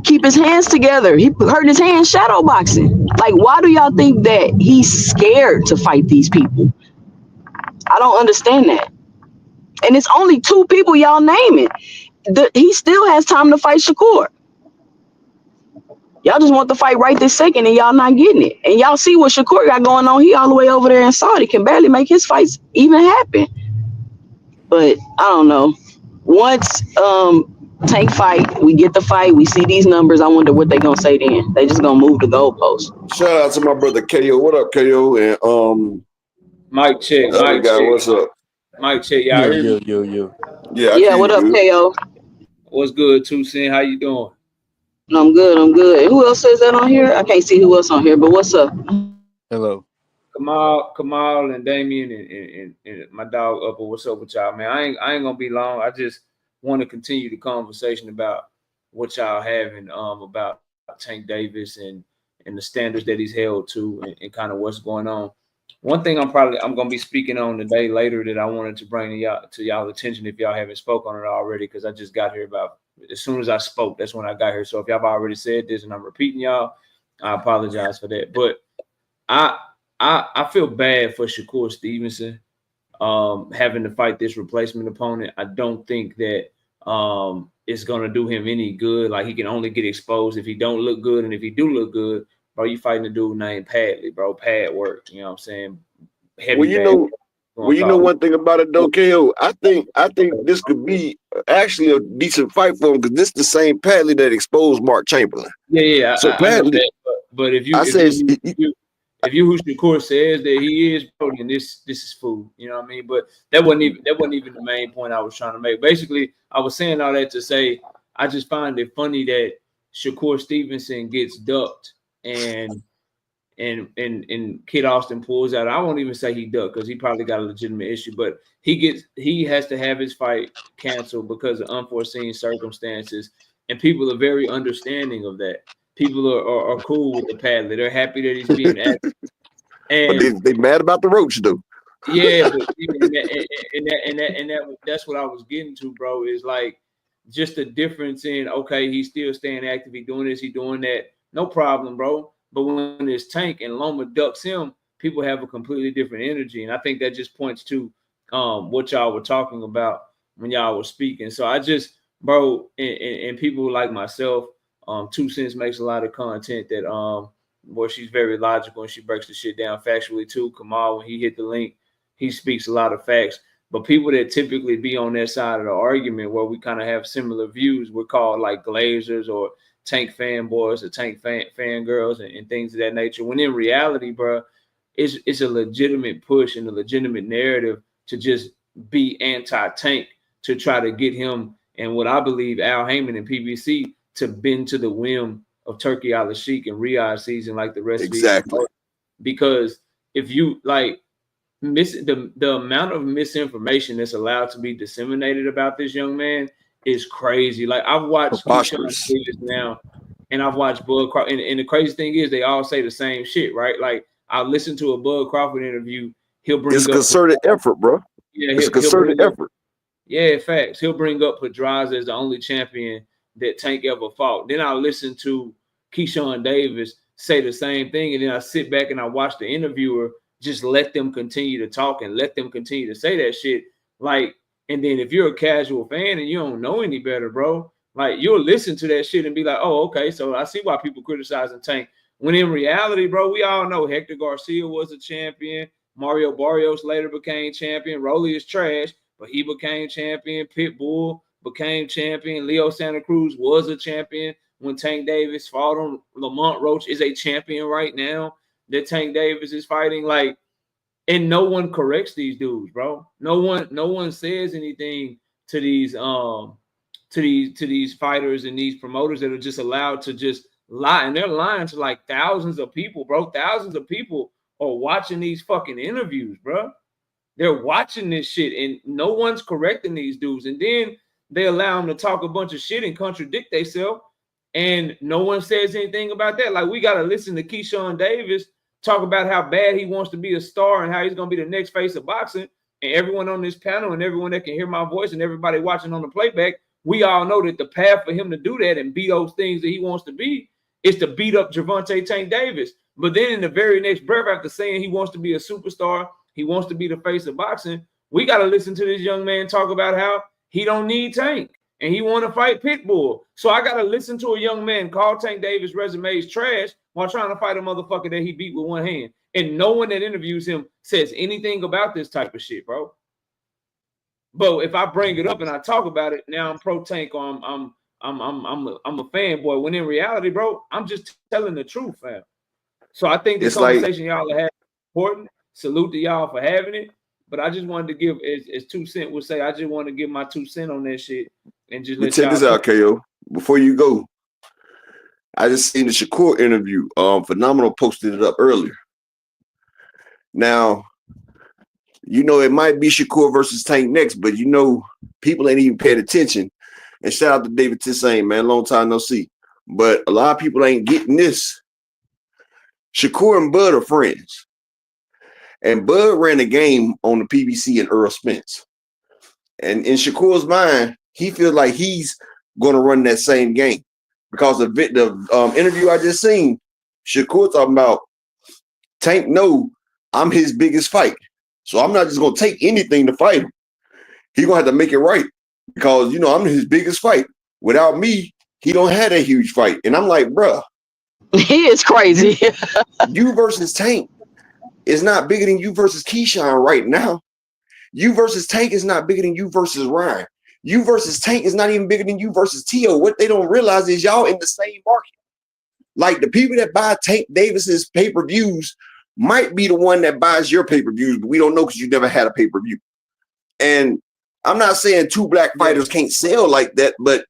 keep his hands together. He hurt his hands shadow boxing. Like, why do y'all think that he's scared to fight these people? I don't understand that. And it's only 2 people y'all naming. He still has time to fight Shakur. Y'all just want the fight right this second, and y'all not getting it. And y'all see what Shakur got going on. He all the way over there in Saudi, can barely make his fights even happen. But I don't know. Once Tank fight, we get the fight, we see these numbers. I wonder what they gonna say then. They just gonna move the goalpost. Shout out to my brother KO. What up, KO? And Mic check. Mic guy, check. what's up? Mic check. Y'all hear me? Yeah, Yeah, what up, KO? What's good, 2 Cent? How you doing? I'm good. I'm good. And who else says that on here? I can't see who else on here, but what's up? Hello. Kamal and Damien and my dog Upper. What's up with y'all, man? I ain't gonna be long. I just want to continue the conversation about what y'all having about Tank Davis and the standards that he's held to and kind of what's going on. One thing I'm gonna be speaking on today later that I wanted to bring to y'all attention if y'all haven't spoke on it already, because I just got here about as soon as I spoke, that's when I got here. So if y'all have already said this and I'm repeating y'all, I apologize for that. But I feel bad for Shakur Stevenson having to fight this replacement opponent. I don't think that it's gonna do him any good. Like, he can only get exposed if he don't look good, and if he do look good, bro, you fighting a dude named Padley, bro. Pad work, you know what I'm saying? Heavy. Well, you know one thing about it though, KO. I think this could be actually a decent fight for him, because this is the same Padley that exposed Mark Chamberlain. Yeah. So I Padley, know that, but if you who Shakur says that he is, bro, then this is food. You know what I mean? But that wasn't even the main point I was trying to make. Basically, I was saying all that to say I just find it funny that Shakur Stevenson gets ducked and Kid Austin pulls out. I won't even say he ducked, because he probably got a legitimate issue, but he has to have his fight canceled because of unforeseen circumstances, and people are very understanding of that. People are cool with the Padley. They're happy that he's being active. And but they mad about the roach though. Yeah, but that's what I was getting to, bro. Is like just the difference in, okay, he's still staying active, he doing this, he doing that, no problem, bro. But when it's Tank and Loma ducks him, people have a completely different energy, and I think that just points to what y'all were talking about when y'all were speaking. So I just, bro, and people like myself, 2 Cents makes a lot of content that where she's very logical and she breaks the shit down factually too. Kamal, when he hit the link, he speaks a lot of facts. But people that typically be on that side of the argument where we kind of have similar views, we're called like glazers or Tank fanboys or Tank fangirls and things of that nature. When in reality, bro, it's a legitimate push and a legitimate narrative to just be anti-Tank, to try to get him and what I believe Al Heyman and PBC to bend to the whim of Turkey Al-Sheikh and Riyadh season like the rest of these. Because if you like, the amount of misinformation that's allowed to be disseminated about this young man is crazy. Like I've watched Keyshawn Davis now, and I've watched Bud Crawford, and the crazy thing is they all say the same shit, right? Like I listened to a Bud Crawford interview. He'll bring It's a up concerted effort, bro. Yeah, it's a concerted effort. Yeah, facts. He'll bring up Pedraza as the only champion that Tank ever fought. Then I'll listen to Keyshawn Davis say the same thing, and then I sit back and I watch the interviewer just let them continue to talk and let them continue to say that shit. Like, and then if you're a casual fan and you don't know any better, bro, like you'll listen to that shit and be like, oh, okay, so I see why people criticizing Tank. When in reality, bro, we all know Hector Garcia was a champion. Mario Barrios later became champion. Rolly is trash, but he became champion. Pitbull became champion. Leo Santa Cruz was a champion when Tank Davis fought on. Lamont Roach is a champion right now that Tank Davis is fighting. Like, and no one corrects these dudes, bro. No one says anything to these fighters and these promoters that are just allowed to just lie. And they're lying to like thousands of people, bro. Thousands of people are watching these fucking interviews, bro. They're watching this shit and no one's correcting these dudes. And then they allow them to talk a bunch of shit and contradict themselves. And no one says anything about that. Like, we got to listen to Keyshawn Davis talk about how bad he wants to be a star and how he's going to be the next face of boxing. And everyone on this panel and everyone that can hear my voice and everybody watching on the playback, we all know that the path for him to do that and be those things that he wants to be is to beat up Gervonta Tank Davis. But then in the very next breath, after saying he wants to be a superstar, he wants to be the face of boxing, we got to listen to this young man talk about how he don't need Tank and he want to fight Pitbull. So I got to listen to a young man call Tank Davis' resume is trash while trying to fight a motherfucker that he beat with one hand. And no one that interviews him says anything about this type of shit, bro. But if I bring it up and I talk about it, now I'm pro Tank or I'm a fanboy. When in reality, bro, I'm just telling the truth, fam. So I think this conversation y'all are having is important. Salute to y'all for having it. But I just wanted to give, as 2 Cent would say, I just want to give my 2 cents on that shit and just let check this out, KO. Before you go, I just seen the Shakur interview. Phenomenal posted it up earlier. Now, you know, it might be Shakur versus Tank next, but you know, people ain't even paying attention. And shout out to David Tissane, man. Long time no see. But a lot of people ain't getting this. Shakur and Bud are friends. And Bud ran a game on the PBC and Earl Spence. And in Shakur's mind, he feels like he's going to run that same game. Because the interview I just seen, Shakur talking about Tank, no, I'm his biggest fight. So I'm not just going to take anything to fight him. He's going to have to make it right. Because, you know, I'm his biggest fight. Without me, he don't have that huge fight. And I'm like, bruh. He is crazy. You versus Tank is not bigger than you versus Keyshawn right now. You versus Tank is not bigger than you versus Ryan. You versus Tank is not even bigger than you versus Tio. What they don't realize is y'all in the same market. Like the people that buy Tank Davis's pay-per-views might be the one that buys your pay-per-views, but we don't know because you never had a pay-per-view. And I'm not saying two black fighters can't sell like that, but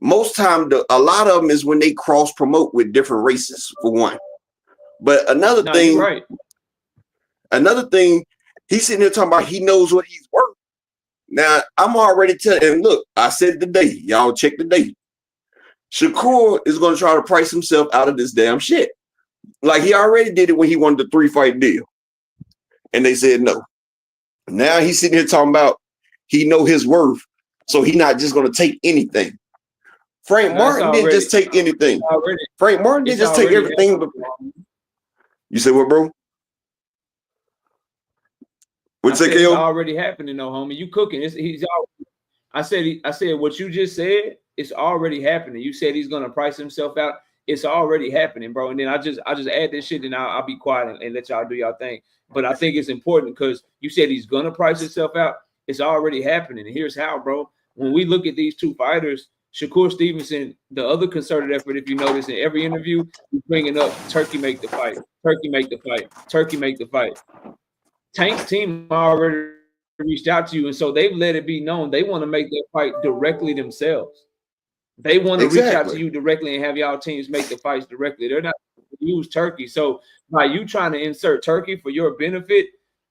most time a lot of them is when they cross-promote with different races, for one. But another thing, right. Another thing, he's sitting here talking about he knows what he's worth. Now, I'm already telling him, look, I said today, y'all check the date. Shakur is going to try to price himself out of this damn shit. Like he already did it when he wanted the 3-fight deal. And they said no. Now he's sitting here talking about he know his worth, so he's not just going to take anything. Frank Martin didn't just take anything. Frank Martin didn't just take everything. You said what, bro? What's it? It's already happening, though, homie. You cooking? He's already. I said what you just said. It's already happening. You said he's gonna price himself out. It's already happening, bro. And then I just add this shit, and I'll be quiet and let y'all do y'all thing. But I think it's important because you said he's gonna price himself out. It's already happening, and here's how, bro. When we look at these two fighters, Shakur Stevenson, the other concerted effort, if you notice in every interview, he's bringing up Turkey make the fight, Turkey make the fight, Turkey make the fight. Tank's team already reached out to you, and so they've let it be known they want to make that fight directly themselves. They want to reach out to you directly and have y'all teams make the fights directly. They're not going to use Turkey. So by you trying to insert Turkey for your benefit,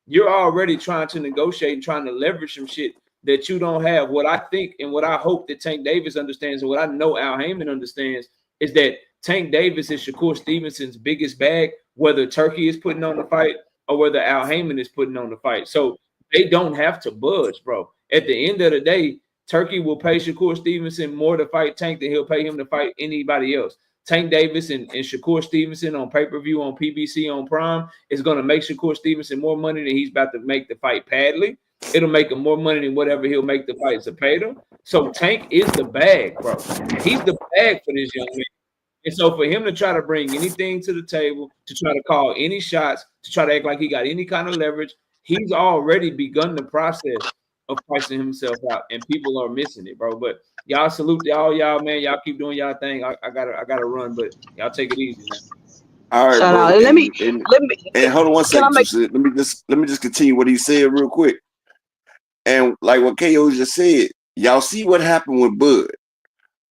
you're already trying to negotiate and trying to leverage some shit that you don't have. What I think and what I hope that Tank Davis understands, and what I know Al Heyman understands, is that Tank Davis is Shakur Stevenson's biggest bag, whether Turkey is putting on the fight or whether Al Heyman is putting on the fight. So they don't have to budge, bro. At the end of the day, Turkey will pay Shakur Stevenson more to fight Tank than he'll pay him to fight anybody else. Tank Davis and Shakur Stevenson on pay-per-view, on PBC, on Prime is going to make Shakur Stevenson more money than he's about to make the fight Padley. It'll make him more money than whatever he'll make the fight Zepeda. So Tank is the bag, bro. He's the bag for this young man. And so for him to try to bring anything to the table, to try to call any shots, to try to act like he got any kind of leverage, he's already begun the process of pricing himself out, and people are missing it, bro. But y'all salute y'all, man. Y'all keep doing y'all thing. I gotta run, but y'all take it easy, man. All right, Shout bro. out. And, Let me. and hold on one Can I second. make? Let me just continue what he said real quick. And like what KO just said, y'all see what happened with Bud.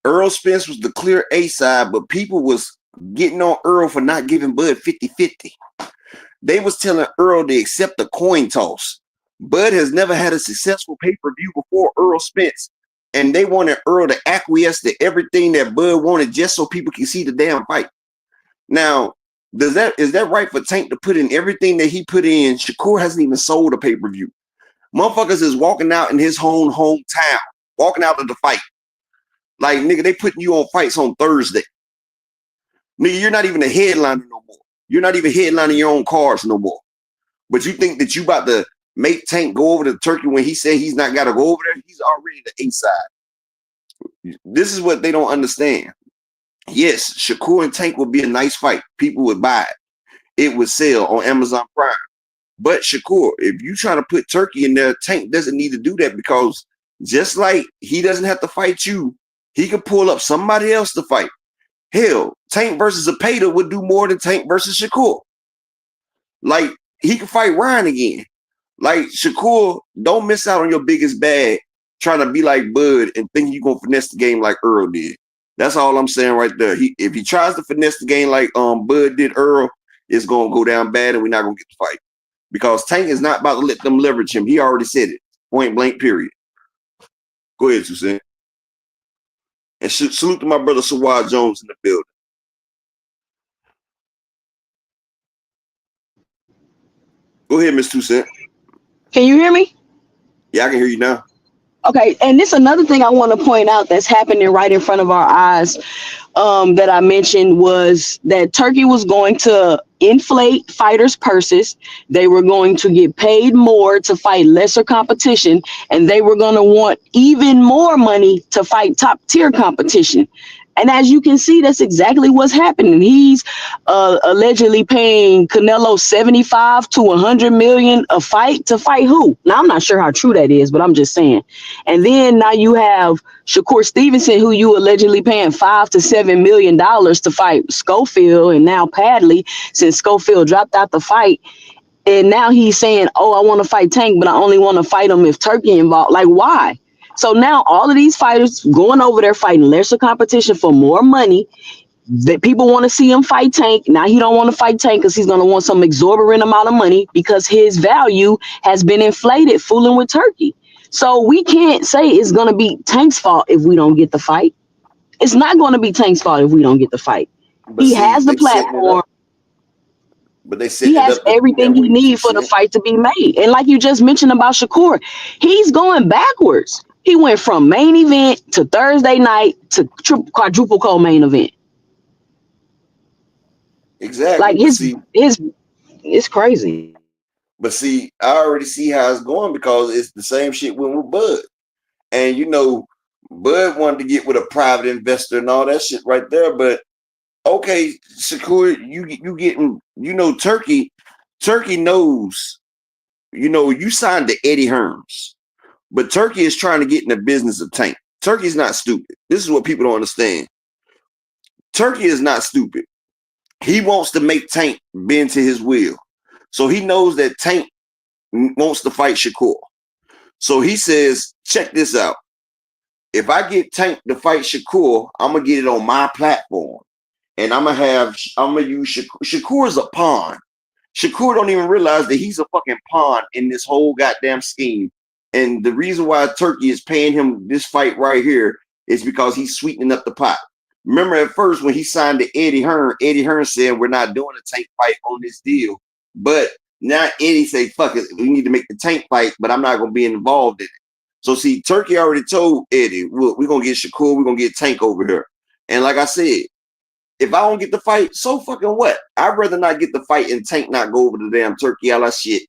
Earl Spence was the clear A side, but people was getting on Earl for not giving Bud 50-50. They was telling Earl to accept the coin toss. Bud has never had a successful pay-per-view before Earl Spence, and they wanted Earl to acquiesce to everything that Bud wanted just so people can see the damn fight. Now, is that right for Tank to put in everything that he put in? Shakur hasn't even sold a pay-per-view. Motherfuckers is walking out in his hometown, walking out of the fight. Like, nigga, they putting you on fights on Thursday. Nigga, you're not even a headliner no more. You're not even headlining your own cards no more. But you think that you about to make Tank go over to Turkey when he said he's not got to go over there? He's already the A side. This is what they don't understand. Yes, Shakur and Tank would be a nice fight. People would buy it. It would sell on Amazon Prime. But Shakur, if you trying to put Turkey in there, Tank doesn't need to do that, because just like he doesn't have to fight you, he could pull up somebody else to fight. Hell, Tank versus Zepeda would do more than Tank versus Shakur. Like, he could fight Ryan again. Like, Shakur, don't miss out on your biggest bag trying to be like Bud and think you're going to finesse the game like Earl did. That's all I'm saying right there. If he tries to finesse the game like Bud did Earl, it's going to go down bad and we're not going to get the fight. Because Tank is not about to let them leverage him. He already said it. Point blank, period. Go ahead, Susan. And salute to my brother Sawad Jones in the building. Go ahead, Miss Toussaint. Can you hear me? Yeah, I can hear you now. Okay, and this another thing I want to point out that's happening right in front of our eyes, that I mentioned, was that Turkey was going to inflate fighters' purses. They were going to get paid more to fight lesser competition, and they were going to want even more money to fight top tier competition. And as you can see, that's exactly what's happening. He's allegedly paying Canelo 75 to 100 million a fight to fight who? Now, I'm not sure how true that is, but I'm just saying. And then now you have Shakur Stevenson, who you allegedly paying $5 to $7 million to fight Schofield, and now Padley, since Schofield dropped out the fight. And now he's saying, oh, I want to fight Tank, but I only want to fight him if Turkey involved. Like, why? So now all of these fighters going over there fighting lesser competition for more money. That people want to see him fight Tank. Now he don't want to fight Tank because he's going to want some exorbitant amount of money because his value has been inflated fooling with Turkey. So we can't say it's going to be Tank's fault if we don't get the fight. It's not going to be Tank's fault if we don't get the fight. But he has the platform. But they he has everything he needs for the fight to be made. And like you just mentioned about Shakur, he's going backwards. He went from main event to Thursday night to quadruple co-main event. Exactly. Like it's crazy. But see, I already see how it's going because it's the same shit with Bud. And you know, Bud wanted to get with a private investor and all that shit right there. But okay, Shakur, you getting, you know, Turkey knows, you know, you signed to Eddie Hearns. But Turkey is trying to get in the business of Tank. Turkey's not stupid. This is what people don't understand. Turkey is not stupid. He wants to make Tank bend to his will. So he knows that Tank wants to fight Shakur. So he says, check this out. If I get Tank to fight Shakur, I'm going to get it on my platform. And I'm going to use Shakur. Shakur is a pawn. Shakur don't even realize that he's a fucking pawn in this whole goddamn scheme. And the reason why Turkey is paying him this fight right here is because he's sweetening up the pot. Remember at first when he signed to Eddie Hearn said we're not doing a Tank fight on this deal. But now Eddie say, fuck it, we need to make the Tank fight, but I'm not going to be involved in it. So see, Turkey already told Eddie, we're going to get Shakur, we're going to get Tank over here. And like I said, if I don't get the fight, so fucking what? I'd rather not get the fight and Tank not go over the damn Turkey all that shit.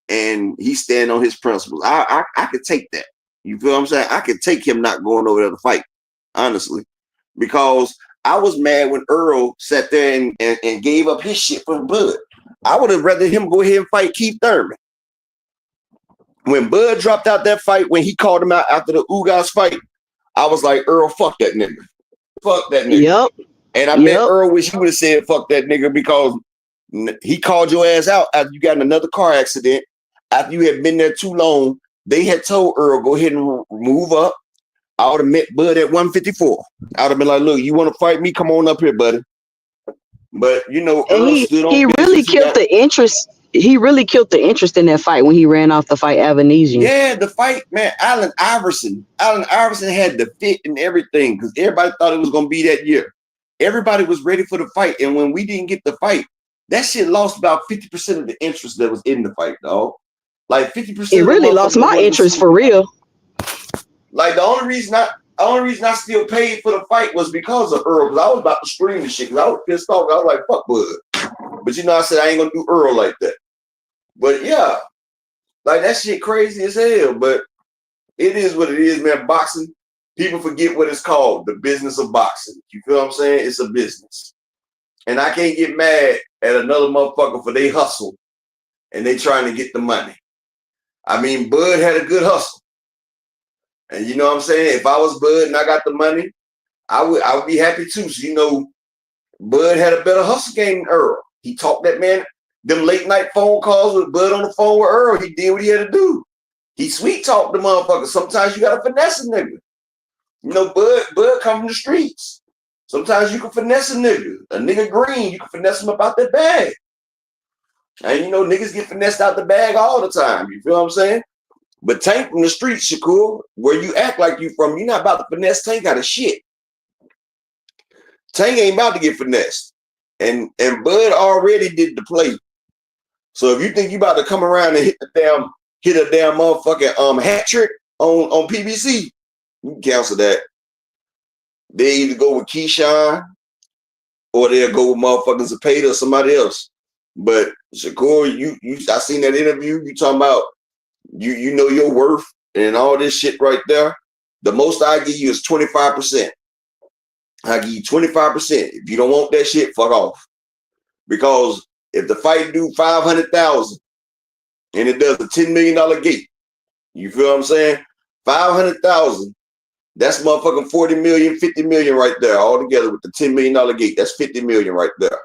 And he stand on his principles. I could take that. You feel what I'm saying? I could take him not going over there to fight, honestly. Because I was mad when Earl sat there and gave up his shit for Bud. I would have rather him go ahead and fight Keith Thurman. When Bud dropped out that fight, when he called him out after the Ugas fight, I was like, Earl, fuck that nigga. Fuck that nigga. Yep. And I bet Earl wish he would have said fuck that nigga because he called your ass out after you got in another car accident. After you had been there too long, they had told Earl, go ahead and move up. I would have met Bud at 154. I would have been like, look, you want to fight me? Come on up here, buddy. But, you know, And Earl stood on he really business. killed the interest. He really killed the interest in that fight when he ran off the fight Avanesian. Yeah, the fight, man, Allen Iverson had the fit and everything because everybody thought it was going to be that year. Everybody was ready for the fight. And when we didn't get the fight, that shit lost about 50% of the interest that was in the fight, dog. Like 50%. It really lost my interest for real. Like the only reason I still paid for the fight was because of Earl, because I was about to scream and shit, because I was pissed off. I was like, fuck Bud. But you know, I said I ain't gonna do Earl like that. But yeah, like that shit crazy as hell. But it is what it is, man. Boxing, people forget what it's called, the business of boxing. You feel what I'm saying? It's a business. And I can't get mad at another motherfucker for they hustle and they trying to get the money. I mean, Bud had a good hustle. And you know what I'm saying? If I was Bud and I got the money, I would be happy too. So, you know, Bud had a better hustle game than Earl. He talked that man, them late night phone calls with Bud on the phone with Earl. He did what he had to do. He sweet talked the motherfucker. Sometimes you got to finesse a nigga. You know, Bud come from the streets. Sometimes you can finesse a nigga. A nigga green, you can finesse him up out that bag. And you know, niggas get finessed out the bag all the time. You feel what I'm saying? But Tank from the streets, Shakur, where you act like you from, you're not about to finesse Tank out of shit. Tank ain't about to get finessed. And Bud already did the play. So if you think you about to come around and hit a damn motherfucking hat trick on PBC, you can cancel that. They either go with Keyshawn or they'll go with motherfucking Zapata or somebody else. But Shakur, I seen that interview, you talking about you know your worth and all this shit right there. The most I give you is 25%. I give you 25%. If you don't want that shit, fuck off. Because if the fight do 500,000 and it does a $10 million gate, you feel what I'm saying? 500,000, that's motherfucking 40 million, 50 million right there, all together with the $10 million gate. That's 50 million right there.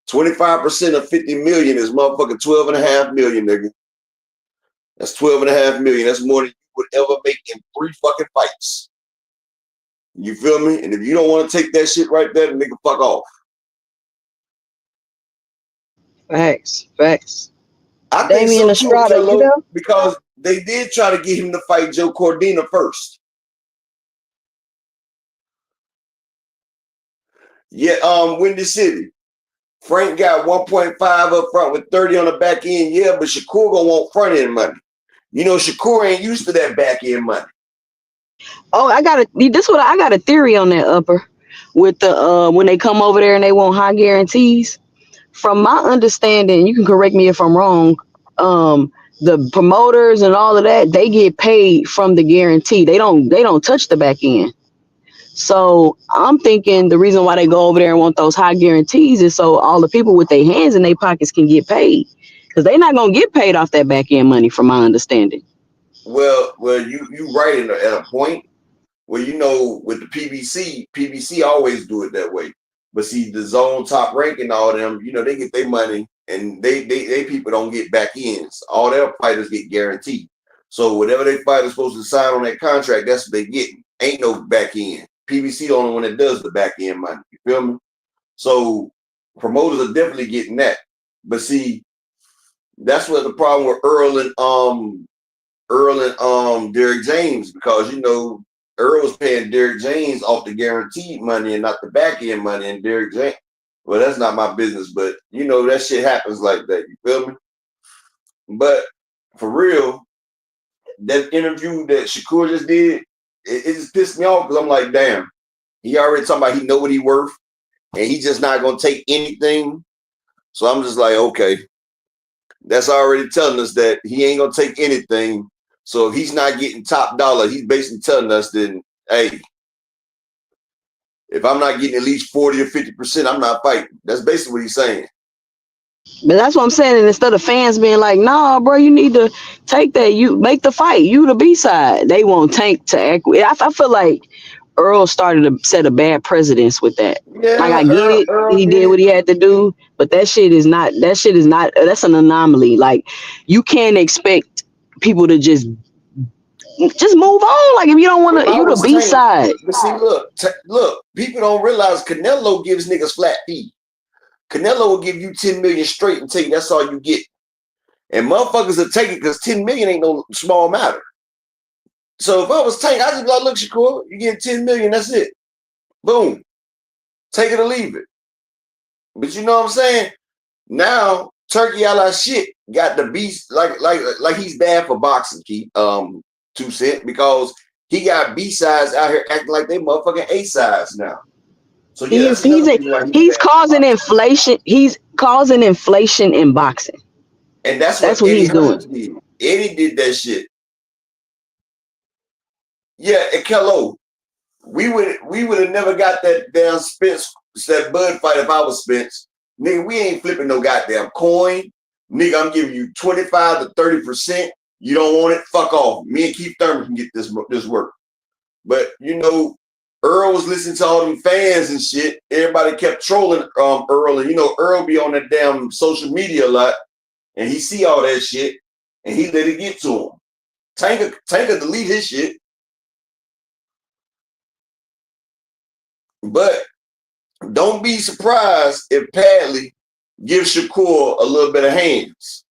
25% of 50 million is motherfucking 12.5 million, nigga. That's 12.5 million. That's more than you would ever make in 3 fucking fights. You feel me? And if you don't want to take that shit right there, then nigga, fuck off. Facts. I think Damian so too, Estrada, you know? because they did try to get him to fight Joe Cordina first. Yeah, Windy City. Frank got 1.5 up front with 30 on the back end. Yeah, but Shakur gonna want front end money. You know, Shakur ain't used to that back end money. Oh, I got a theory on that upper with the when they come over there and they want high guarantees. From my understanding, you can correct me if I'm wrong. The promoters and all of that, they get paid from the guarantee. They don't touch the back end. So I'm thinking the reason why they go over there and want those high guarantees is so all the people with their hands in their pockets can get paid, because they're not gonna get paid off that back end money, from my understanding. Well, you right at a point where, you know, with the PBC always do it that way. But see, the zone top rank and all them, you know, they get their money and they people don't get back ends. All their fighters get guaranteed. So whatever they fighter supposed to sign on that contract, that's what they get. Ain't no back end. PBC the only one that does the back end money. You feel me? So promoters are definitely getting that. But see, That's what the problem with Earl and Derrick James, because you know Earl was paying Derrick James off the guaranteed money and not the back end money, and Derrick James. Well, that's not my business, but you know that shit happens like that. You feel me? But for real, that interview that Shakur just did, it just pissed me off because I'm like, damn, he already talking about he know what he worth, and he just not gonna take anything. So I'm just like, okay, that's already telling us that he ain't gonna take anything. So if he's not getting top dollar, he's basically telling us then, hey, if I'm not getting at least 40 or 50%, I'm not fighting. That's basically what he's saying. But that's what I'm saying. And instead of fans being like, nah, bro, you need to take that. You make the fight. You the B side. They want Tank to act. I feel like Earl started to set a bad precedence with that. Like, Yeah, I get it. Earl He did did it. what he had to do. But that's an anomaly. Like, you can't expect people to just move on. Like, if you don't want If to, I you the was B Tank, side. but see, look, people don't realize Canelo gives niggas flat fee. Canelo will give you 10 million straight and tell you that's all you get. And motherfuckers will take it because 10 million ain't no small matter. So if I was Tank, I just be like, look, Shakur, you get 10 million, that's it. Boom. Take it or leave it. But you know what I'm saying? Now, Turkey a la shit got the beast like he's bad for boxing, Keith, 2 Cent, because he got B-sides out here acting like they motherfucking A-sides now. So yeah, that's another reason why He's causing inflation. He's causing inflation in boxing. And that's what what Eddie he's doing. Hearn did. Eddie did that shit. Yeah, and Kello, we would have never got that damn Spence, that Bud fight if I was Spence. Nigga, we ain't flipping no goddamn coin. Nigga, I'm giving you 25 to 30%. You don't want it? Fuck off. Me and Keith Thurman can get this work. But you know, Earl was listening to all them fans and shit. Everybody kept trolling Earl, and you know Earl be on that damn social media a lot, and he see all that shit, and he let it get to him. Tanker delete his shit, but don't be surprised if Padley gives Shakur a little bit of hands.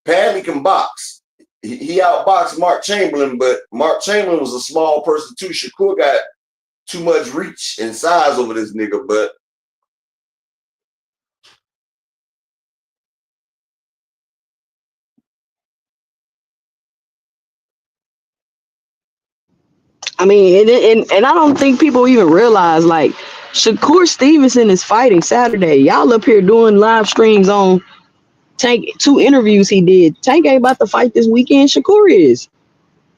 Padley can box. He outboxed Mark Chamberlain, but Mark Chamberlain was a small person too. Shakur got too much reach and size over this nigga, but I mean, and I don't think people even realize, like, Shakur Stevenson is fighting Saturday. Y'all up here doing live streams on Tank, 2 interviews he did. Tank ain't about to fight this weekend. Shakur is.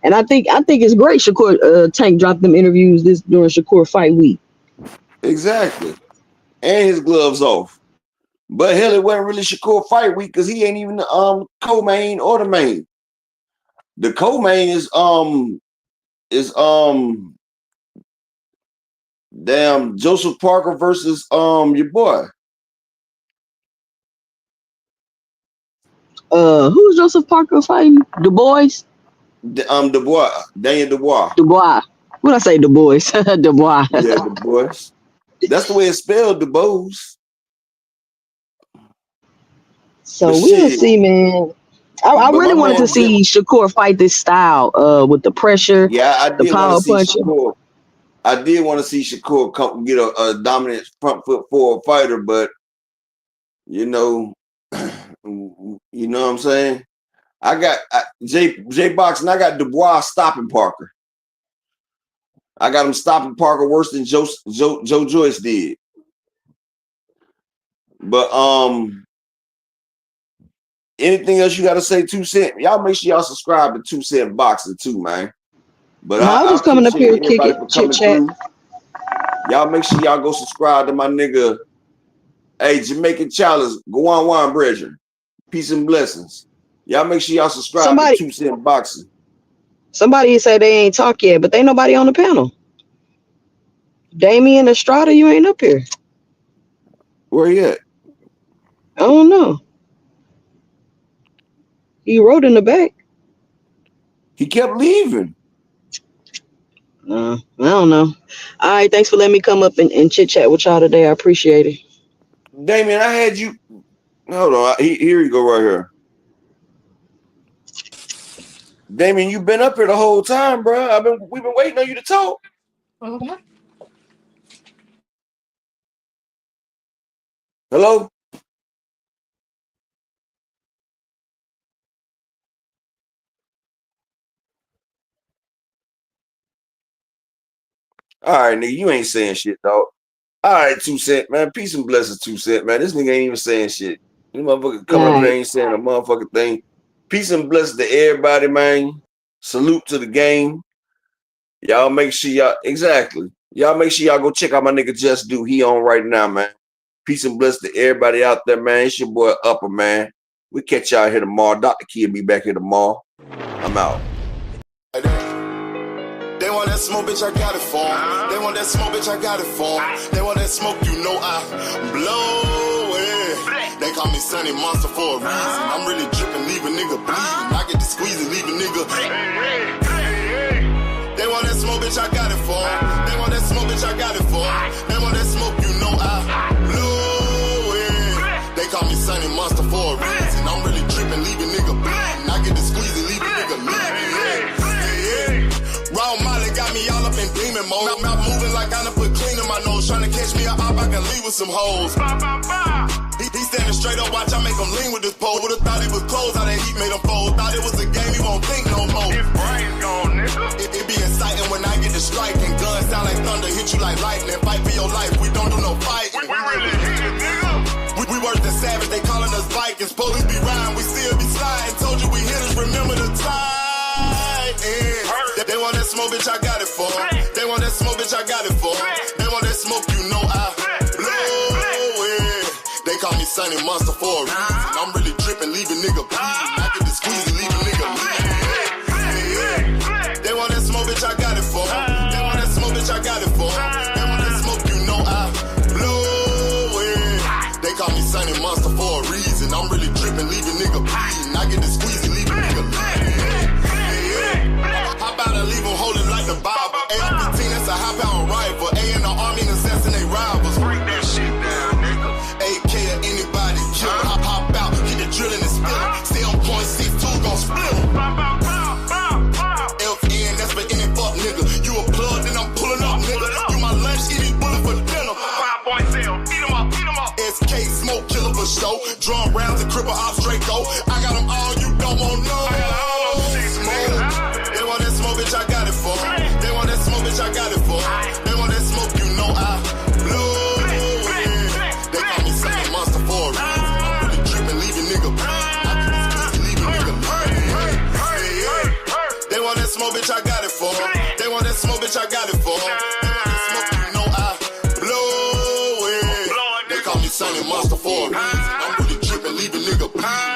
And I think it's great Shakur Tank dropped them interviews during Shakur fight week. exactly. And his gloves off. But hell, it wasn't really Shakur fight week because he ain't even the co-main or the main. The co-main is damn Joseph Parker versus your boy. Who's Joseph Parker fighting? Du Bois? Daniel Dubois. Dubois. What I say, Du Bois? Dubois. Yeah, Du Bois. That's the way it's spelled, Du Bois. So But we'll shit. see, man. I But really my wanted man to see Shakur fight this style, with the pressure, yeah, I the did want to power see punching. Shakur. I did want to see Shakur come get a dominant front foot forward fighter, but you know what I'm saying? I got J Box and I got Dubois stopping Parker. I got him stopping Parker worse than Joe Joyce did. But anything else you got to say, 2 Cent? Y'all make sure y'all subscribe to 2 Cent Boxing too, man. But I was I just coming up here appreciate to kick everybody it, for chit coming chat. through. Y'all make sure y'all go subscribe to my nigga. Hey, Jamaican Challenge, go on, brethren. Peace and blessings. Y'all make sure y'all subscribe to 2 Cent Boxing. Somebody say they ain't talk yet, but they nobody on the panel. Damian Estrada, you ain't up here. Where he at? I don't know. He wrote in the back. He kept leaving. I don't know. All right, thanks for letting me come up and chit chat with y'all today. I appreciate it. Damien, I had you. Hold on. Here you go right here. Damien, you been up here the whole time, bro. We've been waiting on you to talk. Hello? All right, nigga, you ain't saying shit, dog. All right, 2 Cent, man. Peace and blessings, 2 Cent, man. This nigga ain't even saying shit. You motherfucker coming up here ain't saying a motherfucking thing. Peace and blessings to everybody, man. Salute to the game. Y'all make sure y'all make sure y'all go check out my nigga Just Do. He on right now, man. Peace and blessings to everybody out there, man. It's your boy Upper, man. We catch y'all here tomorrow. Dr. Kid be back here tomorrow. I'm out. They want that smoke, bitch, I got it for 'em. They want that smoke, bitch, I got it for 'em. They want that smoke, you know I blow it. They call me Sunny Monster for a reason. I'm really dripping, leave a nigga bleeding. I get the squeeze and leave a nigga. They want that smoke, bitch, I got it for 'em. They want that smoke, bitch, I got it for 'em. They want that smoke, you know I blow it. They call me Sunny Monster for a reason. I'm really dripping, leave a nigga bleeding. I get the squeeze and leave a nigga bleeding. Raw Molly got me all up in demon mode. Mouth moving like I done put clean in my nose. Trying to catch me a op, I can leave with some hoes. He standing straight up, watch I make him lean with this pole. Would've thought he was closed, how that heat made him fold. Thought it was a game, he won't think no more. His brain's gone, nigga. It be exciting when I get the strike. And guns sound like thunder, hit you like lightning. Fight for your life, we don't do no fighting. We really hit it, nigga. We worse than savage, they calling us Vikings. Police be riding, we still be sliding. Told you we hit us, remember the time. They want that smoke, bitch, I got it for 'em. They want that smoke, bitch, I got it for 'em. They want that smoke, you know I blow it. They call me Sunny Monster for a reason. I'm really dripping, leave a nigga bleeding. I get the squeeze and leave a nigga bleeding. They want that smoke, bitch, I got it for 'em. They want that smoke, bitch, I got it for 'em. They want that smoke, you know I blow it. They call me Sunny Monster for a reason. I'm really dripping, leave a nigga bleeding. I get the squeeze and leave a nigga bleeding. How about I leave them holding like the Bible? AR-15, that's a high-power rifle. A in the army and assassinate rivals. Break that shit down, nigga. AK to anybody, kill it. Hop out, get the drilling and spilling. Stay on point, 6-2, gon' split 'em. FN, that's for any fuck nigga. You a plug, then I'm pulling up, nigga. You my lunch, eat these bullets for dinner. 5.0, eat 'em up, eat 'em up. SK, smoke killer for show. Drum rounds and cripple ops, Draco. I got them all, you don't want no. They want that smoke, bitch, I got it for 'em. They want that smoke, bitch, I got it for 'em. They want that smoke, you know I blow it. They call me Sunny Monster for a reason. I'm really dripping, leave a nigga bleeding. I get this pussy, leave a nigga bleeding. They want that smoke, bitch, I got it for 'em. They want that smoke, bitch, I got it for 'em. They want that smoke, you know I blow it. They call me Sunny Monster for a reason. I'm really dripping, leave a nigga bleeding.